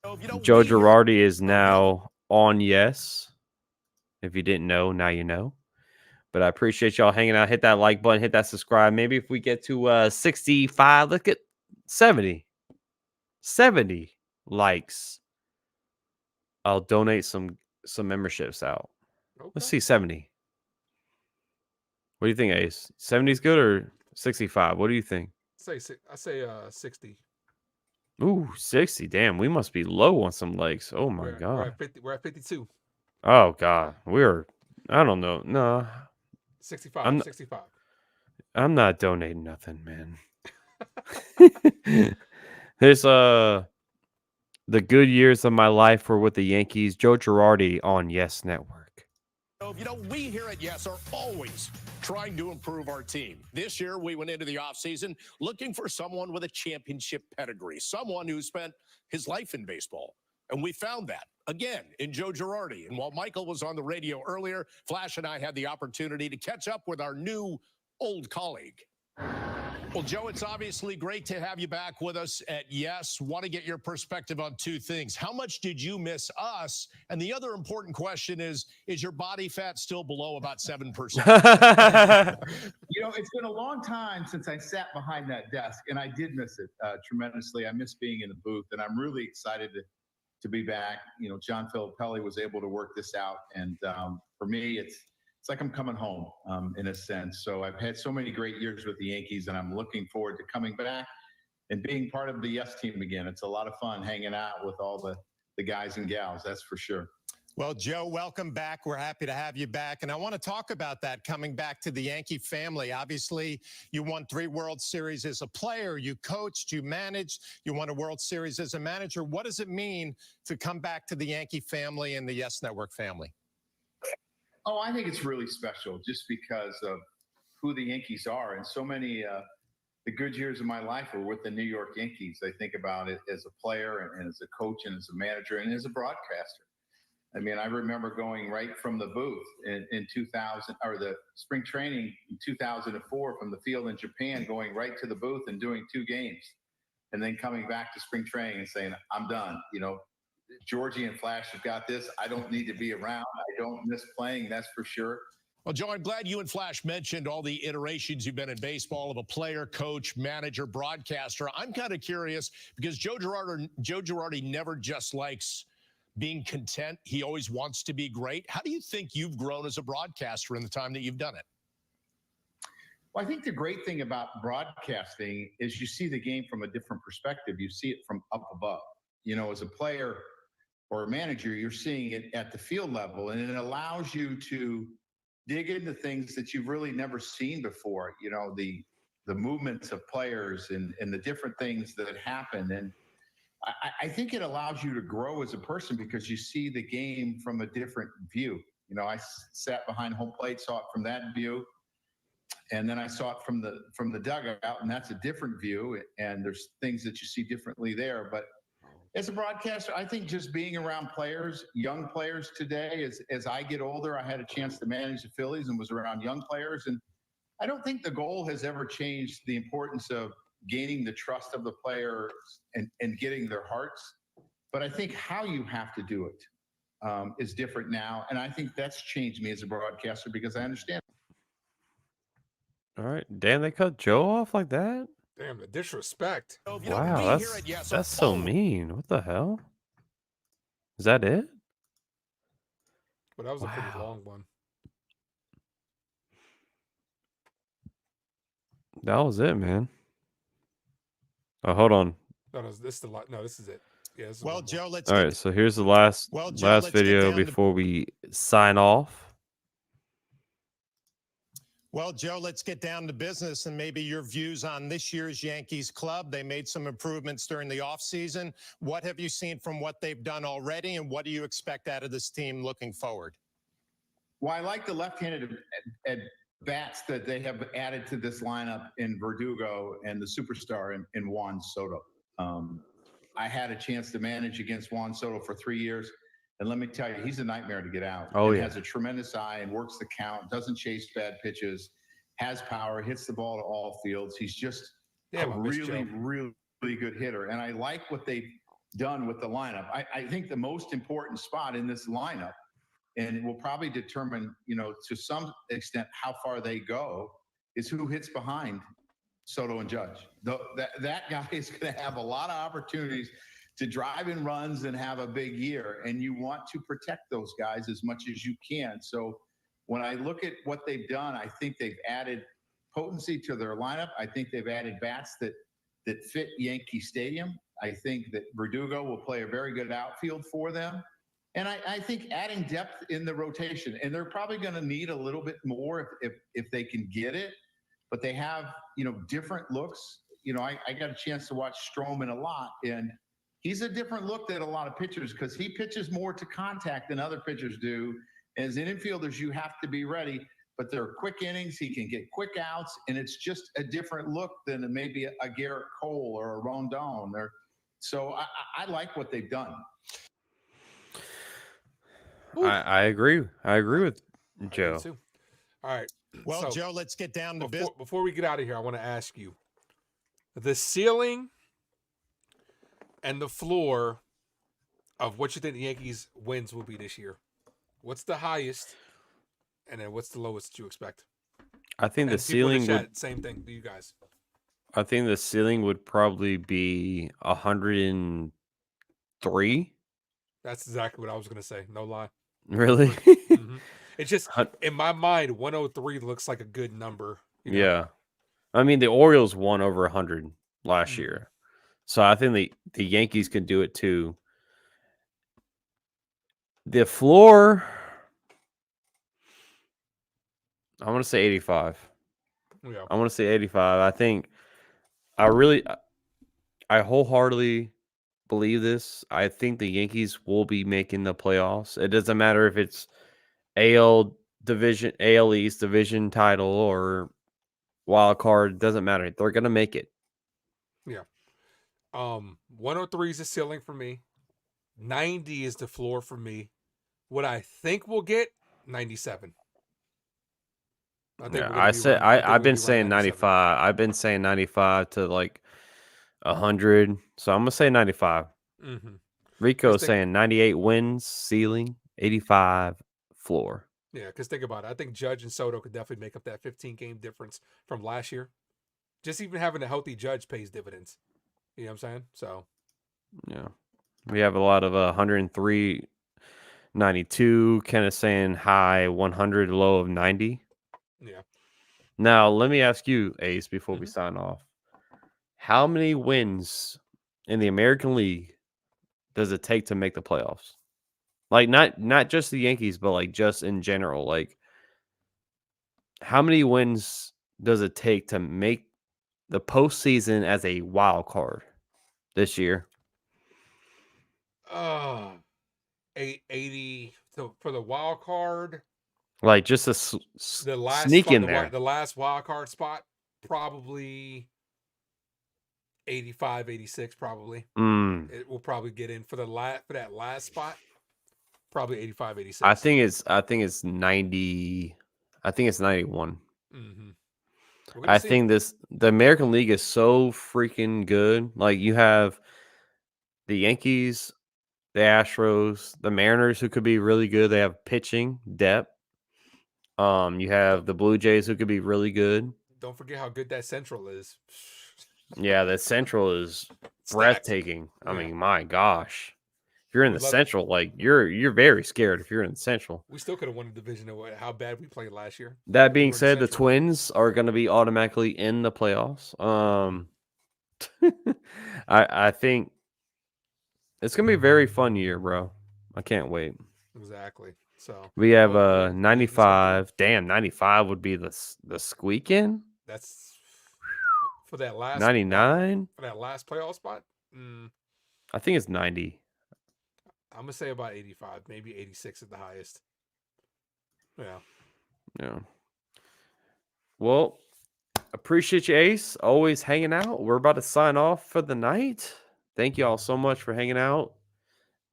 Girardi is now on Yes. If you didn't know, now you know. But I appreciate y'all hanging out. Hit that like button, hit that subscribe. Maybe if we get to 65, look at 70 likes, I'll donate some memberships out. Let's see 70. What do you think, Ace? 70 is good or 65? What do you think? I say 60. Ooh, 60. Damn, we must be low on some likes. Oh my We're god. at 50. We're at 52. Oh god. I don't know. No. 65. I'm not donating nothing, man. There's the good years of my life were with the Yankees. Joe Girardi on Yes Network. We here at Yes are always trying to improve our team. This year, we went into the offseason looking for someone with a championship pedigree, someone who spent his life in baseball. And we found that, again, in Joe Girardi. And while Michael was on the radio earlier, Flash and I had the opportunity to catch up with our new old colleague. Well, Joe, it's obviously great to have you back with us at Yes. Want to get your perspective on 2 things. How much did you miss us? And the other important question is your body fat still below about 7%? It's been a long time since I sat behind that desk, and I did miss it tremendously. I miss being in the booth, and I'm really excited to be back. John Filippelli was able to work this out, and for me, it's like I'm coming home in a sense. So I've had so many great years with the Yankees, and I'm looking forward to coming back and being part of the Yes team again. It's a lot of fun hanging out with all the guys and gals, that's for sure. Well, Joe, welcome back. We're happy to have you back. And I want to talk about that, coming back to the Yankee family. Obviously, you won 3 World Series as a player. You coached, you managed, you won a World Series as a manager. What does it mean to come back to the Yankee family and the Yes Network family? Oh, I think it's really special just because of who the Yankees are. And so many the good years of my life were with the New York Yankees. I think about it as a player and as a coach and as a manager and as a broadcaster. I mean, I remember going right from the booth in 2000, or the spring training in 2004 from the field in Japan, going right to the booth and doing 2 games, and then coming back to spring training and saying, I'm done. Georgie and Flash have got this. I don't need to be around. I don't miss playing, that's for sure. Well, Joe, I'm glad you and Flash mentioned all the iterations you've been in baseball of a player, coach, manager, broadcaster. I'm kind of curious because Joe Girardi never just likes being content. He always wants to be great. How do you think you've grown as a broadcaster in the time that you've done it? Well, I think the great thing about broadcasting is you see the game from a different perspective. You see it from up above. As a player or a manager, you're seeing it at the field level, and it allows you to dig into things that you've really never seen before. The movements of players and the different things that happen. And I think it allows you to grow as a person because you see the game from a different view. I sat behind home plate, saw it from that view, and then I saw it from the dugout, and that's a different view. And there's things that you see differently there. But as a broadcaster, I think just being around players, young players today, as I get older, I had a chance to manage the Phillies and was around young players. And I don't think the goal has ever changed the importance of gaining the trust of the players and getting their hearts. But I think how you have to do it is different now. And I think that's changed me as a broadcaster because I understand. All right. Damn, they cut Joe off like that? Damn, the disrespect. Wow, that's so mean. What the hell? Is that it? Well, that was a pretty long one. That was it, man. Oh, hold on. No, this is it. Yeah. Well, Joe, let's. All right, so here's the last video before we sign off. Well, Joe, let's get down to business and maybe your views on this year's Yankees club. They made some improvements during the offseason. What have you seen from what they've done already, and what do you expect out of this team looking forward? Well, I like the left-handed bats that they have added to this lineup in Verdugo and the superstar in Juan Soto. I had a chance to manage against Juan Soto for 3 years. And let me tell you, he's a nightmare to get out. Oh, and yeah. has a tremendous eye and works the count, doesn't chase bad pitches, has power, hits the ball to all fields. He's just a really, really good hitter. And I like what they've done with the lineup. I think the most important spot in this lineup, and it will probably determine, to some extent how far they go, is who hits behind Soto and Judge. That guy is going to have a lot of opportunities to drive in runs and have a big year, and you want to protect those guys as much as you can. So when I look at what they've done, I think they've added potency to their lineup. I think they've added bats that fit Yankee Stadium. I think that Verdugo will play a very good outfield for them. And I think adding depth in the rotation, and they're probably going to need a little bit more if they can get it, but they have, different looks. I got a chance to watch Stroman a lot, and he's a different look than a lot of pitchers because he pitches more to contact than other pitchers do. As in infielders, you have to be ready, but they're quick innings. He can get quick outs, and it's just a different look than maybe a Garrett Cole or a Rondon. So I like what they've done. I agree. I agree with Joe. All right. Well, so Joe, let's get down to business. Before we get out of here, I want to ask you the ceiling and the floor of what you think the Yankees wins will be this year. What's the highest, and then what's the lowest that you expect? I think and the ceiling would same thing to you guys. I think the ceiling would probably be 103. That's exactly what I was going to say. No lie. Really? Mm-hmm. It's just in my mind, 103 looks like a good number. Yeah. I mean, the Orioles won over 100 last year. So I think the Yankees can do it too. The floor, I want to say 85. Yeah. I want to say 85. I think I wholeheartedly believe this. I think the Yankees will be making the playoffs. It doesn't matter if it's AL East division title or wild card. It doesn't matter. They're gonna make it. Yeah. 103 is the ceiling for me. 90 is the floor for me. What I think we'll get 97. I've been saying 95. I've been saying 95 to like 100. So I'm gonna say 95. Mm-hmm. Rico's saying 98 wins ceiling, 85 floor. Yeah, because think about it. I think Judge and Soto could definitely make up that 15-game difference from last year. Just even having a healthy Judge pays dividends. You know what I'm saying? So, yeah, we have a lot of 103, 92. Kenneth saying high 100, low of 90. Yeah. Now let me ask you, Ace, before we sign off, how many wins in the American League does it take to make the playoffs? Like not just the Yankees, but like just in general. Like, how many wins does it take to make the postseason as a wild card this year? 80 for the wild card. Like just a sneak in there. The last wild card spot, probably 85, 86, probably. It will probably get in for that last spot. Probably 85, 86. I think it's 90. I think it's 91. I think the American League is so freaking good. Like, you have the Yankees, the Astros, the Mariners, who could be really good. They have pitching depth. You have the Blue Jays, who could be really good. Don't forget how good that Central is. Yeah, the Central is breathtaking. I mean, my gosh. If you're in the Central, like, you're very scared if you're in the Central. We still could have won the division of how bad we played last year. That being said, the Twins are going to be automatically in the playoffs. I think it's going to be a very fun year, bro. I can't wait. Exactly. So we have 95. Damn, 95 would be the squeak in. That's for that last 99 for that last playoff spot. I think it's 90. I'm gonna say about 85, maybe 86 at the highest. Yeah. Well, appreciate you, Ace. Always hanging out. We're about to sign off for the night. Thank you all so much for hanging out.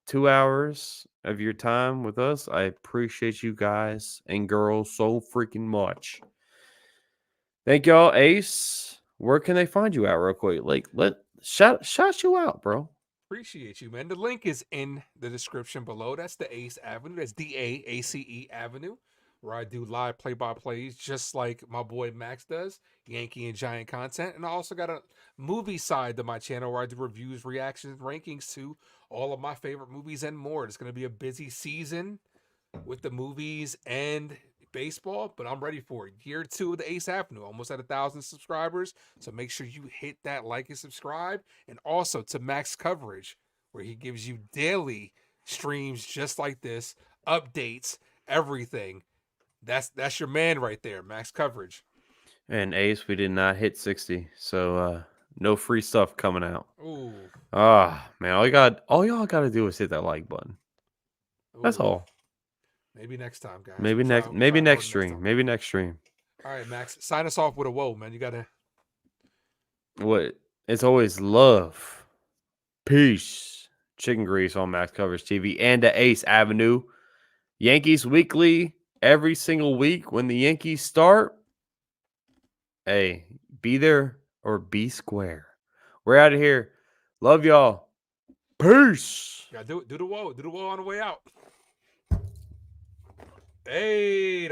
2 hours. of your time with us. I appreciate you guys and girls so freaking much. Thank y'all. Ace, where can they find you at real quick? Like, shout you out, bro. Appreciate you, man. The link is in the description below. That's the Ace Avenue. That's DAACE Avenue, where I do live play-by-plays just like my boy Max does, Yankee and Giant content. And I also got a movie side to my channel where I do reviews, reactions, rankings to all of my favorite movies and more. It's going to be a busy season with the movies and baseball, but I'm ready for it. Year 2 of the Ace Avenue, almost at 1,000 subscribers. So make sure you hit that like and subscribe. And also to Max Coverage, where he gives you daily streams just like this, updates, everything. That's your man right there, Max Coverage. And Ace, we did not hit 60, so no free stuff coming out. Ooh. Man, all y'all gotta do is hit that like button. That's Ooh. all. Maybe next time, guys. Maybe We'll try next harder stream. time. Maybe next stream. All right, Max. Sign us off with a whoa, man. You gotta. What? It's always love, peace, chicken grease on Max Coverage TV and the Ace Avenue. Yankees Weekly every single week when the Yankees start. Hey, be there or be square. We're out of here. Love y'all. Peace. Yeah, do the whoa. Do the whoa on the way out. Hey, don't